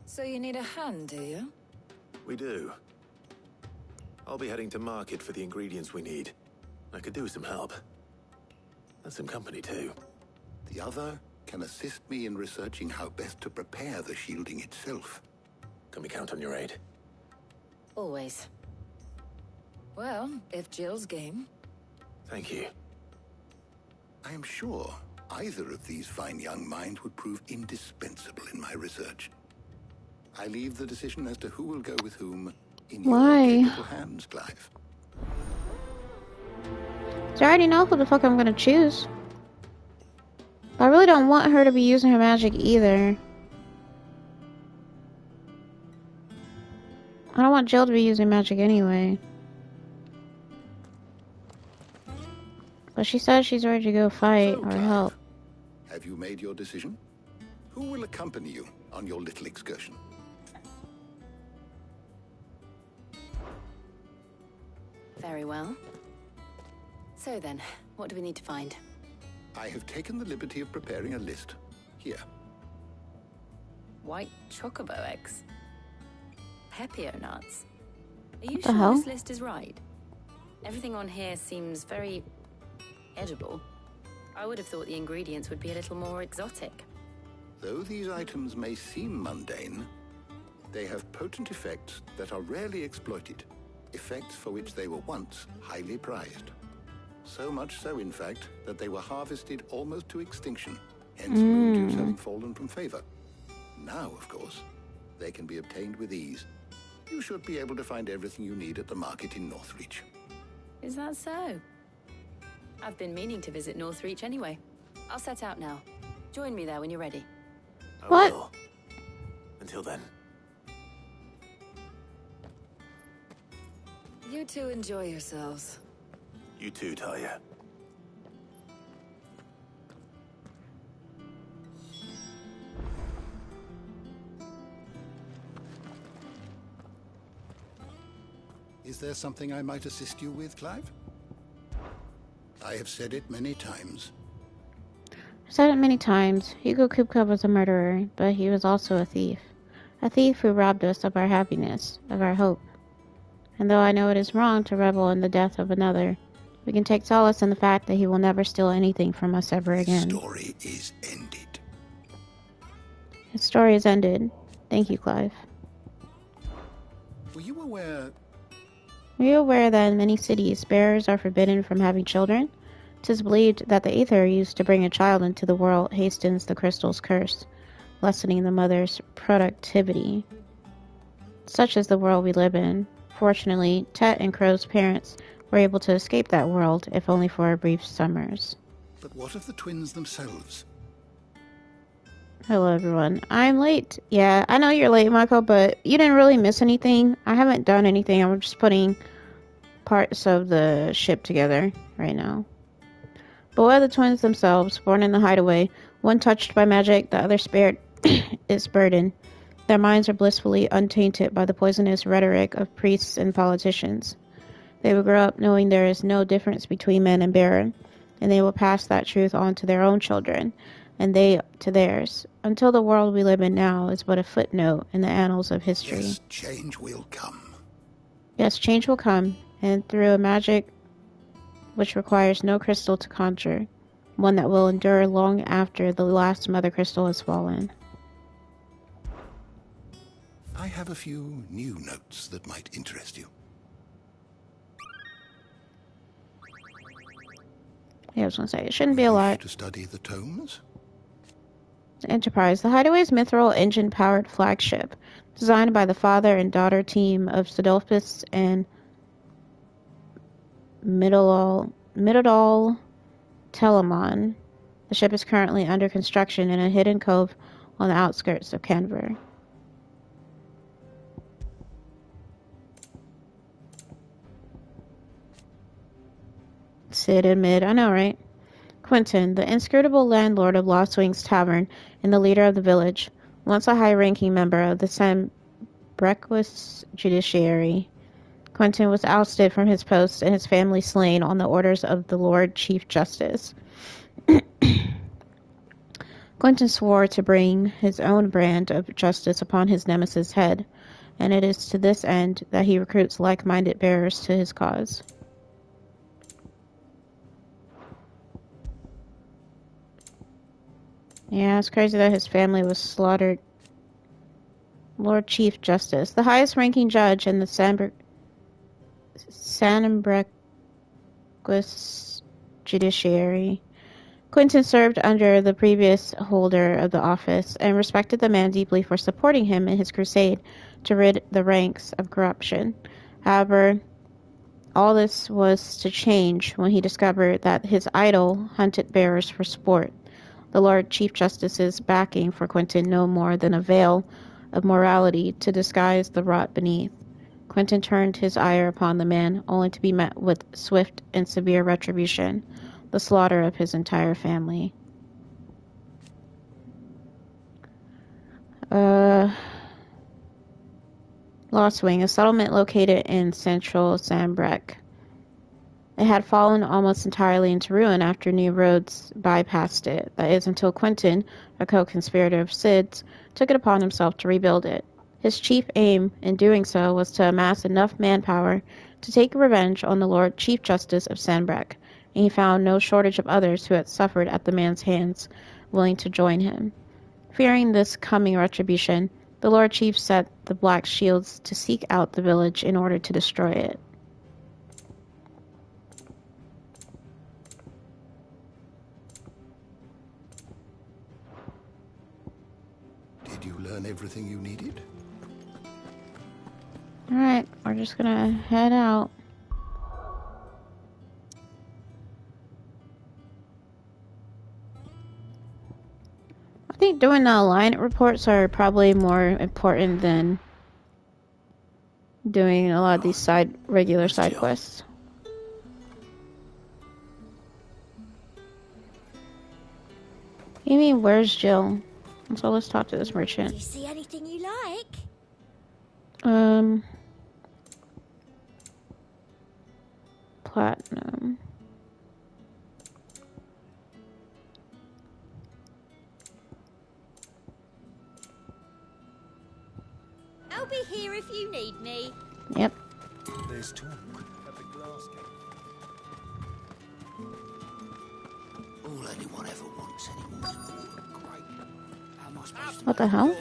So you need a hand, do you? We do. I'll be heading to market for the ingredients we need. I could do with some help. And some company too. The other can assist me in researching how best to prepare the shielding itself. Can we count on your aid? Always. Well, if Jill's game. Thank you. I am sure either of these fine young minds would prove indispensable in my research. I leave the decision as to who will go with whom in your capable hands, Clive. So I already know who the fuck I'm gonna choose. But I really don't want her to be using her magic either. I don't want Jill to be using magic anyway. But she says she's ready to go fight or help. Have you made your decision? Who will accompany you on your little excursion? Very well. So then, what do we need to find? I have taken the liberty of preparing a list. Here. White chocobo eggs. Pepio nuts. Are you What the sure hell? this list is right? Everything on here seems very edible. I would have thought the ingredients would be a little more exotic. Though these items may seem mundane, they have potent effects that are rarely exploited. Effects for which they were once highly prized. So much so, in fact, that they were harvested almost to extinction, hence moon juice having fallen from favor. Now, of course, they can be obtained with ease. You should be able to find everything you need at the market in Northreach. Is that so? I've been meaning to visit Northreach anyway. I'll set out now. Join me there when you're ready. What? Will. Until then. You two enjoy yourselves. You too, Talia. Is there something I might assist you with, Clive? I have said it many times. I've said it many times. Hugo Kupka was a murderer, but he was also a thief. A thief who robbed us of our happiness, of our hope. And though I know it is wrong to revel in the death of another, we can take solace in the fact that he will never steal anything from us ever again. The story is ended. His story is ended. Thank you, Clive. Were you aware... Were you aware that in many cities, bearers are forbidden from having children? 'Tis believed that the aether used to bring a child into the world hastens the crystal's curse, lessening the mother's productivity. Such is the world we live in. Fortunately, Tet and Crow's parents were able to escape that world, if only for a brief summers. But what of the twins themselves? Hello, everyone. I'm late. Yeah, I know you're late, Michael, but you didn't really miss anything. I haven't done anything. I'm just putting parts of the ship together right now. But what of the twins themselves, born in the hideaway, one touched by magic, the other spared its burden. Their minds are blissfully untainted by the poisonous rhetoric of priests and politicians. They will grow up knowing there is no difference between man and bearer, and they will pass that truth on to their own children, and they to theirs, until the world we live in now is but a footnote in the annals of history. Yes, change will come. Yes, change will come, and through a magic which requires no crystal to conjure, one that will endure long after the last mother crystal has fallen. I have a few new notes that might interest you. Yeah, I was going to say, it shouldn't be a lot. To study the tomes? Enterprise, the Hideaway's mithril engine-powered flagship, designed by the father and daughter team of Sidolphus and Midodal Telamon. The ship is currently under construction in a hidden cove on the outskirts of Canver. Sid and Mid, I know, right? Quentin, the inscrutable landlord of Lost Wings Tavern and the leader of the village, once a high-ranking member of the Sambrequis Judiciary. Quentin was ousted from his post and his family slain on the orders of the Lord Chief Justice. Quentin swore to bring his own brand of justice upon his nemesis' head, and it is to this end that he recruits like-minded bearers to his cause. Yeah, it's crazy that his family was slaughtered. Lord Chief Justice, the highest-ranking judge in the Sambrequis Judiciary. Quentin served under the previous holder of the office and respected the man deeply for supporting him in his crusade to rid the ranks of corruption. However, all this was to change when he discovered that his idol hunted bearers for sport. The Lord Chief Justice's backing for Quentin no more than a veil of morality to disguise the rot beneath. Quentin turned his ire upon the man, only to be met with swift and severe retribution, the slaughter of his entire family. Lost Wing, a settlement located in central Sambrec. It had fallen almost entirely into ruin after new roads bypassed it. That is, until Quentin, a co-conspirator of Sid's, took it upon himself to rebuild it. His chief aim in doing so was to amass enough manpower to take revenge on the Lord Chief Justice of Sanbreque, and he found no shortage of others who had suffered at the man's hands, willing to join him. Fearing this coming retribution, the Lord Chief set the Black Shields to seek out the village in order to destroy it. Did you learn everything you needed? Alright, we're just gonna head out. I think doing the alignment reports are probably more important than doing a lot of these regular side quests. You mean, where's Jill? So let's talk to this merchant. Do you see anything you like? Platinum. I'll be here if you need me. Yep. There's talk at the glass gate. All anyone ever wants anymore. Great. How am I supposed to... What the hell?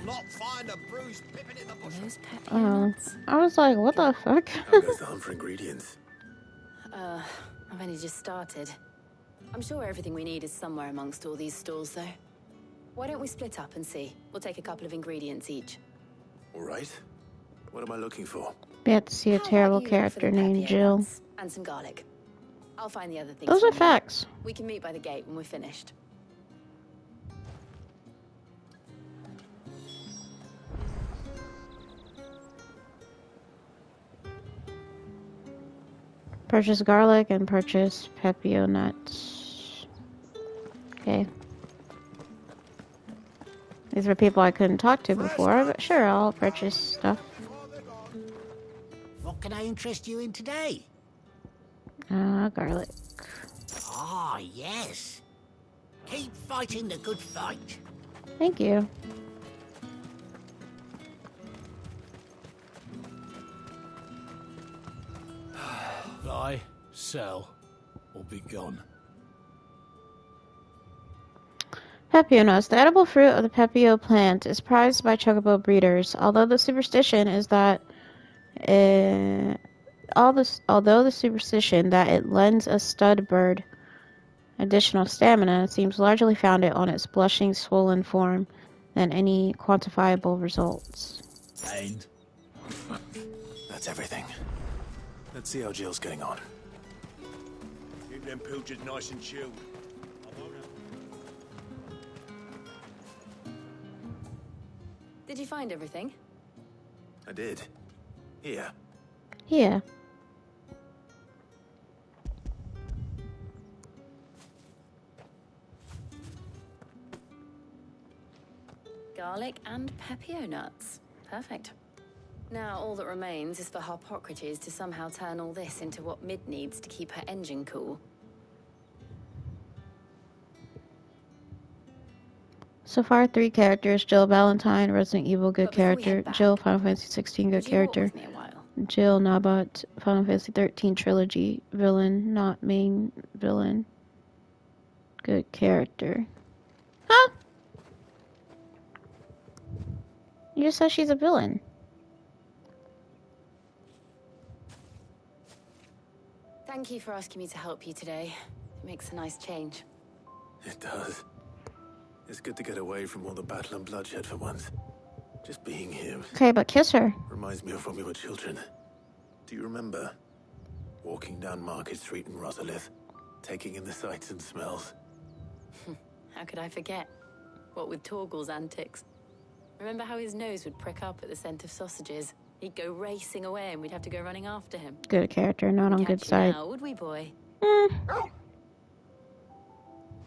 Oh, I was like, what the fuck? How goes the hunt for ingredients? I've only just started. I'm sure everything we need is somewhere amongst all these stalls, though. Why don't we split up and see? We'll take a couple of ingredients each. All right. What am I looking for? We have to see a terrible character named Jill. And some garlic. I'll find the other things. Those are facts. We can meet by the gate when we're finished. Purchase garlic and purchase pepio nuts. Okay. These were people I couldn't talk to before, but sure, I'll purchase stuff. What can I interest you in today? Garlic. Ah, yes. Keep fighting the good fight. Thank you. Buy, sell, or be gone. Pepio nuts. The edible fruit of the pepio plant is prized by chocobo breeders, although the superstition that it lends a stud bird additional stamina seems largely founded on its blushing, swollen form than any quantifiable results. And? That's everything. Let's see how Jill's getting on. Keep them pilchers nice and chilled. Did you find everything? I did. Here. Yeah. Garlic and pepio nuts. Perfect. Now all that remains is for Harpocrates to somehow turn all this into what Mid needs to keep her engine cool. So far, 3 characters: Jill Valentine, Resident Evil good character; Jill, Final Fantasy 16 good character; Jill Nabat, Final Fantasy 13 trilogy villain, not main villain, good character. Huh? You just said she's a villain. Thank you for asking me to help you today. It makes a nice change. It does. It's good to get away from all the battle and bloodshed for once. Just being here. Okay, but kiss her. Reminds me of when we were children. Do you remember? Walking down Market Street in Rosalith, taking in the sights and smells. How could I forget? What with Torgal's antics. Remember how his nose would prick up at the scent of sausages? He'd go racing away and we'd have to go running after him. Good character, not on good side. Now, would we, boy?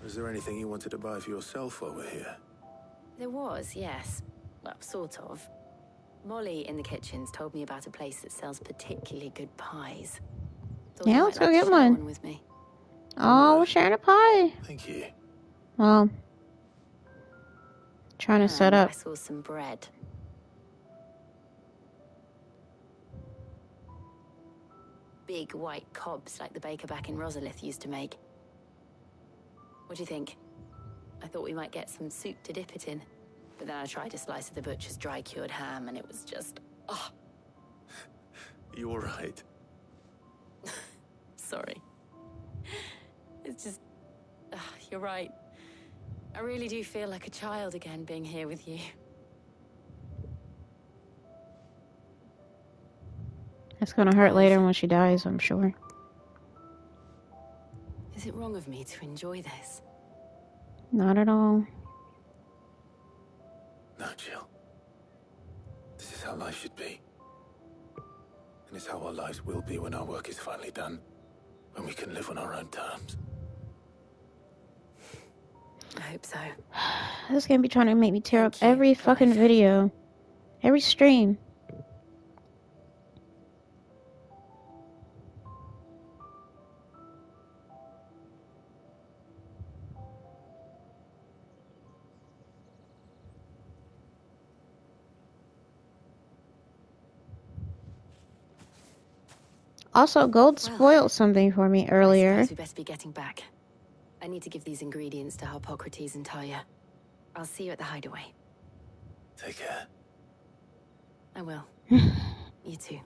Was there anything you wanted to buy for yourself while we're here? There was, yes. Well, sort of. Molly in the kitchens told me about a place that sells particularly good pies. Thought Yeah, you let's might go like to get share one. one with me. Oh, we're sharing a pie. Thank you. Well, trying to set And up. I saw some bread. Big white cobs like the baker back in Rosalith used to make. What do you think? I thought we might get some soup to dip it in. But then I tried a slice of the butcher's dry-cured ham and it was just... oh, You all right? sorry. It's just... you're right. I really do feel like a child again being here with you. It's gonna hurt later when she dies, I'm sure. Is it wrong of me to enjoy this? Not at all. No, Jill. This is how life should be. And it's how our lives will be when our work is finally done. When we can live on our own terms. I hope so. This game be trying to make me tear up every fucking video. Every stream. Also, Gold spoiled something for me earlier. I suppose we best be getting back. I need to give these ingredients to Harpocrates and Talia. I'll see you at the hideaway. Take care. I will. You too.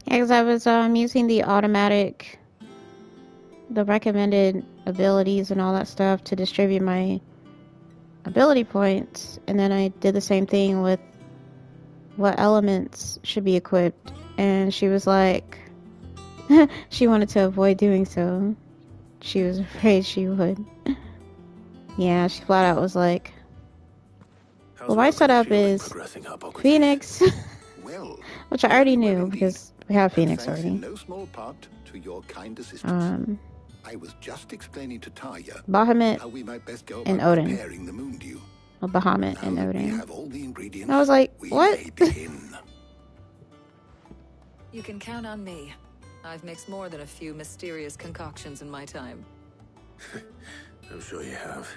Yeah, because I was using the automatic, the recommended abilities and all that stuff to distribute my ability points, and then I did the same thing with what elements should be equipped, and she was like, she wanted to avoid doing so. She was afraid she would. Yeah, she flat out was like, well, my setup is Phoenix, which I already knew because we have Phoenix Thanks already. in no small part to your kind assistance. I was just explaining to Talia Bahamut how we might best go and about Odin. preparing the moon dew. Well, Bahamut and Now that we Odin. have all the ingredients, I was like, we what? may begin. You can count on me. I've mixed more than a few mysterious concoctions in my time. I'm sure you have.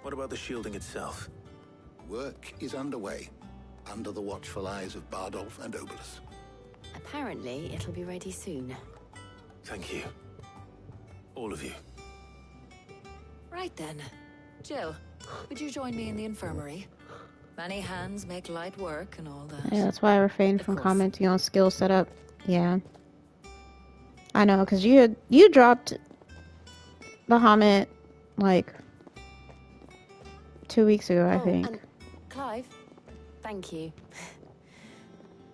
What about the shielding itself? Work is underway, under the watchful eyes of Bardolph and Obolus. Apparently, it'll be ready soon. Thank you. All of you. Right then. Jill, would you join me in the infirmary? Many hands make light work and all that. Yeah, that's why I refrained from commenting on skill setup. Yeah. I know, because you dropped Bahamut like 2 weeks ago, I think. And Clive, thank you.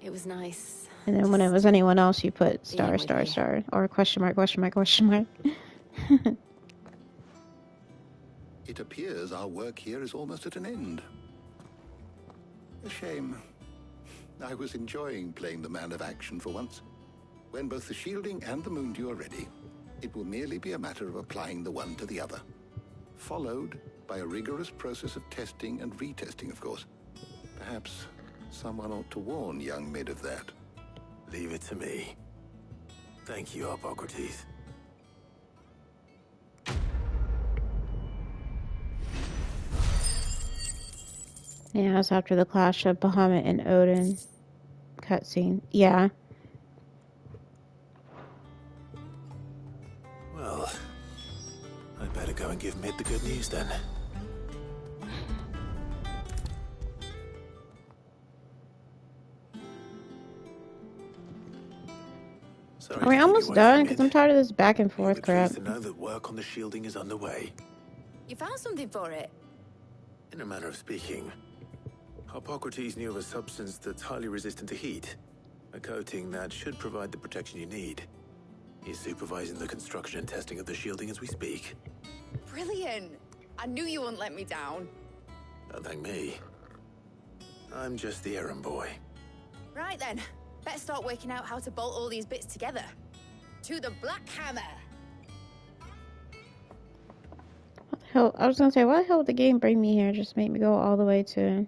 It was nice. And then when it was anyone else, you put being with you. star, or question mark. It appears our work here is almost at an end. A shame. I was enjoying playing the man of action for once. When both the shielding and the moon dew are ready, it will merely be a matter of applying the one to the other. Followed by a rigorous process of testing and retesting, of course. Perhaps someone ought to warn young Mid of that. Leave it to me. Thank you, Harpocrates. Yeah, it was after the clash of Bahamut and Odin cutscene. Yeah. Well, I'd better go and give Mid the good news then. Sorry Are we to keep you almost waiting, done? Mid. Because I'm tired of this back and forth You'll be crap. pleased to know that work on the shielding is underway. You found something for it? In a manner of speaking, Harpocrates knew of a substance that's highly resistant to heat. A coating that should provide the protection you need. He's supervising the construction and testing of the shielding as we speak. Brilliant! I knew you wouldn't let me down. Don't thank me. I'm just the errand boy. Right then, better start working out how to bolt all these bits together. To the Black Hammer! hell? I was gonna say, why the hell would the game bring me here? Just make me go all the way to.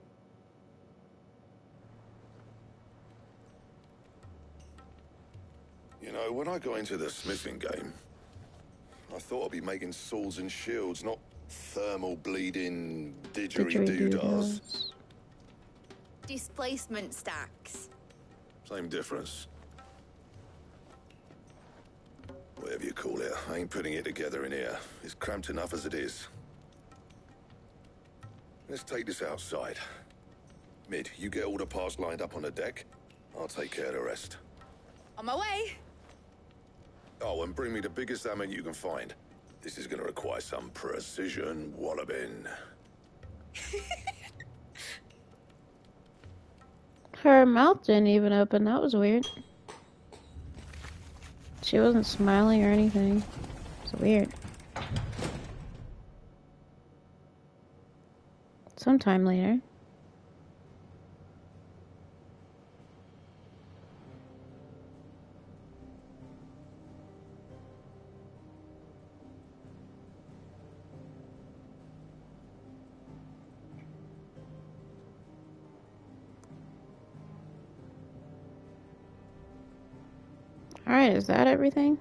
You know, when I got into the smithing game, I thought I'd be making swords and shields, not thermal bleeding didgeridoo-dahs. Displacement stacks. Same difference. Whatever you call it, I ain't putting it together in here. It's cramped enough as it is. Let's take this outside. Mid, you get all the parts lined up on the deck. I'll take care of the rest. On my way. Oh, and bring me the biggest hammer you can find. This is gonna require some precision walloping. Her mouth didn't even open. That was weird. She wasn't smiling or anything. It's weird. Sometime later. Alright, is that everything?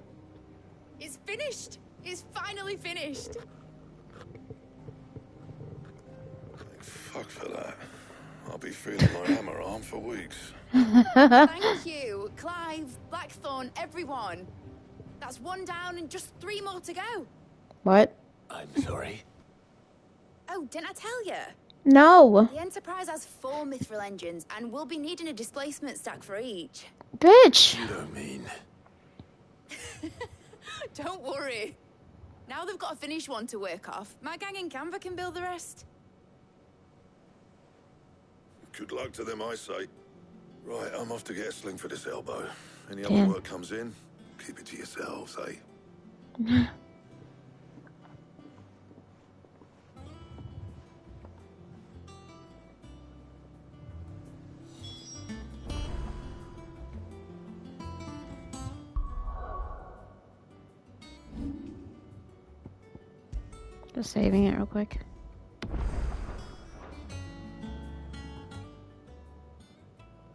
It's finished. It's finally finished. Fuck for that. I'll be feeling my hammer arm for weeks. Thank you, Clive, Blackthorn, everyone. That's one down and just 3 more to go. What? I'm sorry. Oh, didn't I tell you? No. The Enterprise has 4 mithril engines, and we'll be needing a displacement stack for each. Bitch! You don't mean... Don't worry. Now they've got a finished one to work off. My gang in Canva can build the rest. Good luck to them, I say. Right, I'm off to get a sling for this elbow. Any Damn. other work comes in, keep it to yourselves, eh? Just saving it real quick.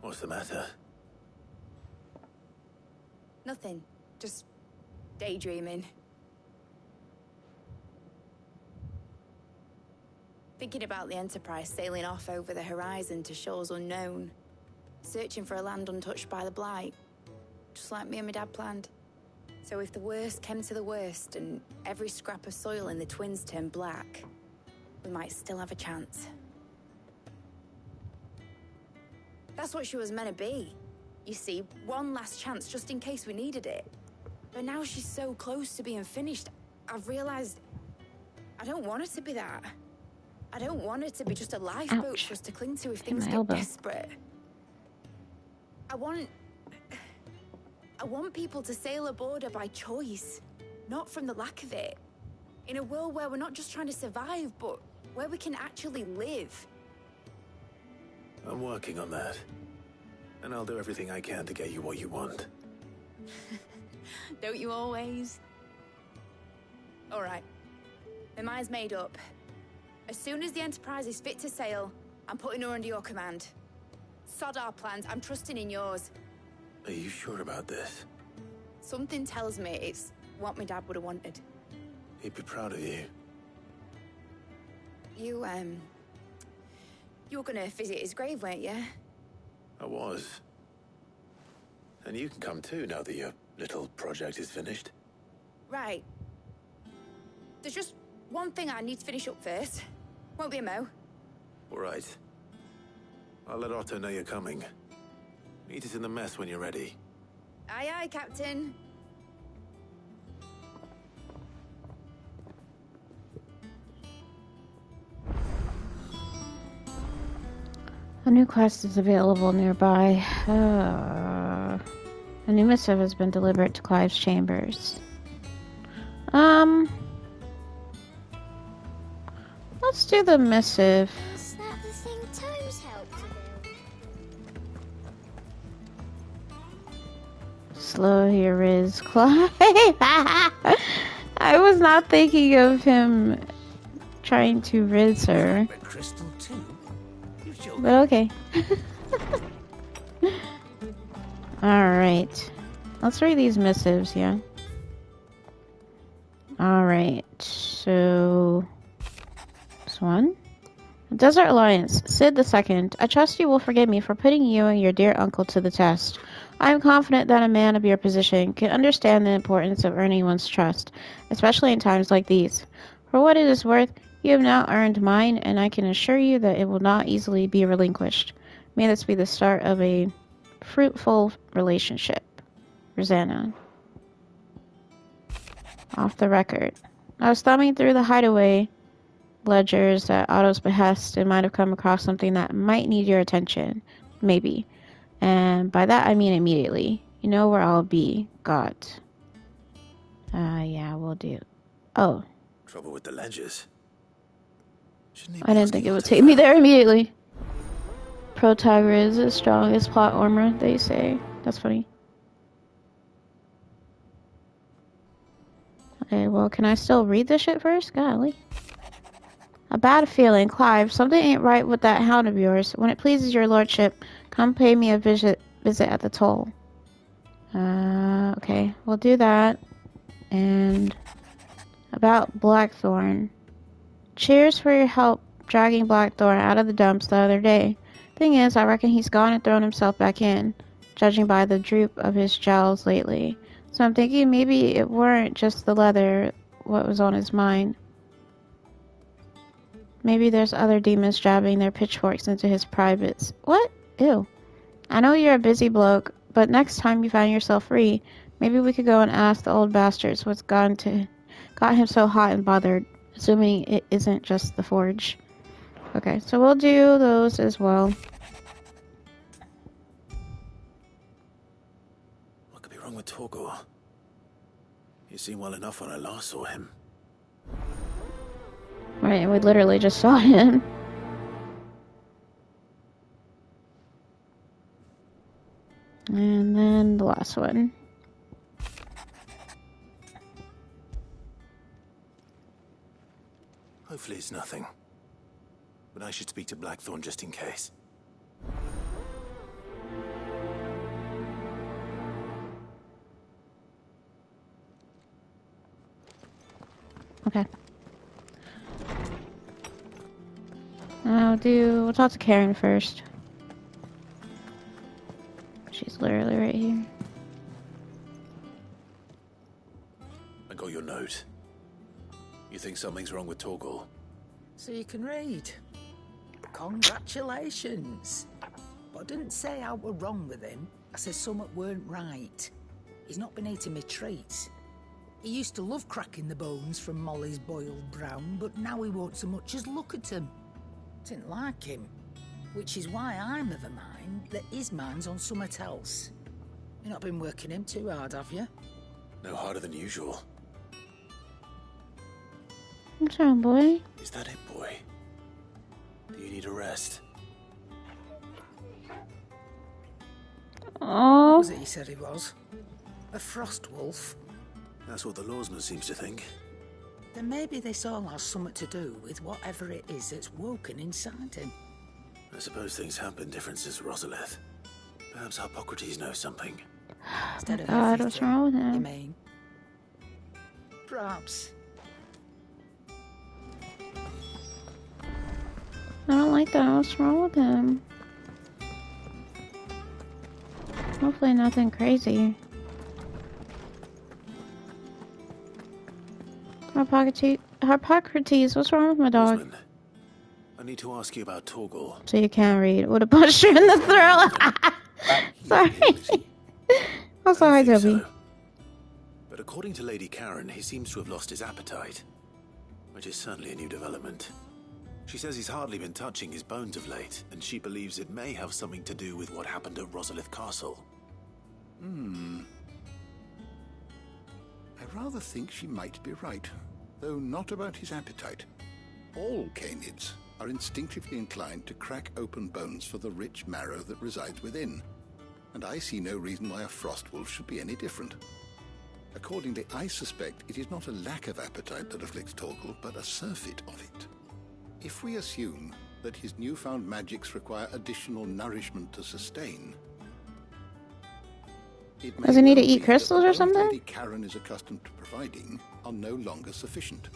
What's the matter? Nothing. Just daydreaming. Thinking about the Enterprise sailing off over the horizon to shores unknown. Searching for a land untouched by the Blight. Just like me and my dad planned. So if the worst came to the worst and every scrap of soil in the Twins turned black, we might still have a chance. That's what she was meant to be. You see, one last chance just in case we needed it. But now she's so close to being finished, I've realized I don't want her to be that. I don't want her to be just a lifeboat for us to cling to if things get desperate. I want people to sail aboard her by choice, not from the lack of it. In a world where we're not just trying to survive, but where we can actually live. I'm working on that. And I'll do everything I can to get you what you want. Don't you always? All right. My mind's made up. As soon as the Enterprise is fit to sail, I'm putting her under your command. Sod our plans, I'm trusting in yours. Are you sure about this? Something tells me it's what my dad would have wanted. He'd be proud of you. You were gonna visit his grave, weren't you? I was. And you can come too now that your little project is finished. Right. There's just one thing I need to finish up first. Won't be a mo. All right. I'll let Otto know you're coming. Meet us in the mess when you're ready. Aye, aye, Captain. A new quest is available nearby. A new missive has been delivered to Clive's chambers. Let's do the missive. Is that the thing Tomes helped to do? Slow here is Clive. I was not thinking of him trying to rid her. Crystal too? You sure? But okay. Alright. Let's read these missives, yeah. Alright, so... this one. Desert Alliance, Sid II. I trust you will forgive me for putting you and your dear uncle to the test. I am confident that a man of your position can understand the importance of earning one's trust, especially in times like these. For what it is worth, you have now earned mine, and I can assure you that it will not easily be relinquished. May this be the start of a fruitful relationship. Rosanna. Off the record. I was thumbing through the hideaway ledgers at Otto's behest and might have come across something that might need your attention. Maybe. And by that I mean immediately. You know where I'll be. God. Yeah, we'll do. Oh. Trouble with the ledgers. I didn't think it would take me there immediately. Protagoras is strongest plot armor, they say. That's funny. Okay, well, can I still read this shit first? Golly. A bad feeling. Clive, something ain't right with that hound of yours. When it pleases your lordship, come pay me a visit at the toll. Okay, we'll do that. And about Blackthorn. Cheers for your help dragging Blackthorn out of the dumps the other day. Thing is, I reckon he's gone and thrown himself back in, judging by the droop of his jowls lately. So I'm thinking maybe it weren't just the leather what was on his mind. Maybe there's other demons jabbing their pitchforks into his privates. What? Ew. I know you're a busy bloke, but next time you find yourself free, maybe we could go and ask the old bastards what's got him so hot and bothered, assuming it isn't just the forge. Okay, so we'll do those as well. What could be wrong with Torgor? He seemed well enough when I last saw him. Right, we literally just saw him. And then the last one. Hopefully it's nothing. But I should speak to Blackthorn just in case. Okay. We'll talk to Karen first. She's literally right here. I got your note. You think something's wrong with Torgor? So you can read. Congratulations. But I didn't say I were wrong with him. I said something weren't right. He's not been eating me treats. He used to love cracking the bones from Molly's boiled brown, but now he won't so much as look at them. Didn't like him. Which is why I'm of a mind that his mind's on something else. You've not been working him too hard, have you? No harder than usual. What's wrong, boy? Is that it, boy? Do you need a rest? Oh. What was it he said he was? A frost wolf? That's what the lawsman seems to think. Then maybe this all has something to do with whatever it is that's woken inside him. I suppose things have been different since Rosalith. Perhaps Hippocrates knows something. Instead of God, what's wrong with him? You mean? Perhaps. I don't like that. What's wrong with him? Hopefully nothing crazy. Hippocrates, what's wrong with my dog? Lawsman, I need to ask you about Torgor. So you can't read. Would have punched her in the throat. Sorry. I'm sorry, Toby. So. But according to Lady Karen, he seems to have lost his appetite. Which is certainly a new development. She says he's hardly been touching his bones of late, and she believes it may have something to do with what happened at Rosalith Castle. I rather think she might be right, though not about his appetite. All canids are instinctively inclined to crack open bones for the rich marrow that resides within, and I see no reason why a frostwolf should be any different. Accordingly, I suspect it is not a lack of appetite that afflicts Torgor, but a surfeit of it. If we assume that his newfound magics require additional nourishment to sustain, it may Does he need to well eat be crystals that or the bones something? Lady Karen is accustomed to providing are no longer sufficient.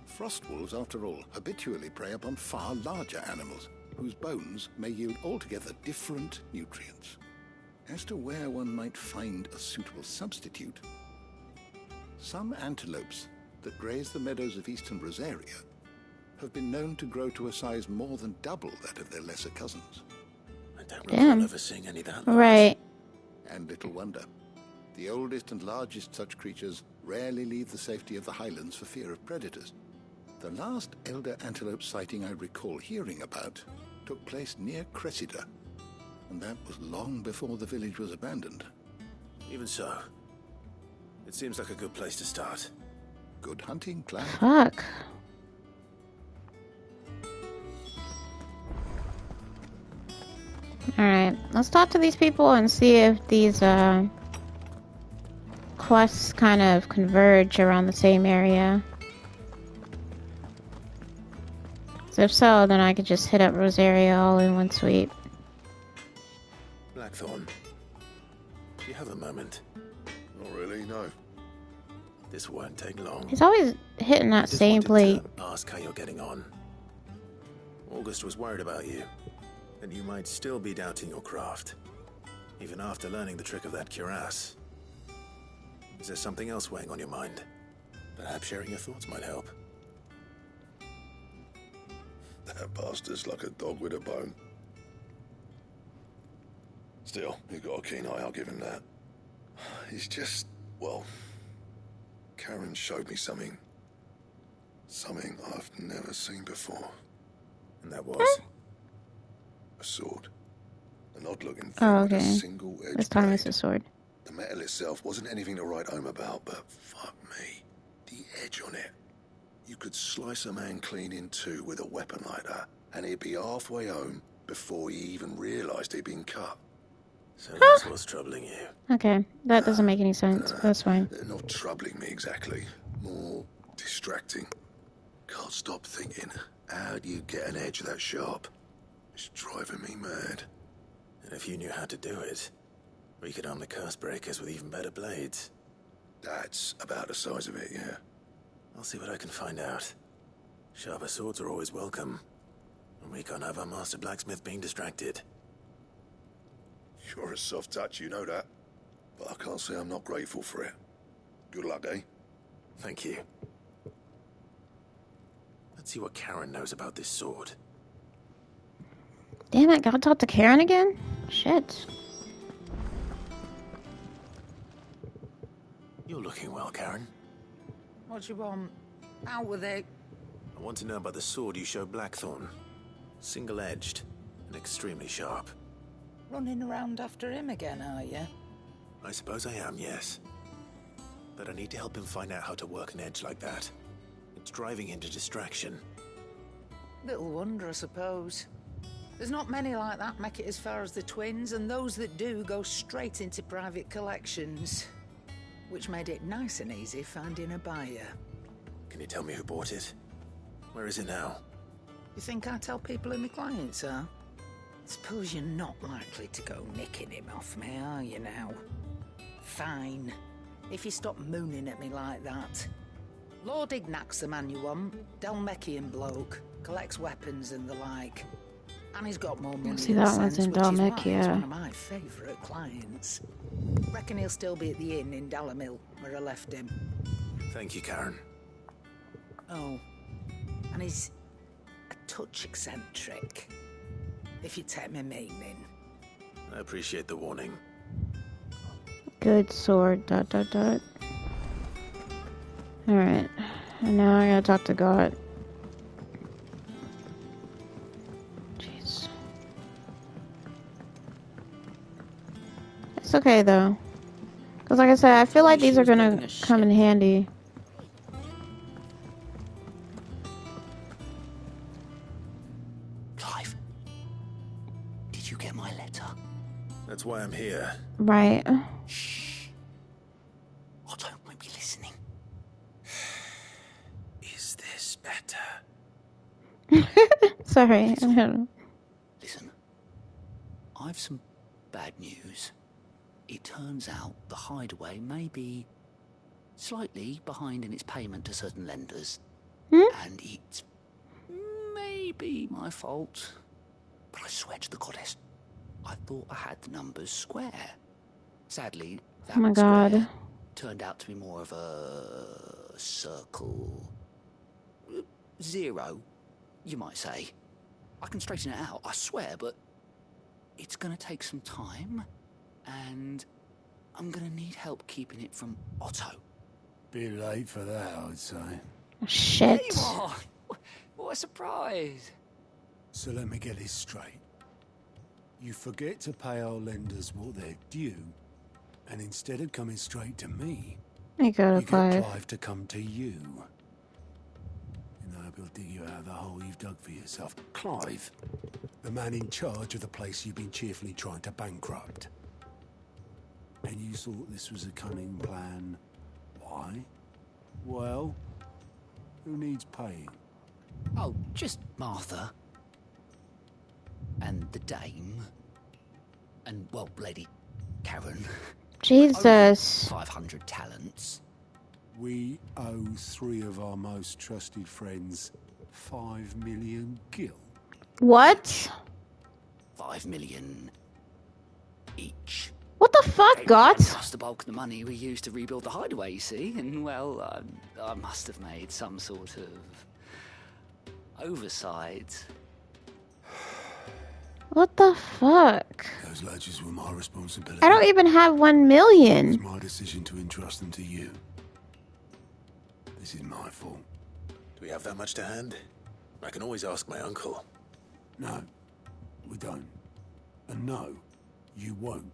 Frost wolves, after all, habitually prey upon far larger animals, whose bones may yield altogether different nutrients. As to where one might find a suitable substitute, some antelopes that graze the meadows of eastern Rosaria have been known to grow to a size more than double that of their lesser cousins. I don't Damn. recall ever seeing any that large. Right. And little wonder. The oldest and largest such creatures rarely leave the safety of the highlands for fear of predators. The last elder antelope sighting I recall hearing about took place near Cressida, and that was long before the village was abandoned. Even so, it seems like a good place to start. Good hunting, Clan. Fuck. Alright, let's talk to these people and see if these quests kind of converge around the same area. So if so, then I could just hit up Rosaria all in one sweep. Blackthorn, do you have a moment? Not really, no. This won't take long. He's always hitting that same plate. Ask how you're getting on. August was worried about you, and you might still be doubting your craft, even after learning the trick of that cuirass. Is there something else weighing on your mind? Perhaps sharing your thoughts might help. That bastard's like a dog with a bone. Still, he's got a keen eye, I'll give him that. He's just, well, Karen showed me something. Something I've never seen before. And that was? A sword. An odd-looking thing Oh, with a okay. single edge. This time it's a sword. The metal itself wasn't anything to write home about, but fuck me. The edge on it. You could slice a man clean in two with a weapon like that, and he'd be halfway home before he even realised he'd been cut. So that's what's troubling you. Okay, that doesn't make any sense, but that's fine. Not troubling me exactly. More distracting. Can't stop thinking, how do you get an edge that sharp? It's driving me mad. And if you knew how to do it, we could arm the curse breakers with even better blades. That's about the size of it, yeah. I'll see what I can find out. Sharper swords are always welcome. And we can't have our master blacksmith being distracted. You're a soft touch, you know that. But I can't say I'm not grateful for it. Good luck, eh? Thank you. Let's see what Karen knows about this sword. Damn it, gotta talk to Karen again? Shit. You're looking well, Karen. What do you want? Out with it. I want to know about the sword you showed Blackthorn. Single-edged and extremely sharp. Running around after him again, are you? I suppose I am, yes. But I need to help him find out how to work an edge like that. It's driving him to distraction. Little wonder, I suppose. There's not many like that make it as far as the twins, and those that do go straight into private collections. Which made it nice and easy finding a buyer. Can you tell me who bought it? Where is it now? You think I tell people who my clients are? Suppose you're not likely to go nicking him off me, are you now? Fine. If you stop mooning at me like that. Lord Ignac's the man you want. Dalmekian bloke. Collects weapons and the like. And he's got more money See, than that one's sense, in which is why he's Dalmekia. one of my favourite clients. Reckon he'll still be at the inn in Dalamil, where I left him. Thank you, Karen. Oh. And he's a touch eccentric. If you take my meaning. I appreciate the warning. Good sword, ... Alright. And now I gotta talk to God. Jeez. It's okay though. Because like I said, I feel like these are gonna come in handy. Clive, did you get my letter? That's why I'm here. Right. Shh. I don't want to be listening. Is this better? Sorry. Listen, I've some bad news. It turns out the hideaway may be slightly behind in its payment to certain lenders. And it's maybe my fault. But I swear to the goddess, I thought I had the numbers square. Sadly, that Oh my square God. turned out to be more of a circle. 0, you might say. I can straighten it out, I swear, but it's gonna take some time, and I'm gonna need help keeping it from Otto. Bit late for that, I'd say. Shit. There you are! What a surprise! So let me get this straight. You forget to pay our lenders what they're due, and instead of coming straight to me, You go to get Clive. Clive to come to you. And I hope he'll dig you out of the hole you've dug for yourself. Clive, the man in charge of the place you've been cheerfully trying to bankrupt. And you thought this was a cunning plan. Why? Well, who needs paying? Oh, just Martha. And the dame. And, well, Lady Karen. Jesus. 500 talents. We owe 3 of our most trusted friends 5 million gil. What? 5 million each. What the fuck, God? That's the bulk of the money we used to rebuild the hideaway, you see? And, well, I must have made some sort of oversight. What the fuck? Those ledgers were my responsibility. I don't even have 1 It million. was my decision to entrust them to you. This is my fault. Do we have that much to hand? I can always ask my uncle. No, we don't. And no, you won't.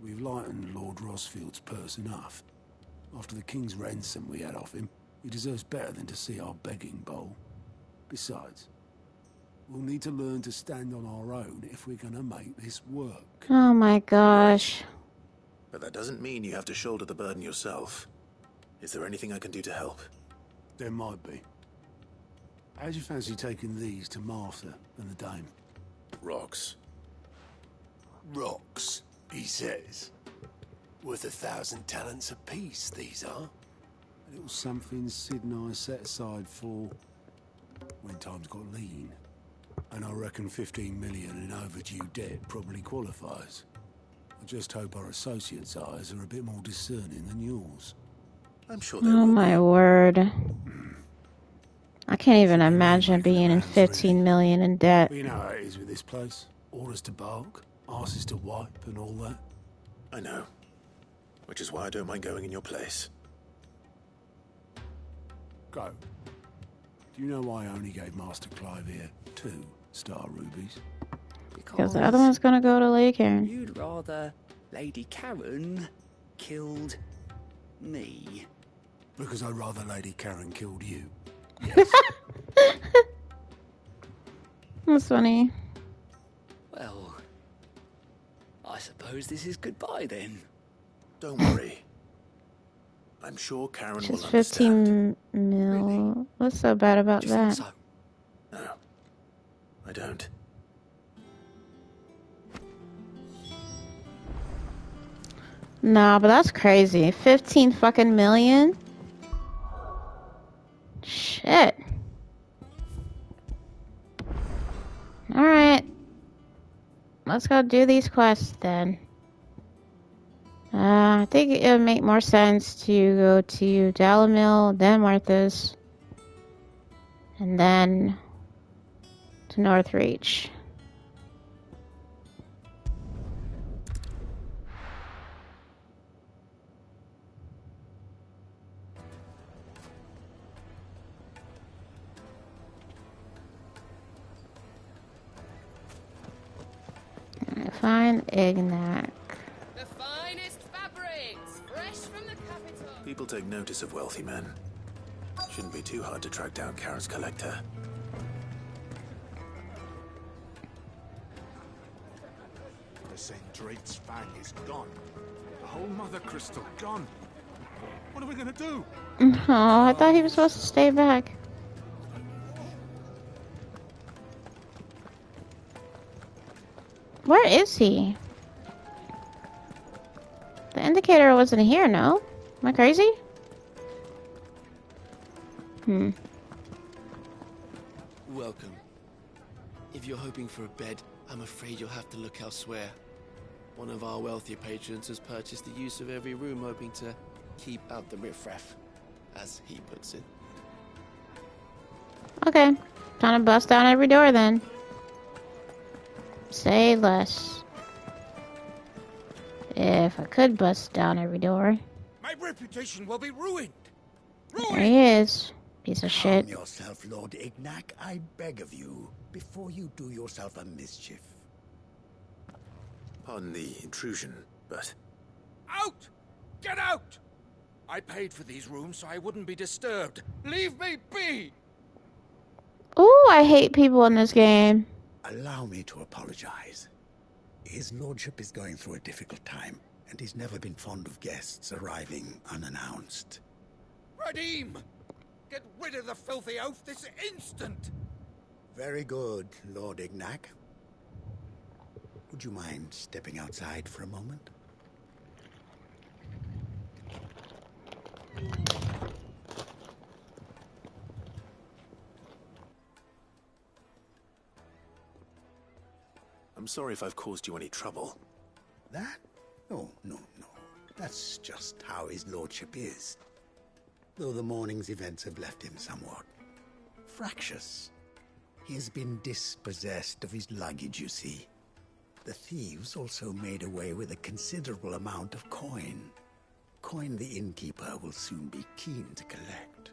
We've lightened Lord Rosfield's purse enough. After the king's ransom we had off him, he deserves better than to see our begging bowl. Besides, we'll need to learn to stand on our own if we're gonna make this work. Oh my gosh. But that doesn't mean you have to shoulder the burden yourself. Is there anything I can do to help? There might be. How'd you fancy taking these to Martha and the dame? Rocks. Rocks, he says. Worth 1,000 talents apiece, these are. A little something Sid and I set aside for when times got lean. And I reckon 15 million in overdue debt probably qualifies. I just hope our associates' eyes are a bit more discerning than yours. I'm sure Oh my word. I can't even imagine being in 15 million in debt. But you know how it is with this place. Orders to bark, arses to wipe and all that. I know. Which is why I don't mind going in your place. Go. Do you know why I only gave Master Clive here 2 star rubies? Because the other one's gonna go to Lake Aaron. You'd rather Lady Karen killed me. Because I'd rather Lady Karen killed you. That's funny. Well, I suppose this is goodbye then. Don't worry. I'm sure Karen will Just understand. 15 mil. What's so bad about that? No, I don't. Nah, but that's crazy. 15 fucking million? Shit. Alright. Let's go do these quests then. I think it would make more sense to go to Dalamil, then Martha's, and then to Northreach. Fine, Ignac. The finest fabrics, fresh from the capital. People take notice of wealthy men. Shouldn't be too hard to track down Karen's collector. They're saying Drake's fang is gone. The whole mother crystal gone. What are we gonna do? Oh, I thought he was supposed to stay back. Where is he? The indicator wasn't here, no? Am I crazy? Welcome. If you're hoping for a bed, I'm afraid you'll have to look elsewhere. One of our wealthier patrons has purchased the use of every room, hoping to keep out the riffraff, as he puts it. Okay. Time to bust down every door then. Say less. If I could bust down every door. My reputation will be ruined. There he is. Piece of shit. Calm yourself, Lord Ignac, I beg of you, before you do yourself a mischief. Pardon the intrusion, but... Out! Get out! I paid for these rooms so I wouldn't be disturbed. Leave me be! Ooh, I hate people in this game. Allow me to apologize. His lordship is going through a difficult time, and he's never been fond of guests arriving unannounced. Radim! Get rid of the filthy oaf this instant! Very good, Lord Ignac. Would you mind stepping outside for a moment? I'm sorry if I've caused you any trouble. That? Oh, no. That's just how his lordship is. Though the morning's events have left him somewhat fractious. He has been dispossessed of his luggage, you see. The thieves also made away with a considerable amount of coin. Coin the innkeeper will soon be keen to collect.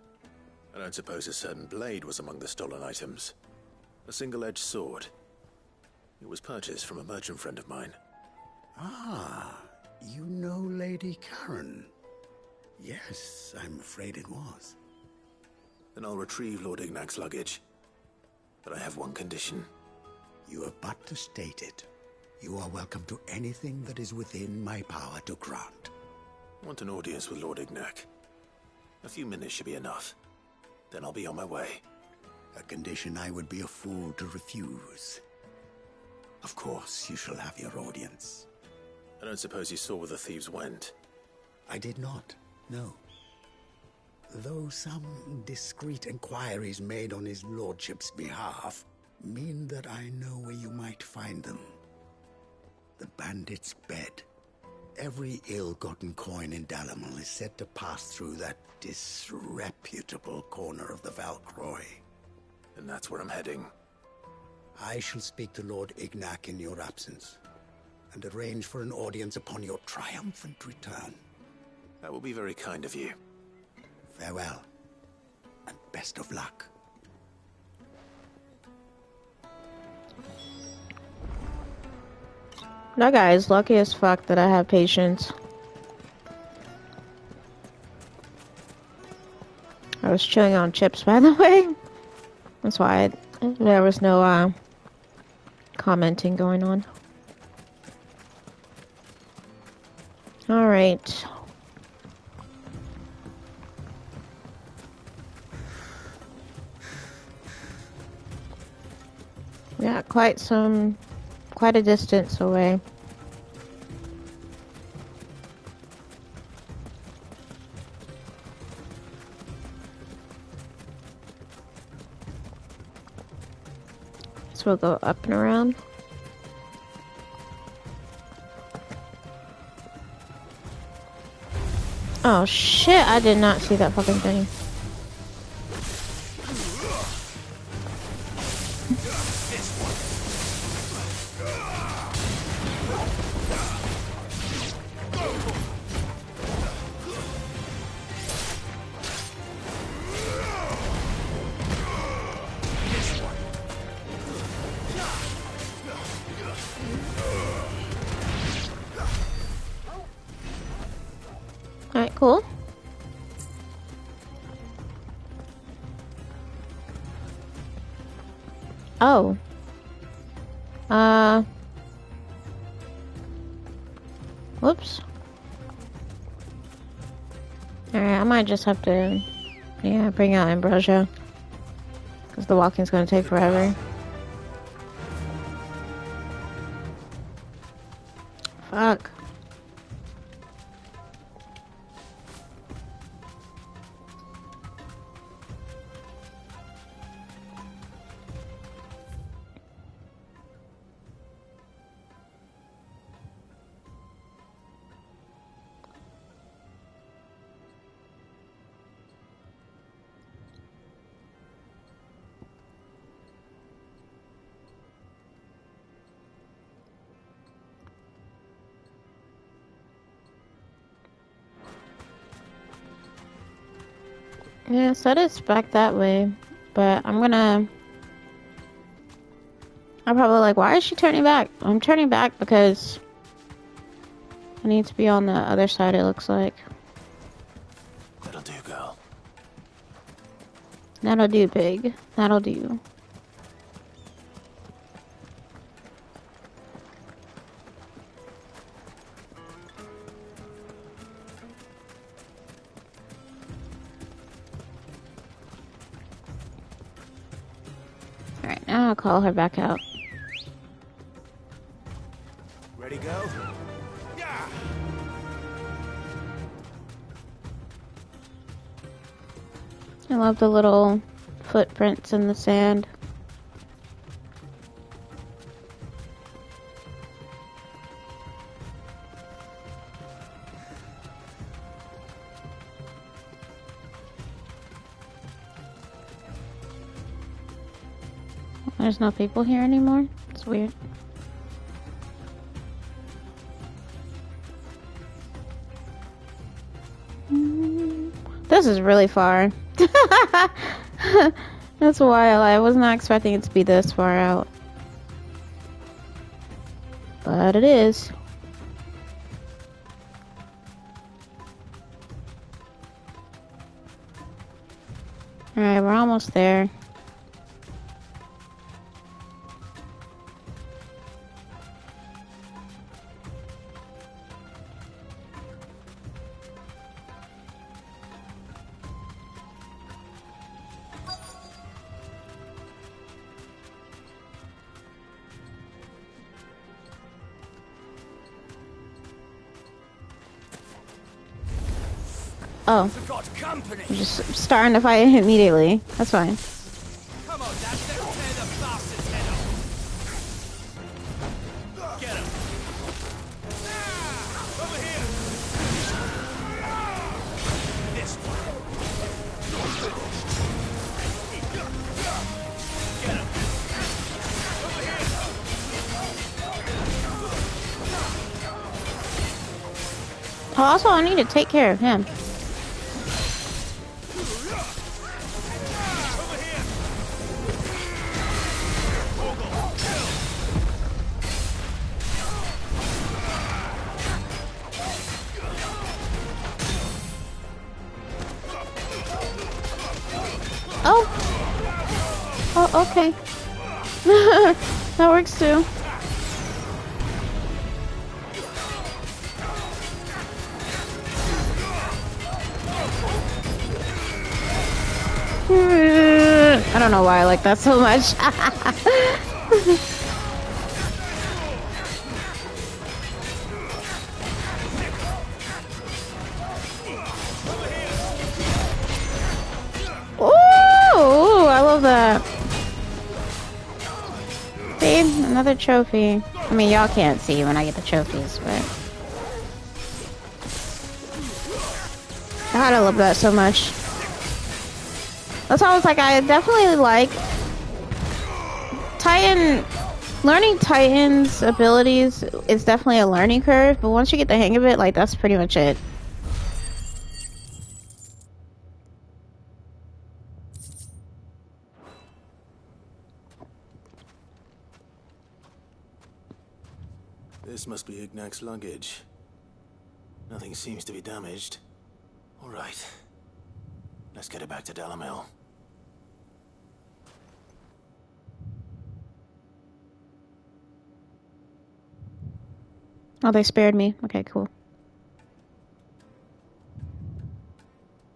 I don't suppose a certain blade was among the stolen items. A single-edged sword. It was purchased from a merchant friend of mine. Ah, you know Lady Karen. Yes, I'm afraid it was. Then I'll retrieve Lord Ignac's luggage. But I have one condition. You have but to state it. You are welcome to anything that is within my power to grant. I want an audience with Lord Ignac. A few minutes should be enough. Then I'll be on my way. A condition I would be a fool to refuse. Of course, you shall have your audience. I don't suppose you saw where the thieves went? I did not, no. Though some discreet inquiries made on his lordship's behalf mean that I know where you might find them. The bandit's bed. Every ill-gotten coin in Dalamal is said to pass through that disreputable corner of the Valcroy. And that's where I'm heading. I shall speak to Lord Ignac in your absence, and arrange for an audience upon your triumphant return. That will be very kind of you. Farewell, and best of luck. That guy is lucky as fuck that I have patience. I was chewing on chips, by the way. That's why there was no commenting going on. Alright. Yeah, quite a distance away. So we'll go up and around. Oh shit, I did not see that fucking thing. Alright, cool. Oh. Whoops. Alright, I might just have to, yeah, bring out Ambrosia. Because the walking's gonna take forever. Fuck. Yeah, said it's back that way, but I'm probably like, why is she turning back? I'm turning back because I need to be on the other side, it looks like. That'll do, girl. That'll do, pig. That'll do. Alright, now I'll call her back out. Ready, go? Yeah! I love the little footprints in the sand. There's no people here anymore? It's weird. This is really far. That's wild. I was not expecting it to be this far out. But it is. Alright, we're almost there. Oh. I'm just starting to fight immediately. That's fine. Come on, Dad, let's tear the bastard's head off. Get him. Over here. This one. Get him. Over here. Also, I need to take care of him. Oh. Oh, okay. That works too. I don't know why I like that so much. Ooh, I love that. See, another trophy. I mean, y'all can't see when I get the trophies, but God, I love that so much. That's why I was like, I definitely like Titan. Learning Titan's abilities is definitely a learning curve, but once you get the hang of it, like, that's pretty much it. This must be Ignac's luggage. Nothing seems to be damaged. All right. Let's get it back to Dalamil. Oh, they spared me. Okay, cool.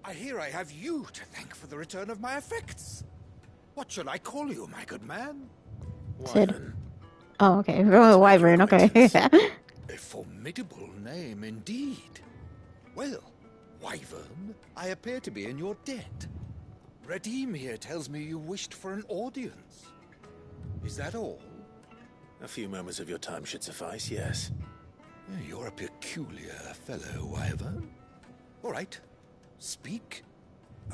I hear I have you to thank for the return of my effects. What shall I call you, my good man? Sid. Oh, okay. Oh, Wyvern. Okay. A formidable name indeed. Well, Wyvern, I appear to be in your debt. Redeem here tells me you wished for an audience. Is that all? A few moments of your time should suffice, yes. You're a peculiar fellow, Wyvern. All right, speak.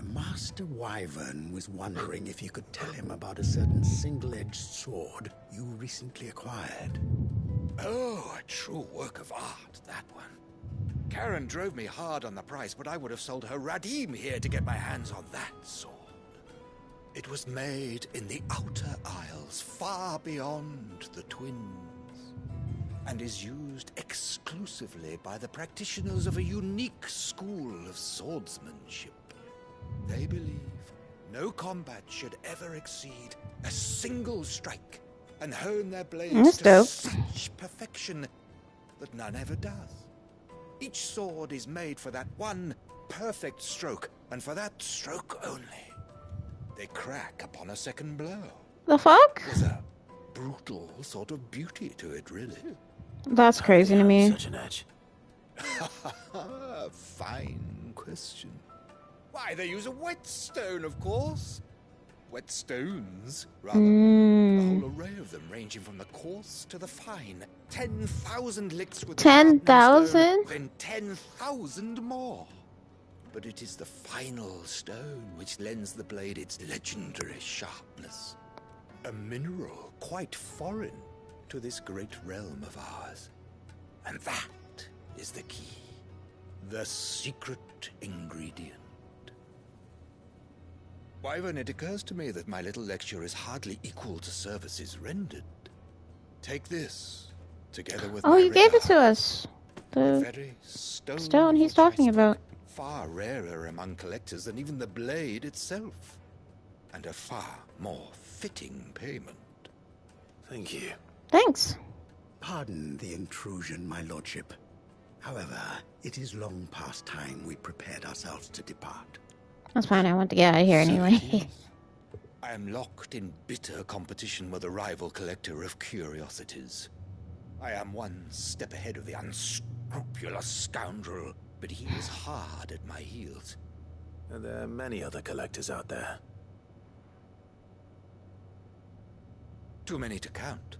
Master Wyvern was wondering if you could tell him about a certain single-edged sword you recently acquired. Oh, a true work of art, that one. Karen drove me hard on the price, but I would have sold her Radim here to get my hands on that sword. It was made in the Outer Isles, far beyond the Twins, and is used exclusively by the practitioners of a unique school of swordsmanship. They believe no combat should ever exceed a single strike, and hone their blades to such perfection that none ever does. Each sword is made for that one perfect stroke, and for that stroke only. They crack upon a second blow. The fuck? There's a brutal sort of beauty to it, really. That's crazy to me. Such an edge. Fine question. Why, they use a whetstone, of course. Whetstones, rather. A whole array of them, ranging from the coarse to the fine. 10,000 licks with 10,000? then 10,000 more. But it is the final stone which lends the blade its legendary sharpness. A mineral quite foreign to this great realm of ours. And that is the key. The secret ingredient. Wyvern, it occurs to me that my little lecture is hardly equal to services rendered. Take this, together with Oh, my you gave it regard. to us. The very stone he's talking about. Far rarer among collectors than even the blade itself. And a far more fitting payment. Thank you. Thanks. Pardon the intrusion, my lordship. However, it is long past time we prepared ourselves to depart. That's fine, I want to get out of here anyway. I am locked in bitter competition with a rival collector of curiosities. I am one step ahead of the unscrupulous scoundrel, but he is hard at my heels. And there are many other collectors out there. Too many to count,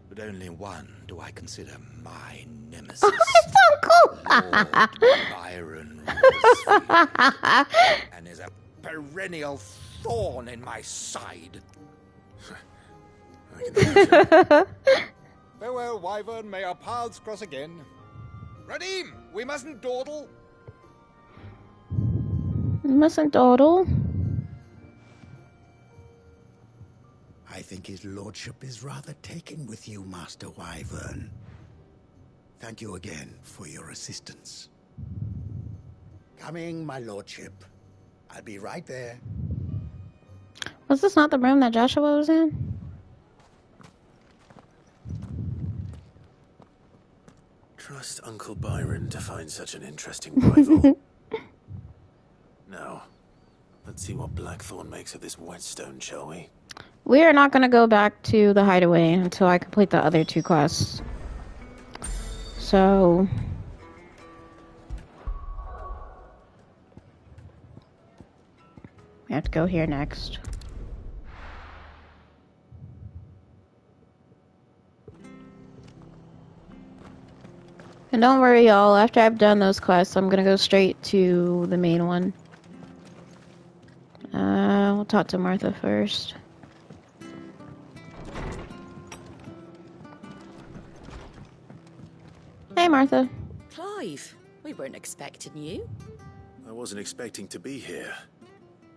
but only one do I consider my nemesis. It's so cool! Lord Byron Rosefield, and is a perennial thorn in my side. Farewell, Wyvern. May our paths cross again. Radim, we mustn't dawdle. Mustn't dawdle. I think his lordship is rather taken with you, Master Wyvern. Thank you again for your assistance. Coming, my lordship. I'll be right there. Was this not the room that Joshua was in? Trust Uncle Byron to find such an interesting rival. Now, let's see what Blackthorn makes of this whetstone, shall we? We are not going to go back to the hideaway until I complete the other two quests. So... we have to go here next. And don't worry, y'all. After I've done those quests, I'm gonna go straight to the main one. We'll talk to Martha first. Hey, Martha. Clive, we weren't expecting you. I wasn't expecting to be here,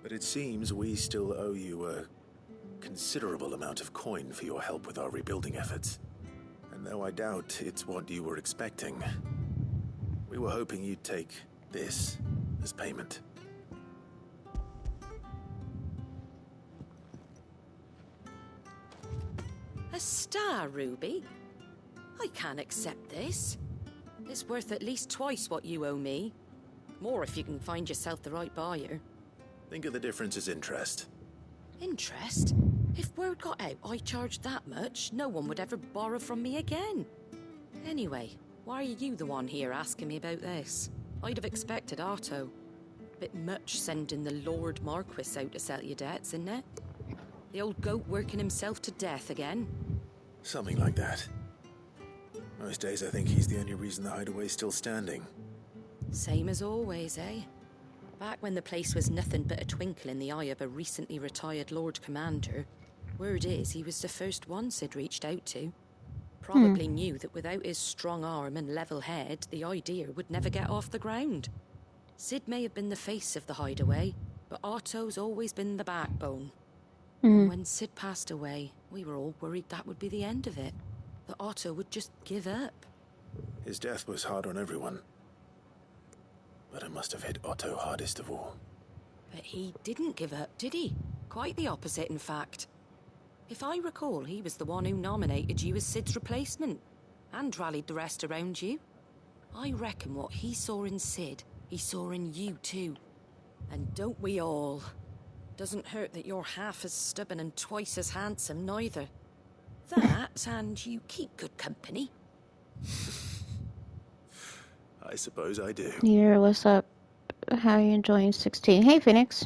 but it seems we still owe you a considerable amount of coin for your help with our rebuilding efforts. And though I doubt it's what you were expecting, we were hoping you'd take this as payment. A star ruby? I can't accept this. It's worth at least twice what you owe me. More if you can find yourself the right buyer. Think of the difference as interest. Interest? If word got out I charged that much, no one would ever borrow from me again. Anyway, Why are you the one here asking me about this? I'd have expected Otto. Bit much sending the Lord Marquis out to settle your debts, isn't it? The old goat working himself to death again? Something like that. Most days I think he's the only reason the hideaway's still standing. Same as always, eh? Back when the place was nothing but a twinkle in the eye of a recently retired Lord Commander, word is he was the first one Sid reached out to. Probably knew that without his strong arm and level head, the idea would never get off the ground. Sid may have been the face of the hideaway, but Otto's always been the backbone. And when Sid passed away, we were all worried that would be the end of it. That Otto would just give up. His death was hard on everyone. But it must have hit Otto hardest of all. But he didn't give up, did he? Quite the opposite, in fact. If I recall, he was the one who nominated you as Sid's replacement, and rallied the rest around you. I reckon what he saw in Sid, he saw in you too. And don't we all? Doesn't hurt that you're half as stubborn and twice as handsome, neither. That, and you keep good company. I suppose I do. Here, what's up? How are you enjoying 16? Hey, Phoenix.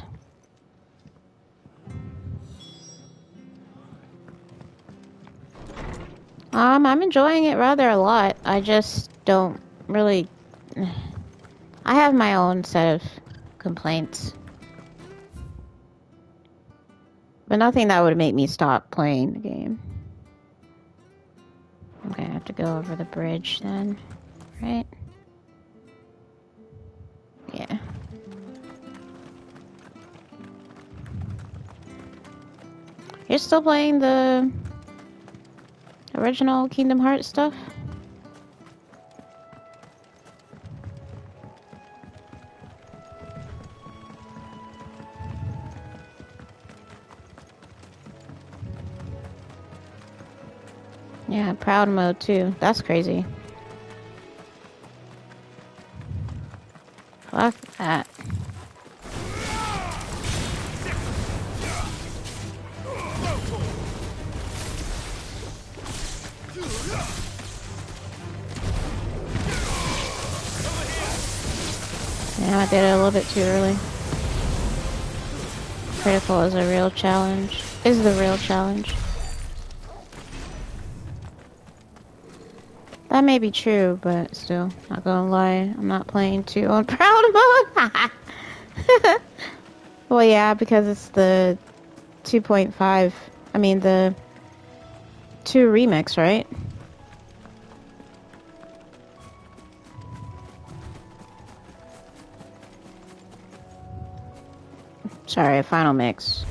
I'm enjoying it rather a lot. I just don't really... I have my own set of complaints. But nothing that would make me stop playing the game. I'm gonna have to go over the bridge then, right? Yeah. You're still playing the original Kingdom Hearts stuff? Yeah, proud mode too. That's crazy. Fuck that. Yeah, I did it a little bit too early. Critical is a real challenge. Is the real challenge. That may be true, but still, not gonna lie, I'm not playing 2 on proud mode. Well, yeah, because it's the 2.5. I mean, the 2 remix, right? Sorry, final mix.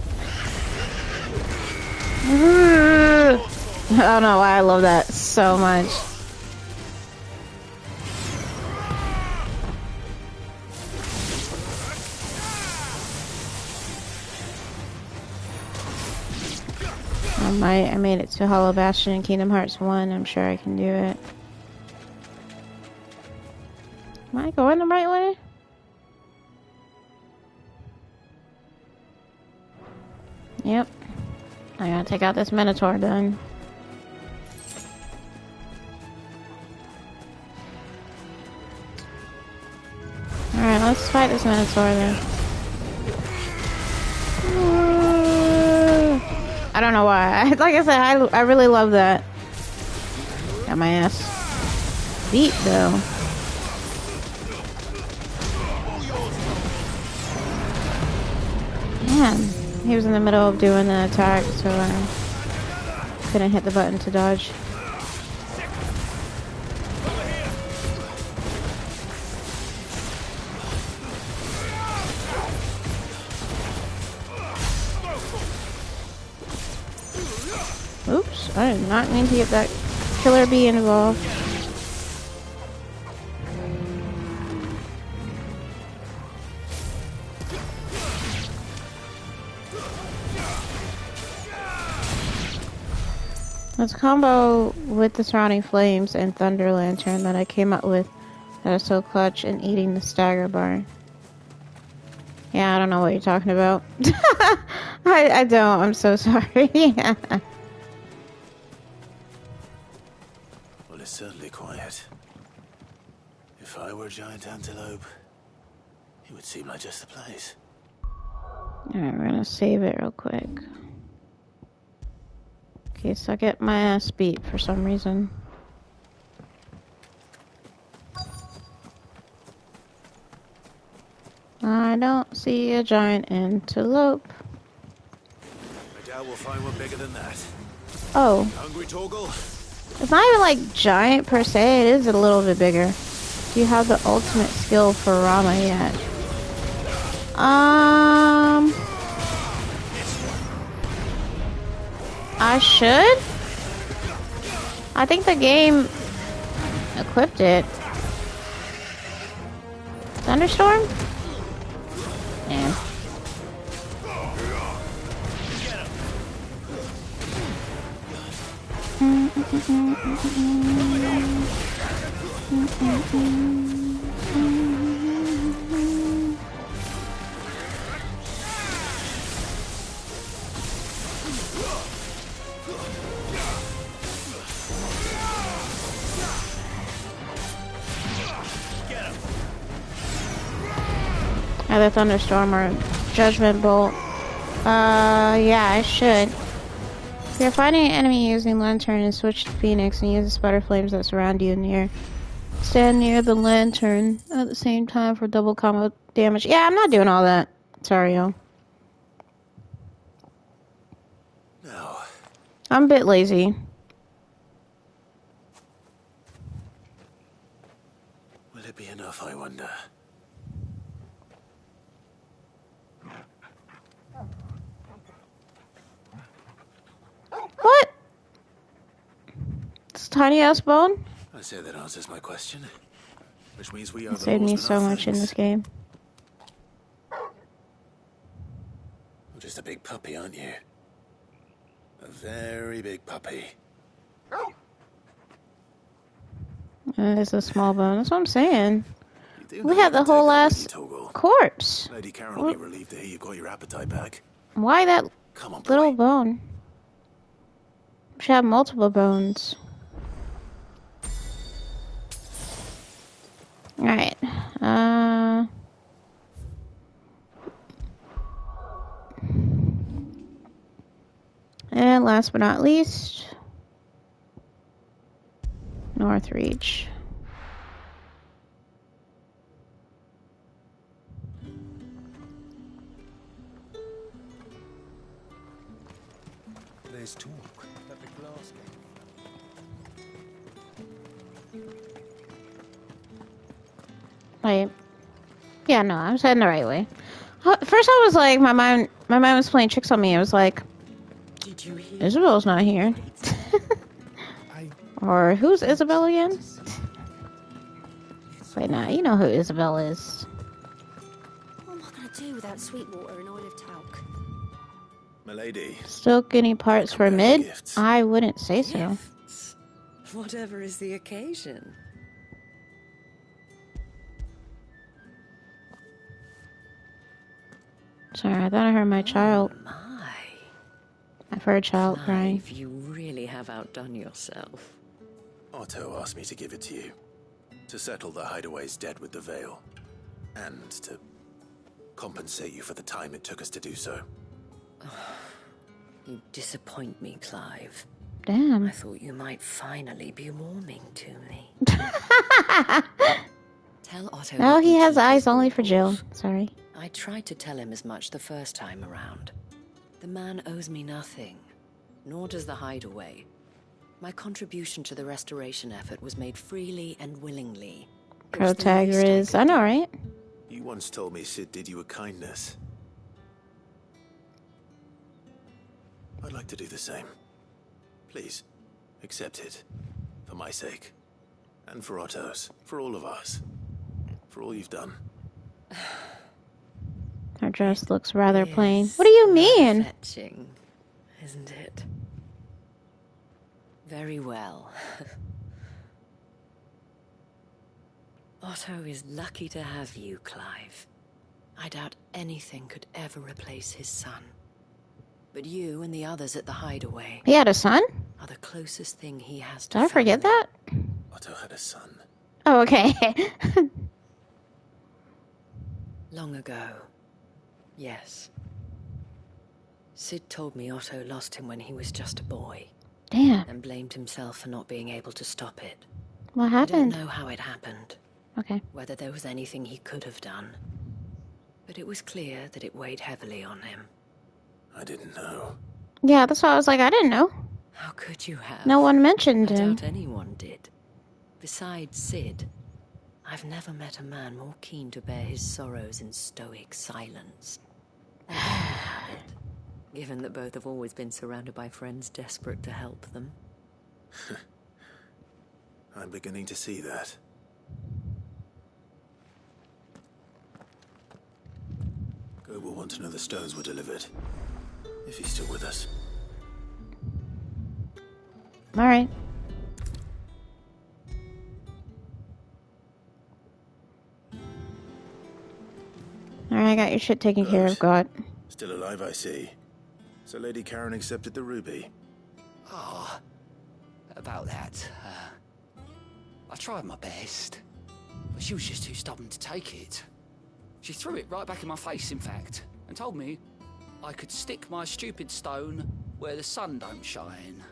I don't know why I love that so much. I made it to Hollow Bastion in Kingdom Hearts 1. I'm sure I can do it. Am I going the right way? Yep. I gotta take out this Minotaur then. Alright, let's fight this Minotaur then. I don't know why. Like I said, I really love that. Got my ass beat though. Man, he was in the middle of doing the attack, so I couldn't hit the button to dodge. Oops, I did not mean to get that killer bee involved. This combo with the surrounding flames and thunder lantern that I came up with that is so clutch in eating the stagger bar. Yeah, I don't know what you're talking about. I don't. I'm so sorry. Well, it's certainly quiet. If I were a giant antelope, it would seem like just the place. Alright, we're gonna save it real quick. In case I get my ass beat for some reason. I don't see a giant antelope. I doubt we'll find one bigger than that. Oh. Hungry, Torgal? It's not even like giant per se, it is a little bit bigger. Do you have the ultimate skill for Rama yet? I should? I think the game equipped it. Thunderstorm? Yeah. Either Thunderstorm or Judgment Bolt. Yeah, I should. If you're fighting an enemy using Lantern and switch to Phoenix and use the spider flames that surround you stand near the Lantern at the same time for double combo damage. Yeah, I'm not doing all that. Sorry, y'all. No. I'm a bit lazy. Will it be enough, I wonder? What? This tiny ass bone? I say that answers my question. Which means we are It saved me so much in this game. You're just a big puppy, aren't you? A very big puppy. It's a small bone. That's what I'm saying. We had the whole last corpse. Lady Karen will be relieved to hear you've got your appetite back. Why that Come on, little bone? We should have multiple bones. Alright. And last but not least, Northreach. There's talk that the glass Wait. Yeah, no, I was heading the right way. First I was like, my mind was playing tricks on me. I was like, Isabel's not here. Or who's Isabel again? Wait, nah, you know who Isabel is. What am I going to do without Sweetwater and oil of talc? Milady. Still getting parts for mid? I wouldn't say so. Whatever is the occasion. Sorry, I thought I heard my child. I've heard a child crying. Clive, you really have outdone yourself. Otto asked me to give it to you. To settle the Hideaway's debt with the Veil. And to compensate you for the time it took us to do so. You disappoint me, Clive. Damn. I thought you might finally be warming to me. Tell Otto. No, he has eyes only for Jill. Sorry. I tried to tell him as much the first time around. The man owes me nothing, nor does the Hideaway. My contribution to the restoration effort was made freely and willingly. Protagonist. I know, right? You once told me Sid did you a kindness. I'd like to do the same. Please, accept it. For my sake. And for Otto's. For all of us. For all you've done. Her dress looks rather plain. What do you mean? Fetching, isn't it? Very well. Otto is lucky to have you, Clive. I doubt anything could ever replace his son. But you and the others at the Hideaway... He had a son? ...are the closest thing he has to Did I forget that? Otto had a son. Oh, okay. Long ago. Yes. Sid told me Otto lost him when he was just a boy. Damn. And blamed himself for not being able to stop it. What I happened? don't know how it happened. Okay. Whether there was anything he could have done. But it was clear that it weighed heavily on him. I didn't know. Yeah, that's why I was like, I didn't know. How could you have? No one mentioned I him. doubt anyone did. Besides Sid, I've never met a man more keen to bear his sorrows in stoic silence. And given that both have always been surrounded by friends desperate to help them. I'm beginning to see that. Go will want to know the stones were delivered. If he's still with us. Alright. Alright, I got your shit taken care of, God. Still alive, I see. So Lady Karen accepted the ruby. Ah, about that. I tried my best, but she was just too stubborn to take it. She threw it right back in my face, in fact, and told me I could stick my stupid stone where the sun don't shine.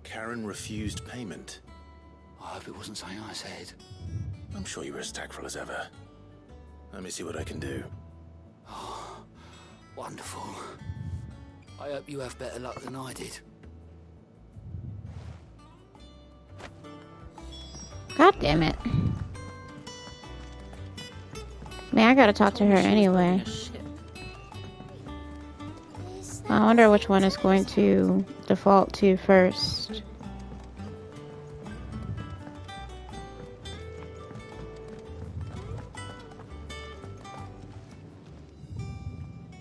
Karen refused payment. I hope it wasn't something I said. I'm sure you were as tactful as ever. Let me see what I can do. Oh, wonderful. I hope you have better luck than I did. God damn it. Man, I gotta talk to her anyway. I wonder which one is going to default to first.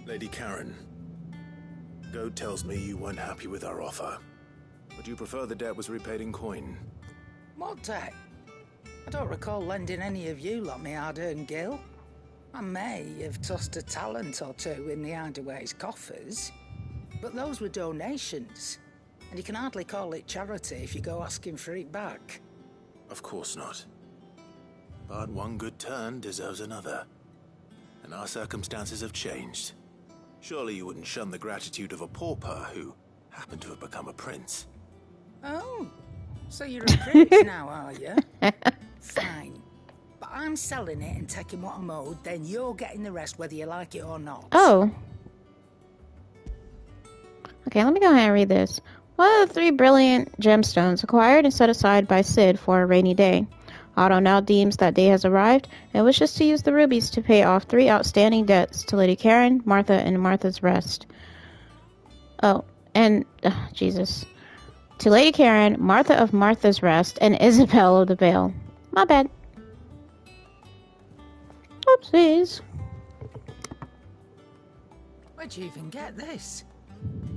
Lady Karen, Goad tells me you weren't happy with our offer. Would you prefer the debt was repaid in coin? What debt? I don't recall lending any of you lot me hard-earned gil. I may have tossed a talent or two in the Hideaway's coffers, but those were donations, and you can hardly call it charity if you go asking for it back. Of course not. But one good turn deserves another. And our circumstances have changed. Surely you wouldn't shun the gratitude of a pauper who happened to have become a prince. Oh, so you're a prince now, are you? Fine. But I'm selling it and taking what I'm owed, then you're getting the rest whether you like it or not. Oh. Okay, let me go ahead and read this. One of the 3 brilliant gemstones acquired and set aside by Sid for a rainy day. Otto now deems that day has arrived and wishes to use the rubies to pay off 3 outstanding debts to Lady Karen, Martha, and Martha's Rest. Oh, and... Jesus. To Lady Karen, Martha of Martha's Rest, and Isabel of the Vale. My bad. Oopsies. Where'd you even get this?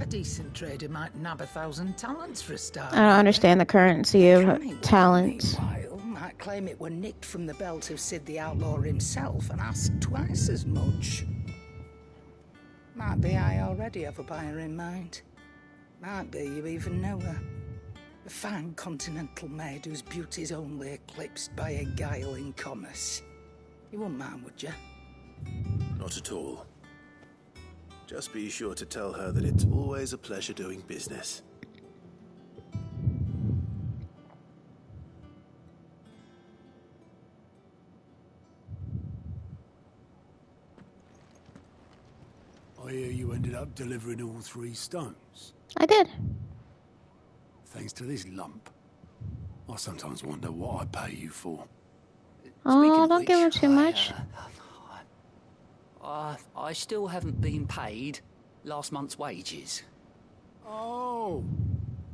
A decent trader might nab 1,000 talents for a start. I don't understand the currency of talents. Meanwhile, might claim it were nicked from the belt of Sid the Outlaw himself and ask twice as much. Might be I already have a buyer in mind. Might be you even know her. A fine continental maid whose beauty's only eclipsed by a guile in commerce. You wouldn't mind, would you? Not at all. Just be sure to tell her that it's always a pleasure doing business. I hear you ended up delivering all 3 stones. I did. Thanks to this lump. I sometimes wonder what I pay you for. Oh, don't give him too much. I still haven't been paid last month's wages. Oh,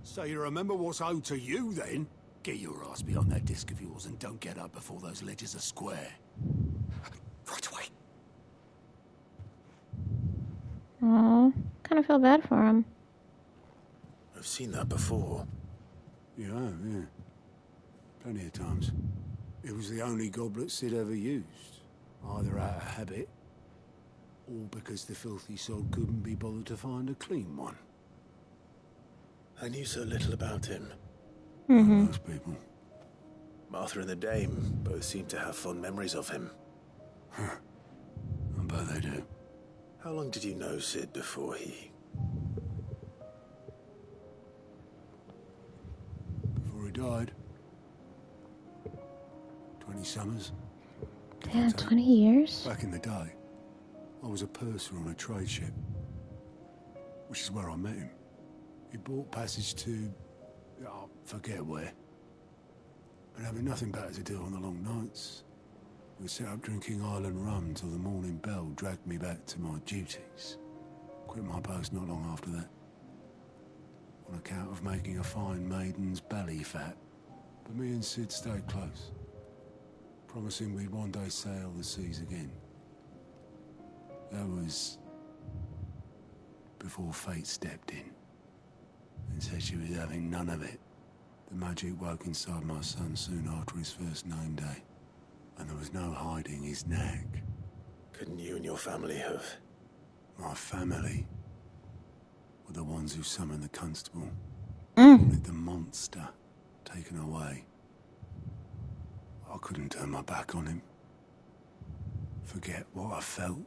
so you remember what's owed to you then? Get your ass behind that disc of yours and don't get up before those ledgers are square. Right away. Oh, kind of feel bad for him. I've seen that before. Yeah. Plenty of times. It was the only goblet Sid ever used. Either out of habit, or because the filthy soul couldn't be bothered to find a clean one. I knew so little about him. Most people. Martha and the Dame both seem to have fond memories of him. I bet they do. How long did you know Sid before he... Before he died? 20 summers. Yeah, 20 years. Back in the day, I was a purser on a trade ship, which is where I met him. He bought passage to... I forget where. And having nothing better to do on the long nights, we set up drinking island rum till the morning bell dragged me back to my duties. Quit my post not long after that, on account of making a fine maiden's belly fat. But me and Sid stayed close, promising we'd one day sail the seas again. That was before fate stepped in and said she was having none of it. The magic woke inside my son soon after his first name day, and there was no hiding his knack. Couldn't you and your family have... My family were the ones who summoned the constable. Mm. Wanted the monster taken away. I couldn't turn my back on him. Forget what I felt,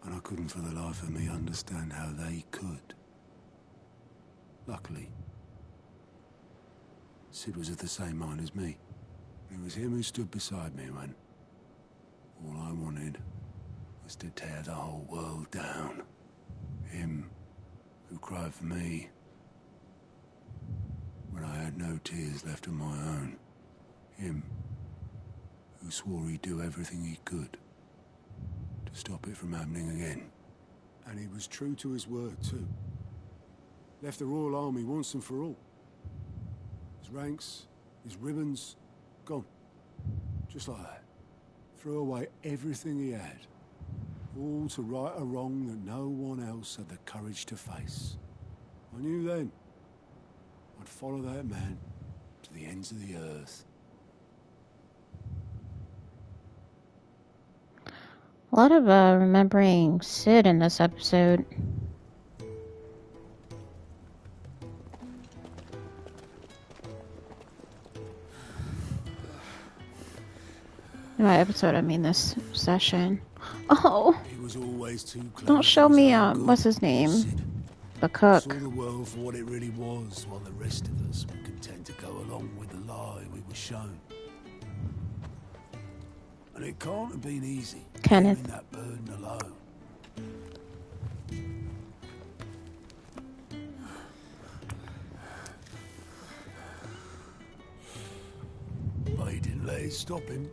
and I couldn't for the life of me understand how they could. Luckily, Sid was of the same mind as me. It was him who stood beside me when all I wanted was to tear the whole world down. Him who cried for me when I had no tears left of my own. Him who swore he'd do everything he could to stop it from happening again. And he was true to his word too. Left the Royal Army once and for all. His ranks, his ribbons, gone. Just like that. Threw away everything he had. All to right a wrong that no one else had the courage to face. I knew then I'd follow that man to the ends of the earth. A lot of remembering Sid in this episode. Not episode, I mean this session. Oh! He was always too clever. Don't show me, what's his name? The cook. Saw the world for what it really was, while the rest of us were content to go along with the lie we were shown. And it can't have been easy, Kenneth. carrying that burden alone. But he didn't let it stop him.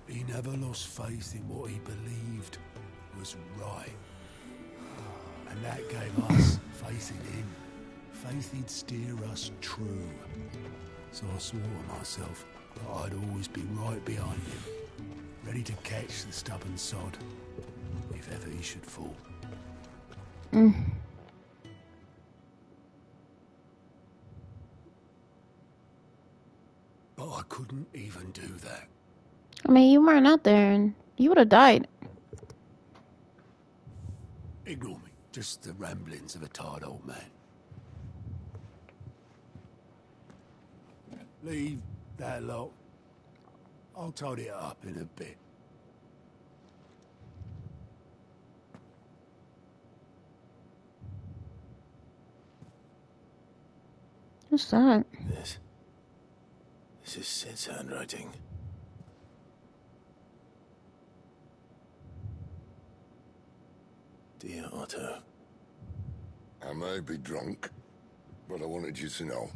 He never lost faith in what he believed was right. And that gave us faith in him. Faith he'd steer us true. So I swore to myself that I'd always be right behind him, ready to catch the stubborn sod, if ever he should fall. Mm. But I couldn't even do that. I mean, you weren't out there and you would have died. Ignore me. Just the ramblings of a tired old man. Leave that lot. I'll tidy it up in a bit. What's that? This is Sid's handwriting. Dear Otto. I may be drunk, but I wanted you to know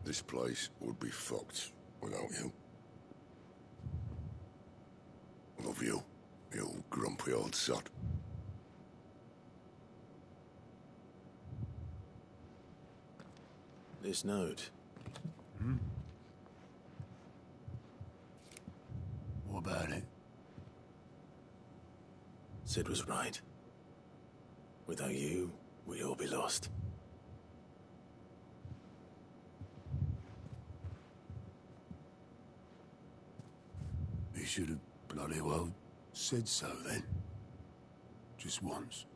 this place would be fucked without you. Love you, you grumpy old sod. This note. What about it? Sid was right. Without you, we'd all be lost. He should have bloody well said so then. Just once.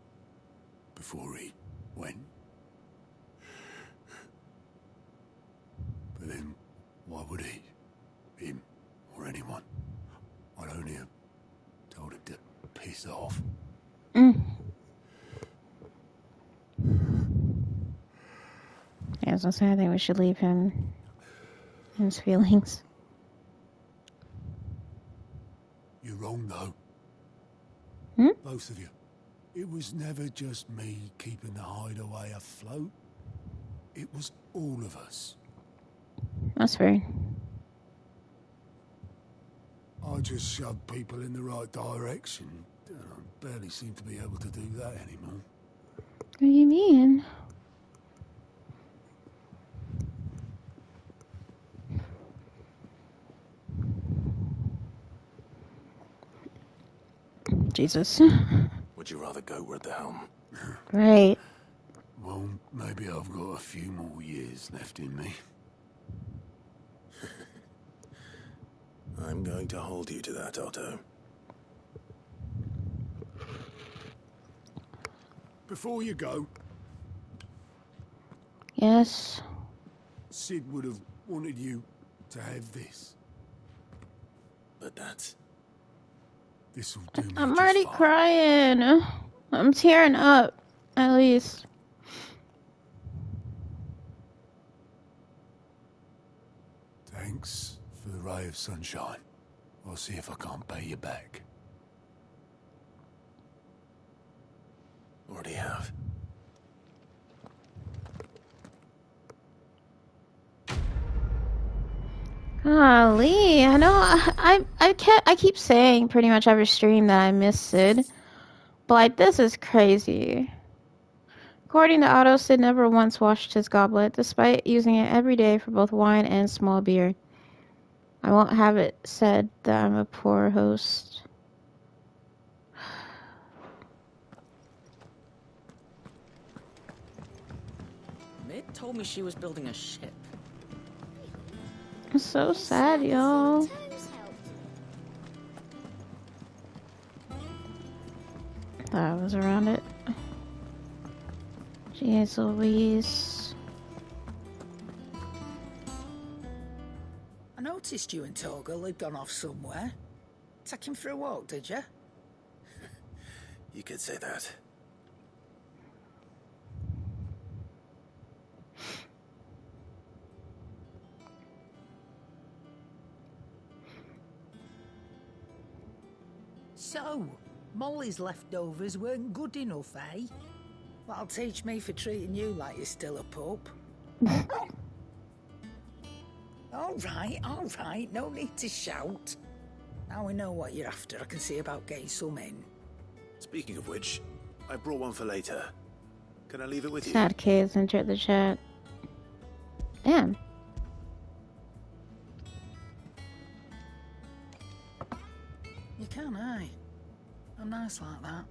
Before he went. But then, Why would he? Him or anyone? I'd only have told him to piss off. As I said, I think we should leave him his feelings. You're wrong, though. Both of you. It was never just me keeping the hideaway afloat. It was all of us. That's fair. I just shoved people in the right direction. I barely seem to be able to do that anymore. What do you mean? Jesus. Would you rather go at the helm? Right. Well, maybe I've got a few more years left in me. I'm going to hold you to that, Otto. Before you go... Yes? Sid would have wanted you to have this. But that's... This'll do me I'm just already fine. crying. I'm tearing up, at least. Thanks for the ray of sunshine. I'll see if I can't pay you back. Already have. Golly, I know I keep saying pretty much every stream that I miss Sid, but like this is crazy. According to Otto, Sid never once washed his goblet, despite using it every day for both wine and small beer. I won't have it said that I'm a poor host. Mid told me she was building a ship. I'm so sad, y'all. Thought I was around it. Jeez Louise. I noticed you and Torgal had gone off somewhere. Take him for a walk, did you? You could say that. So, Molly's leftovers weren't good enough, eh? That'll teach me for treating you like you're still a pup. All right, no need to shout. Now we know what you're after, I can see about getting some in. Speaking of which, I brought one for later. Can I leave it with you? Sad kids entered the chat. Damn. You can, eh? I'm nice like that.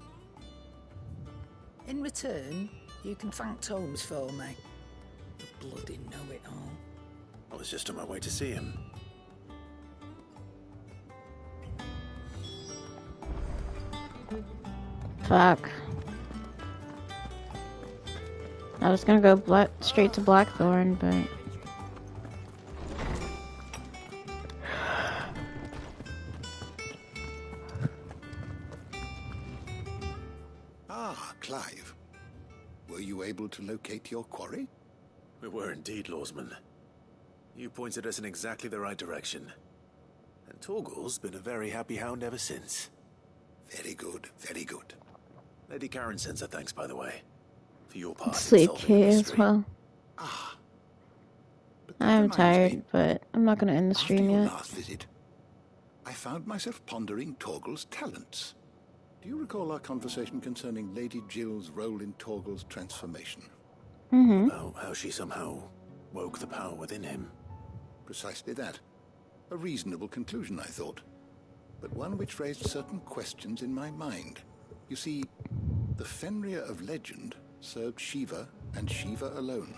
In return, you can thank Tomes for me. The bloody know-it-all. I was just on my way to see him. Fuck. I was gonna go straight to Blackthorn, but... Ah, Clive. Were you able to locate your quarry? We were indeed, Lawsman. You pointed us in exactly the right direction. And Torgal's been a very happy hound ever since. Very good, very good. Lady Karen sends her thanks, by the way, for your part in Sleep solving the K as mystery. well. I'm reminds tired, me, but I'm not gonna end the After stream your yet. last visit, I found myself pondering Torgal's talents. Do you recall our conversation concerning Lady Jill's role in Torgal's transformation? Mm-hmm. About how she somehow woke the power within him. Precisely that. A reasonable conclusion, I thought, but one which raised certain questions in my mind. You see, the Fenrir of legend served Shiva and Shiva alone.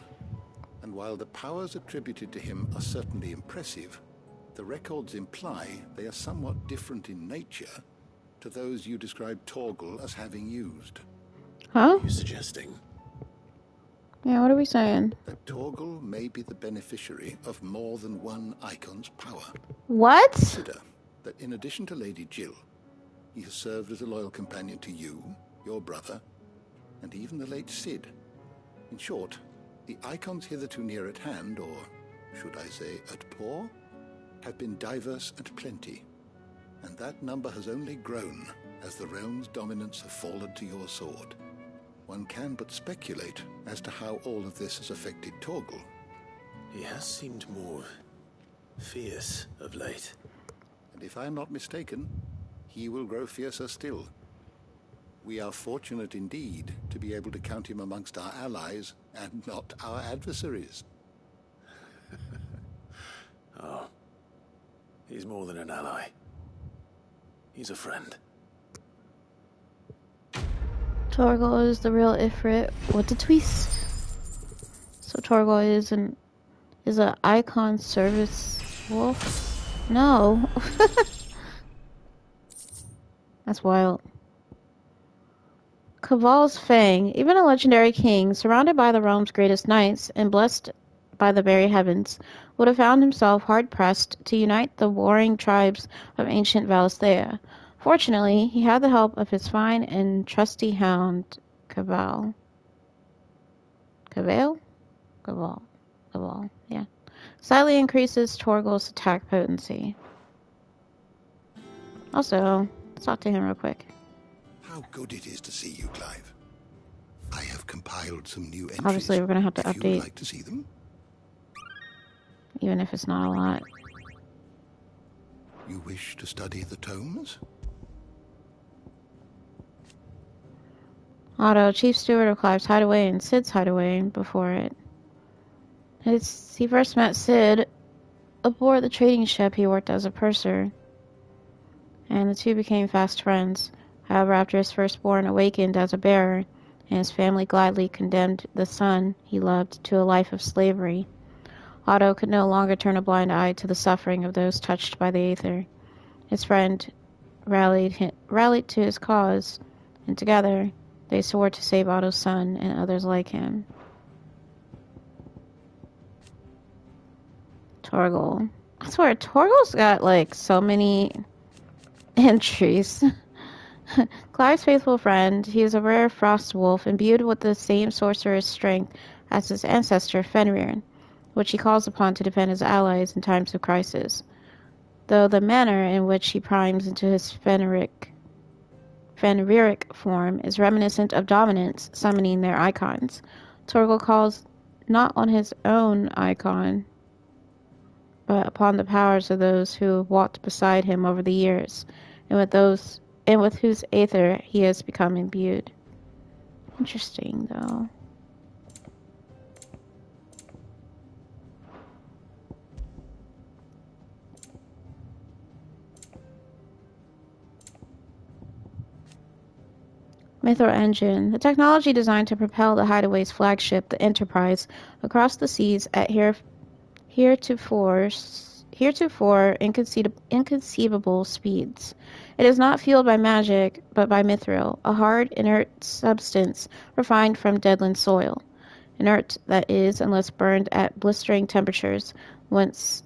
And while the powers attributed to him are certainly impressive, the records imply they are somewhat different in nature to those you described Torgal as having used. Huh? Are you suggesting? Yeah, what are we saying? That Torgal may be the beneficiary of more than one icon's power. What? Consider that in addition to Lady Jill, he has served as a loyal companion to you, your brother, and even the late Cid. In short, the icons hitherto near at hand, or should I say at paw, have been diverse and plenty, and that number has only grown as the realm's dominance have fallen to your sword. One can but speculate as to how all of this has affected Torgal. He has seemed more fierce of late. And if I am not mistaken, he will grow fiercer still. We are fortunate indeed to be able to count him amongst our allies and not our adversaries. Oh, he's more than an ally. He's a friend. Torgal is the real Ifrit with the twist. So Torgal is an icon service wolf? No. That's wild. Caval's Fang, even a legendary king, surrounded by the realm's greatest knights and blessed by the very heavens, would have found himself hard-pressed to unite the warring tribes of ancient Valisthea. Fortunately, he had the help of his fine and trusty hound, Caval. Caval? Caval, yeah. Slightly increases Torgal's attack potency. Also, let's talk to him real quick. How good it is to see you, Clive. I have compiled some new entries. Obviously, we're going to have to if you would update. like to see them. Even if it's not a lot. You wish to study the tomes? Otto, chief steward of Clive's hideaway and Cid's hideaway before it. He first met Cid aboard the trading ship he worked as a purser, and the two became fast friends. However, after his firstborn awakened as a bearer, and his family gladly condemned the son he loved to a life of slavery, Otto could no longer turn a blind eye to the suffering of those touched by the Aether. His friend rallied to his cause, and together they swore to save Otto's son and others like him. Torgal. I swear, Torgal's got like so many entries. Clive's faithful friend, he is a rare frost wolf imbued with the same sorcerer's strength as his ancestor Fenrir, which he calls upon to defend his allies in times of crisis. Though the manner in which he primes into his Fenriric form is reminiscent of dominants summoning their icons, Torgal calls not on his own icon, but upon the powers of those who have walked beside him over the years, and with whose aether he has become imbued. Interesting, though. Mithril Engine, the technology designed to propel the Hideaway's flagship, the Enterprise, across the seas at heretofore inconceivable speeds. It is not fueled by magic, but by mithril, a hard, inert substance refined from deadland soil. Inert, that is, unless burned at blistering temperatures, whence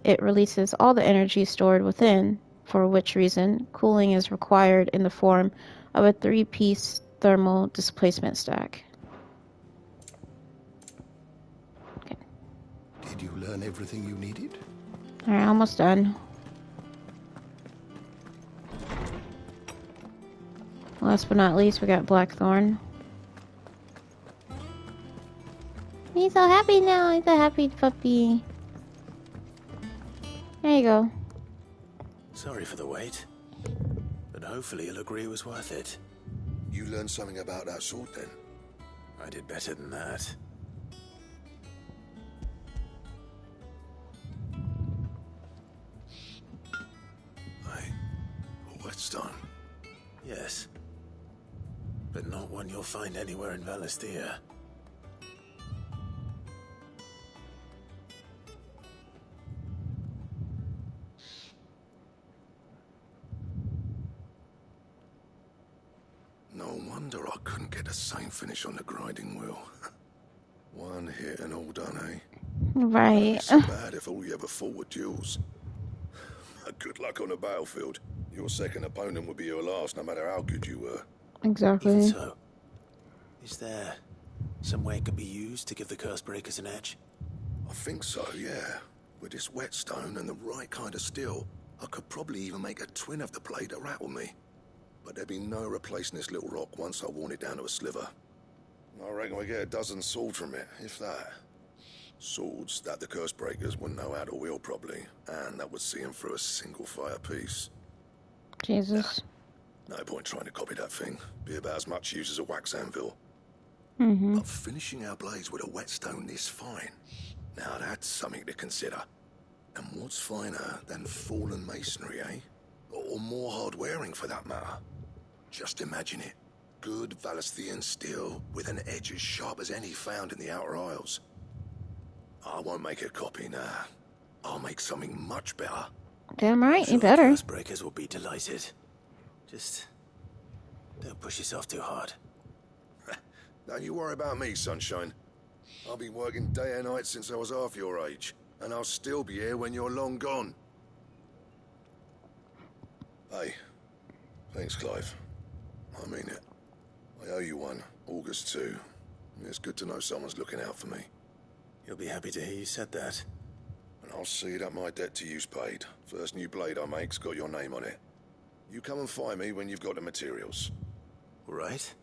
it releases all the energy stored within, for which reason cooling is required in the form of a 3-piece thermal displacement stack. Okay. Did you learn everything you needed? Alright, almost done. Last but not least, we got Blackthorn. He's so happy now. He's a happy puppy. There you go. Sorry for the wait, but hopefully you'll agree it was worth it. You learned something about that sword, then? I did better than that. A whetstone? Yes. But not one you'll find anywhere in Valisthea. No wonder I couldn't get the same finish on the grinding wheel. One hit and all done, eh? Right. It's so bad if all you ever fought were duels. Good luck on the battlefield. Your second opponent would be your last, no matter how good you were. Exactly. Even so, is there some way it could be used to give the curse breakers an edge? I think so, yeah. With this whetstone and the right kind of steel, I could probably even make a twin of the blade to rattle me. But there'd be no replacing this little rock once I worn it down to a sliver. I reckon we get a dozen swords from it, if that. Swords that the curse breakers wouldn't know how to wield properly, and that would see them through a single fire piece. Jesus. No point trying to copy that thing. Be about as much use as a wax anvil. Mm-hmm. But finishing our blades with a whetstone this fine, now that's something to consider. And what's finer than fallen masonry, eh? Or more hard-wearing, for that matter. Just imagine it. Good Valesthian steel with an edge as sharp as any found in the Outer Isles. I won't make a copy, nah. I'll make something much better. Damn right, Sure, you better. the curse breakers will be delighted. Just don't push yourself too hard. Don't you worry about me, sunshine. I'll be working day and night since I was half your age, and I'll still be here when you're long gone. Hey, thanks, Clive. I mean it. I owe you one, August 2. It's good to know someone's looking out for me. You'll be happy to hear you said that. And I'll see that my debt to you's paid. First new blade I make's got your name on it. You come and find me when you've got the materials. All right.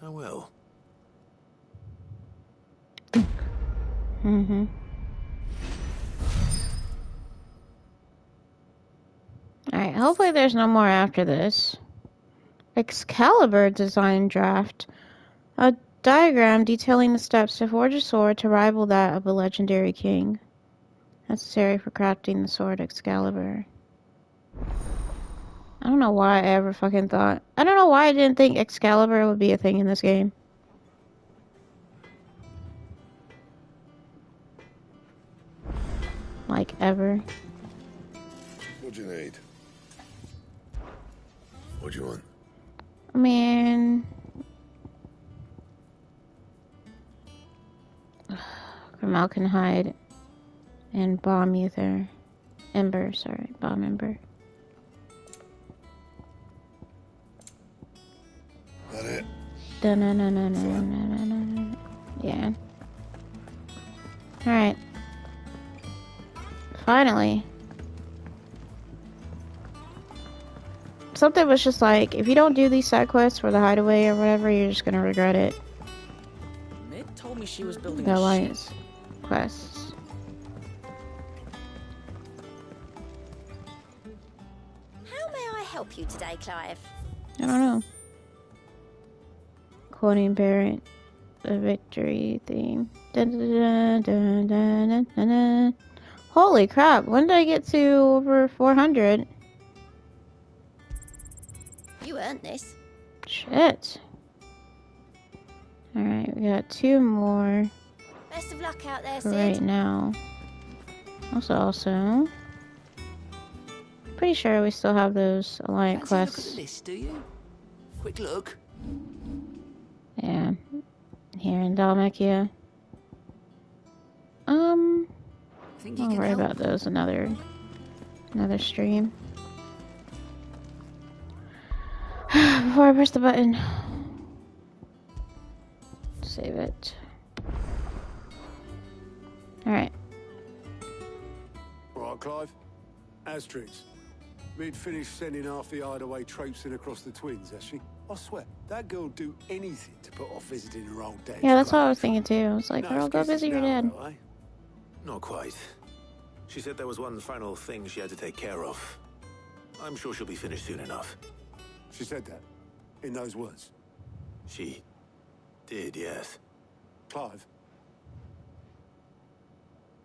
I will. Mm-hmm. Alright, hopefully there's no more after this. Excalibur design draft. A diagram detailing the steps to forge a sword to rival that of a legendary king. Necessary for crafting the sword Excalibur. I don't know why I ever fucking thought... I don't know why I didn't think Excalibur would be a thing in this game. Like, ever. What do you need? What do you want? I mean... Formaldehyde and bomb ether. Ember, sorry. Bomb ember. That it? Da-na-na-na-na-na-na-na. Yeah. Alright. Finally. Something was just like, if you don't do these side quests for the hideaway or whatever, you're just gonna regret it. Mid told me she was building The a alliance ship. quests. How may I help you today, Clive? I don't know. Quoting Barrett, the victory theme. Dun, dun, dun, dun, dun, dun, dun. Holy crap, when did I get to over 400? You earned this. Shit. Alright, we got 2 more Best of luck out there, for Sid. right now. Also, pretty sure we still have those alliance Fancy a look at quests. the list, do you? Quick look. Yeah, here in Dalmacia. Think you I'll can worry help? about those another stream. Before I press the button. Save it. Alright. All right, Clive. Asterix. We'd finished sending half the hideaway traipsing across the twins, has she? I swear, that girl'd do anything to put off visiting her old dad. Yeah, that's what I was thinking too. I was like, No girl, go excuses visit your now, dad. though, eh? Not quite. She said there was one final thing she had to take care of. I'm sure she'll be finished soon enough. She said that? In those words? She did, yes. Clive?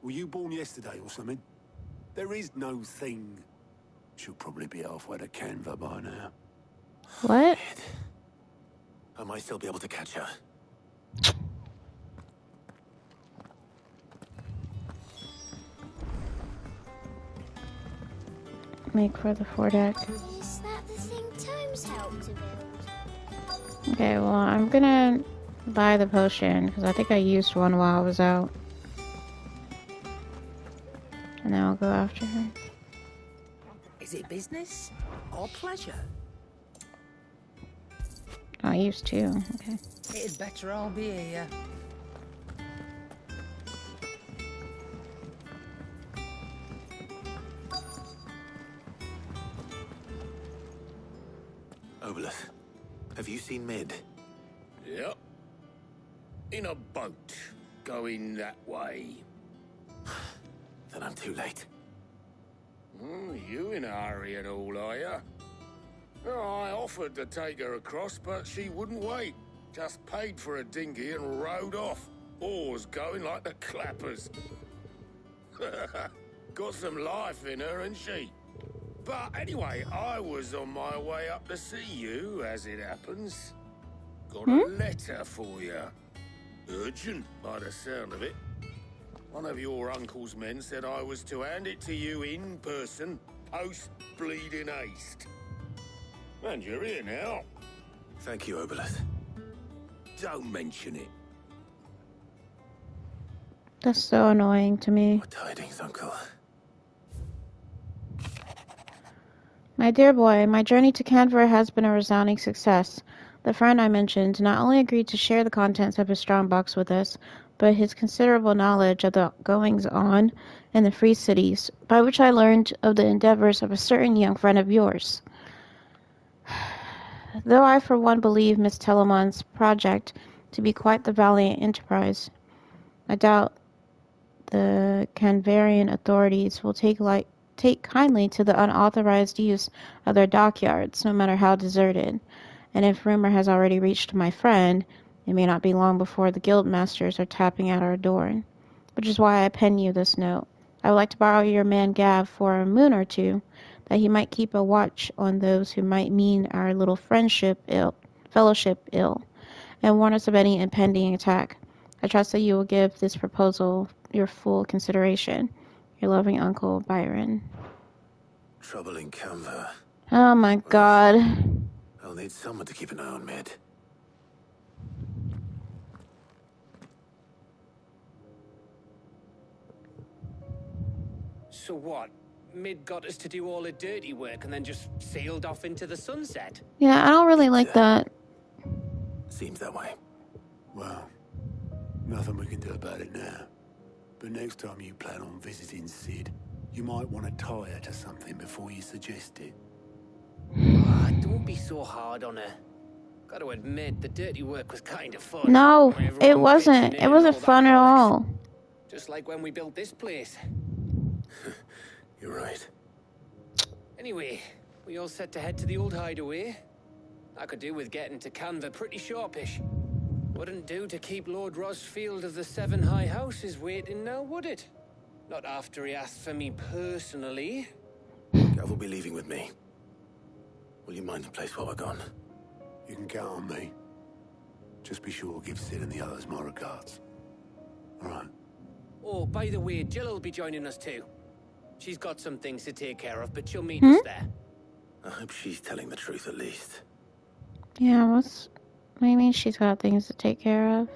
Were you born yesterday or something? There is no thing. She'll probably be halfway to Canva by now. What? I might still be able to catch her. Make for the foredeck. Is that the thing Tomes helped to build? Okay, well, I'm gonna buy the potion, because I think I used one while I was out. And then I'll go after her. Is it business or pleasure? Oh, I used two. Okay. It'd better all be here. Obelith, have you seen Mid? Yep. In a boat, going that way. Then I'm too late. You in a hurry at all, are you? I offered to take her across, but she wouldn't wait. Just paid for a dinghy and rowed off. Oars going like the clappers. Got some life in her, ain't she? But anyway, I was on my way up to see you, as it happens. Got a letter for you. Urgent, by the sound of it. One of your uncle's men said I was to hand it to you in person, post-bleeding haste. And you're here now. Thank you, Obelith. Don't mention it. That's so annoying to me. What tidings, Uncle? My dear boy, my journey to Canberra has been a resounding success. The friend I mentioned not only agreed to share the contents of his strongbox with us, but his considerable knowledge of the goings-on in the free cities, by which I learned of the endeavors of a certain young friend of yours. Though I for one believe Miss Telemon's project to be quite the valiant enterprise, I doubt the Canverian authorities will take kindly to the unauthorized use of their dockyards, no matter how deserted. And if rumor has already reached my friend, it may not be long before the guild masters are tapping at our door. Which is why I pen you this note. I would like to borrow your man Gav for a moon or two, that he might keep a watch on those who might mean our little fellowship ill, and warn us of any impending attack. I trust that you will give this proposal your full consideration. Your loving Uncle, Byron. Trouble in Canva. Oh my god. I'll need someone to keep an eye on Mid. So what? Mid got us to do all the dirty work and then just sailed off into the sunset? Yeah, I don't really like that. Seems that way. Well, nothing we can do about it now. But next time you plan on visiting Sid, you might want to tie her to something before you suggest it. Don't be so hard on her. Gotta admit, the dirty work was kind of fun. No, it wasn't. It wasn't fun at all. Just like when we built this place. You're right. Anyway, we all set to head to the old hideaway. I could do with getting to Canva pretty sharpish. Wouldn't do to keep Lord Rosfield of the Seven High Houses waiting now, would it? Not after he asked for me personally. Gav will be leaving with me. Will you mind the place while we're gone? You can count on me. Just be sure to give Sid and the others my regards. All right. Oh, by the way, Jill will be joining us too. She's got some things to take care of, but she'll meet us there. I hope she's telling the truth at least. Yeah, what do you mean she's got things to take care of?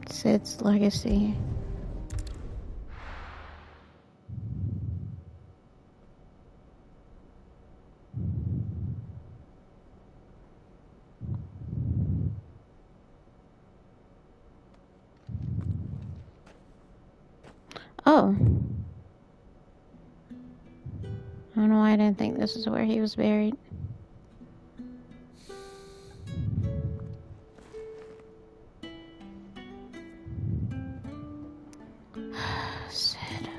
Sid's legacy. Oh. I don't know why I didn't think this is where he was buried. Sid.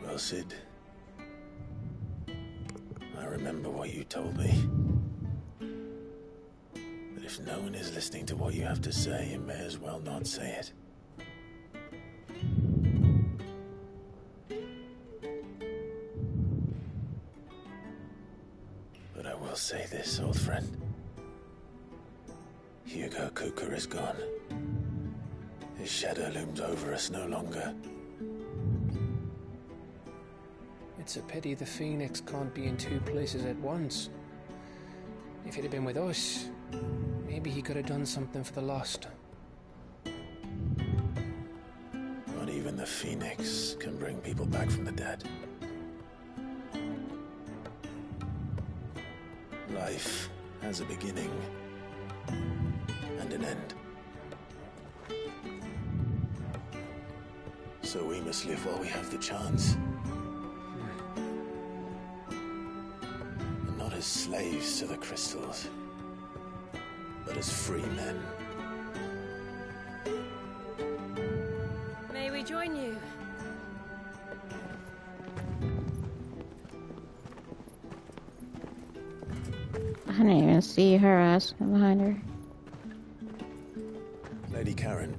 Well, Sid. I remember what you told me. But if no one is listening to what you have to say, you may as well not say it. But I will say this, old friend. Hugo Kuka is gone. His shadow looms over us no longer. It's a pity the Phoenix can't be in two places at once. If he'd have been with us, maybe he could have done something for the lost. Not even the Phoenix can bring people back from the dead. Life has a beginning and an end. So we must live while we have the chance. And not as slaves to the crystals, but as free men. May we join you? I didn't even see her ass behind her. Lady Karen,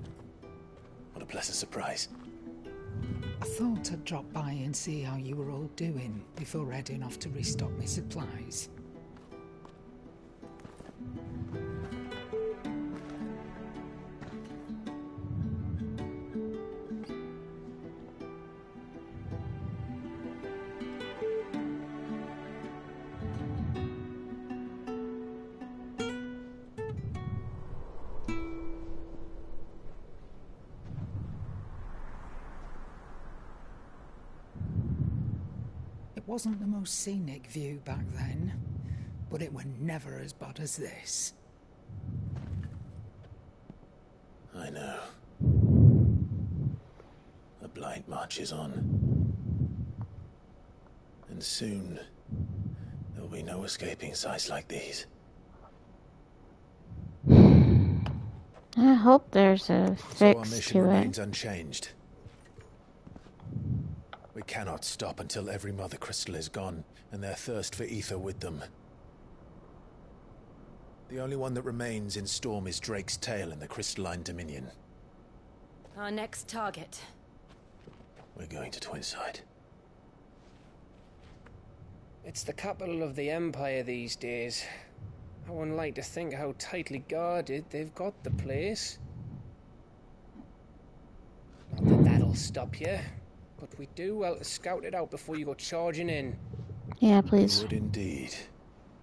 what a pleasant surprise. I thought I'd drop by and see how you were all doing before heading off to restock my supplies. It wasn't the most scenic view back then, but it were never as bad as this. I know. The Blight marches on. And soon, there'll be no escaping sights like these. I hope there's a So our fix mission to remains it. unchanged. We cannot stop until every Mother Crystal is gone, and their thirst for ether with them. The only one that remains in Storm is Drake's tail in the Crystalline Dominion. Our next target. We're going to Twinside. It's the capital of the Empire these days. I wouldn't like to think how tightly guarded they've got the place. Not that that'll stop you, but we do well to scout it out before you go charging in. Yeah, please. Would indeed.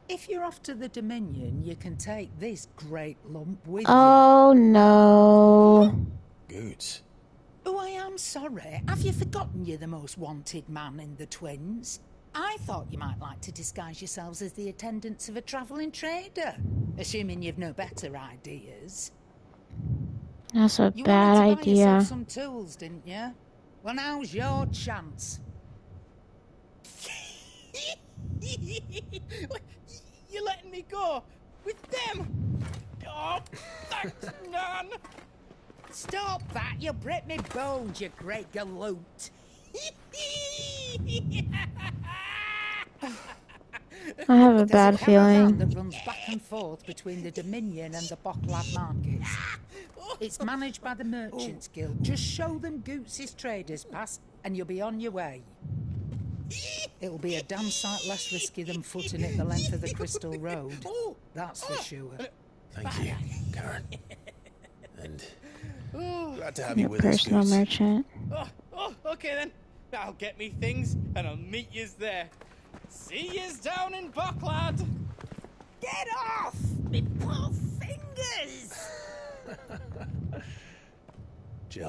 If you're off to the Dominion, you can take this great lump with Oh no. Goods. you. Oh, I am sorry. Have you forgotten you're the most wanted man in the Twins? I thought you might like to disguise yourselves as the attendants of a travelling trader, assuming you've no better ideas. That's a You bad wanted to buy idea. yourself some tools, didn't you? Well, now's your chance. You're letting me go with them? Oh, thanks, Nan. Stop that! You'll break me bones, you great galoot. I have a There's bad a caravan that feeling. runs back and forth between the Dominion and the Bocklad markets. It's managed by the Merchants Guild. Just show them Goots' traders pass and you'll be on your way. It'll be a damn sight less risky than footing it the length of the Crystal Road. That's for sure. Thank you, Karen. And glad to have Your you with us, personal Goots. merchant. Oh, okay then. I'll get me things and I'll meet yous there. See yous down in Bocklad. Get off! Me poor fingers!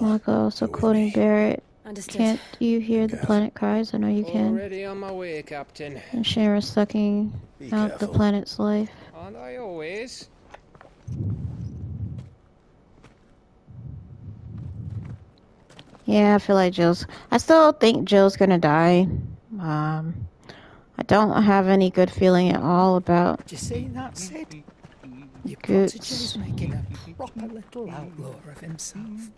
Marco also quoting Barrett. Understood. Can't you hear the planet cries? I know you can. Already on my way, Captain. And Shara sucking Be out the careful. planet's life. Aren't I always? Yeah, I feel like I still think Jill's gonna die. I don't have any good feeling at all about Do you see that, Sid? Your Goots. cottager's making a proper little outlaw of himself.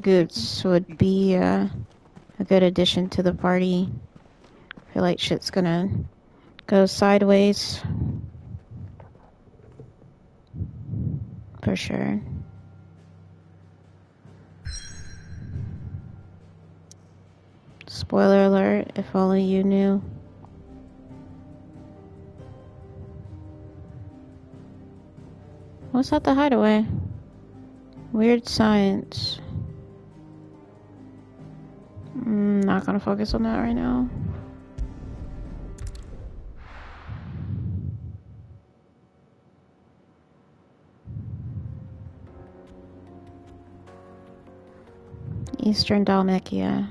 Goots would be a good addition to the party. I feel like shit's gonna go sideways. For sure. Spoiler alert, if only you knew. what's at the hideaway? Weird science. Not gonna focus on that right now. Eastern Dalmatia.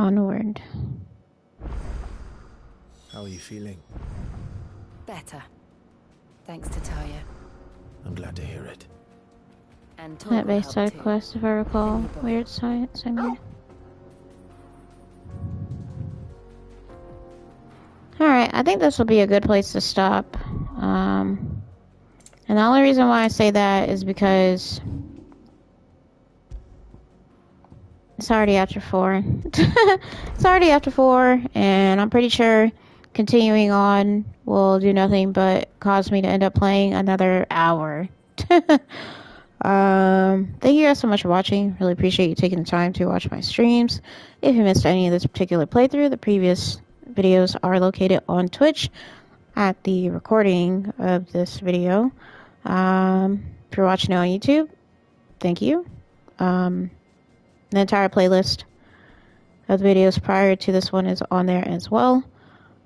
Onward. How are you feeling? Better. Thanks to Talia. I'm glad to hear it. And That Tor will base help side too. quest, if I recall. Weird science, I mean. Alright, I think this will be a good place to stop. And the only reason why I say that is because it's already after 4. It's already after 4, and I'm pretty sure continuing on will do nothing but cause me to end up playing another hour. Thank you guys so much for watching. Really appreciate you taking the time to watch my streams. If you missed any of this particular playthrough, the previous videos are located on Twitch at the recording of this video. If you're watching it on YouTube, thank you. The entire playlist of the videos prior to this one is on there as well.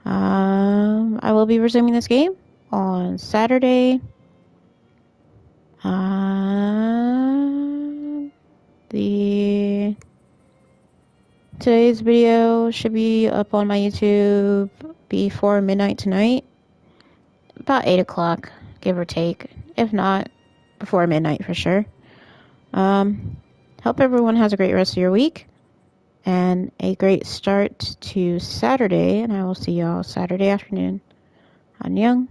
I will be resuming this game on Saturday. Today's video should be up on my YouTube before midnight tonight. About 8 o'clock, give or take. If not, before midnight for sure. Hope everyone has a great rest of your week and a great start to Saturday, and I will see y'all Saturday afternoon. Annyeong.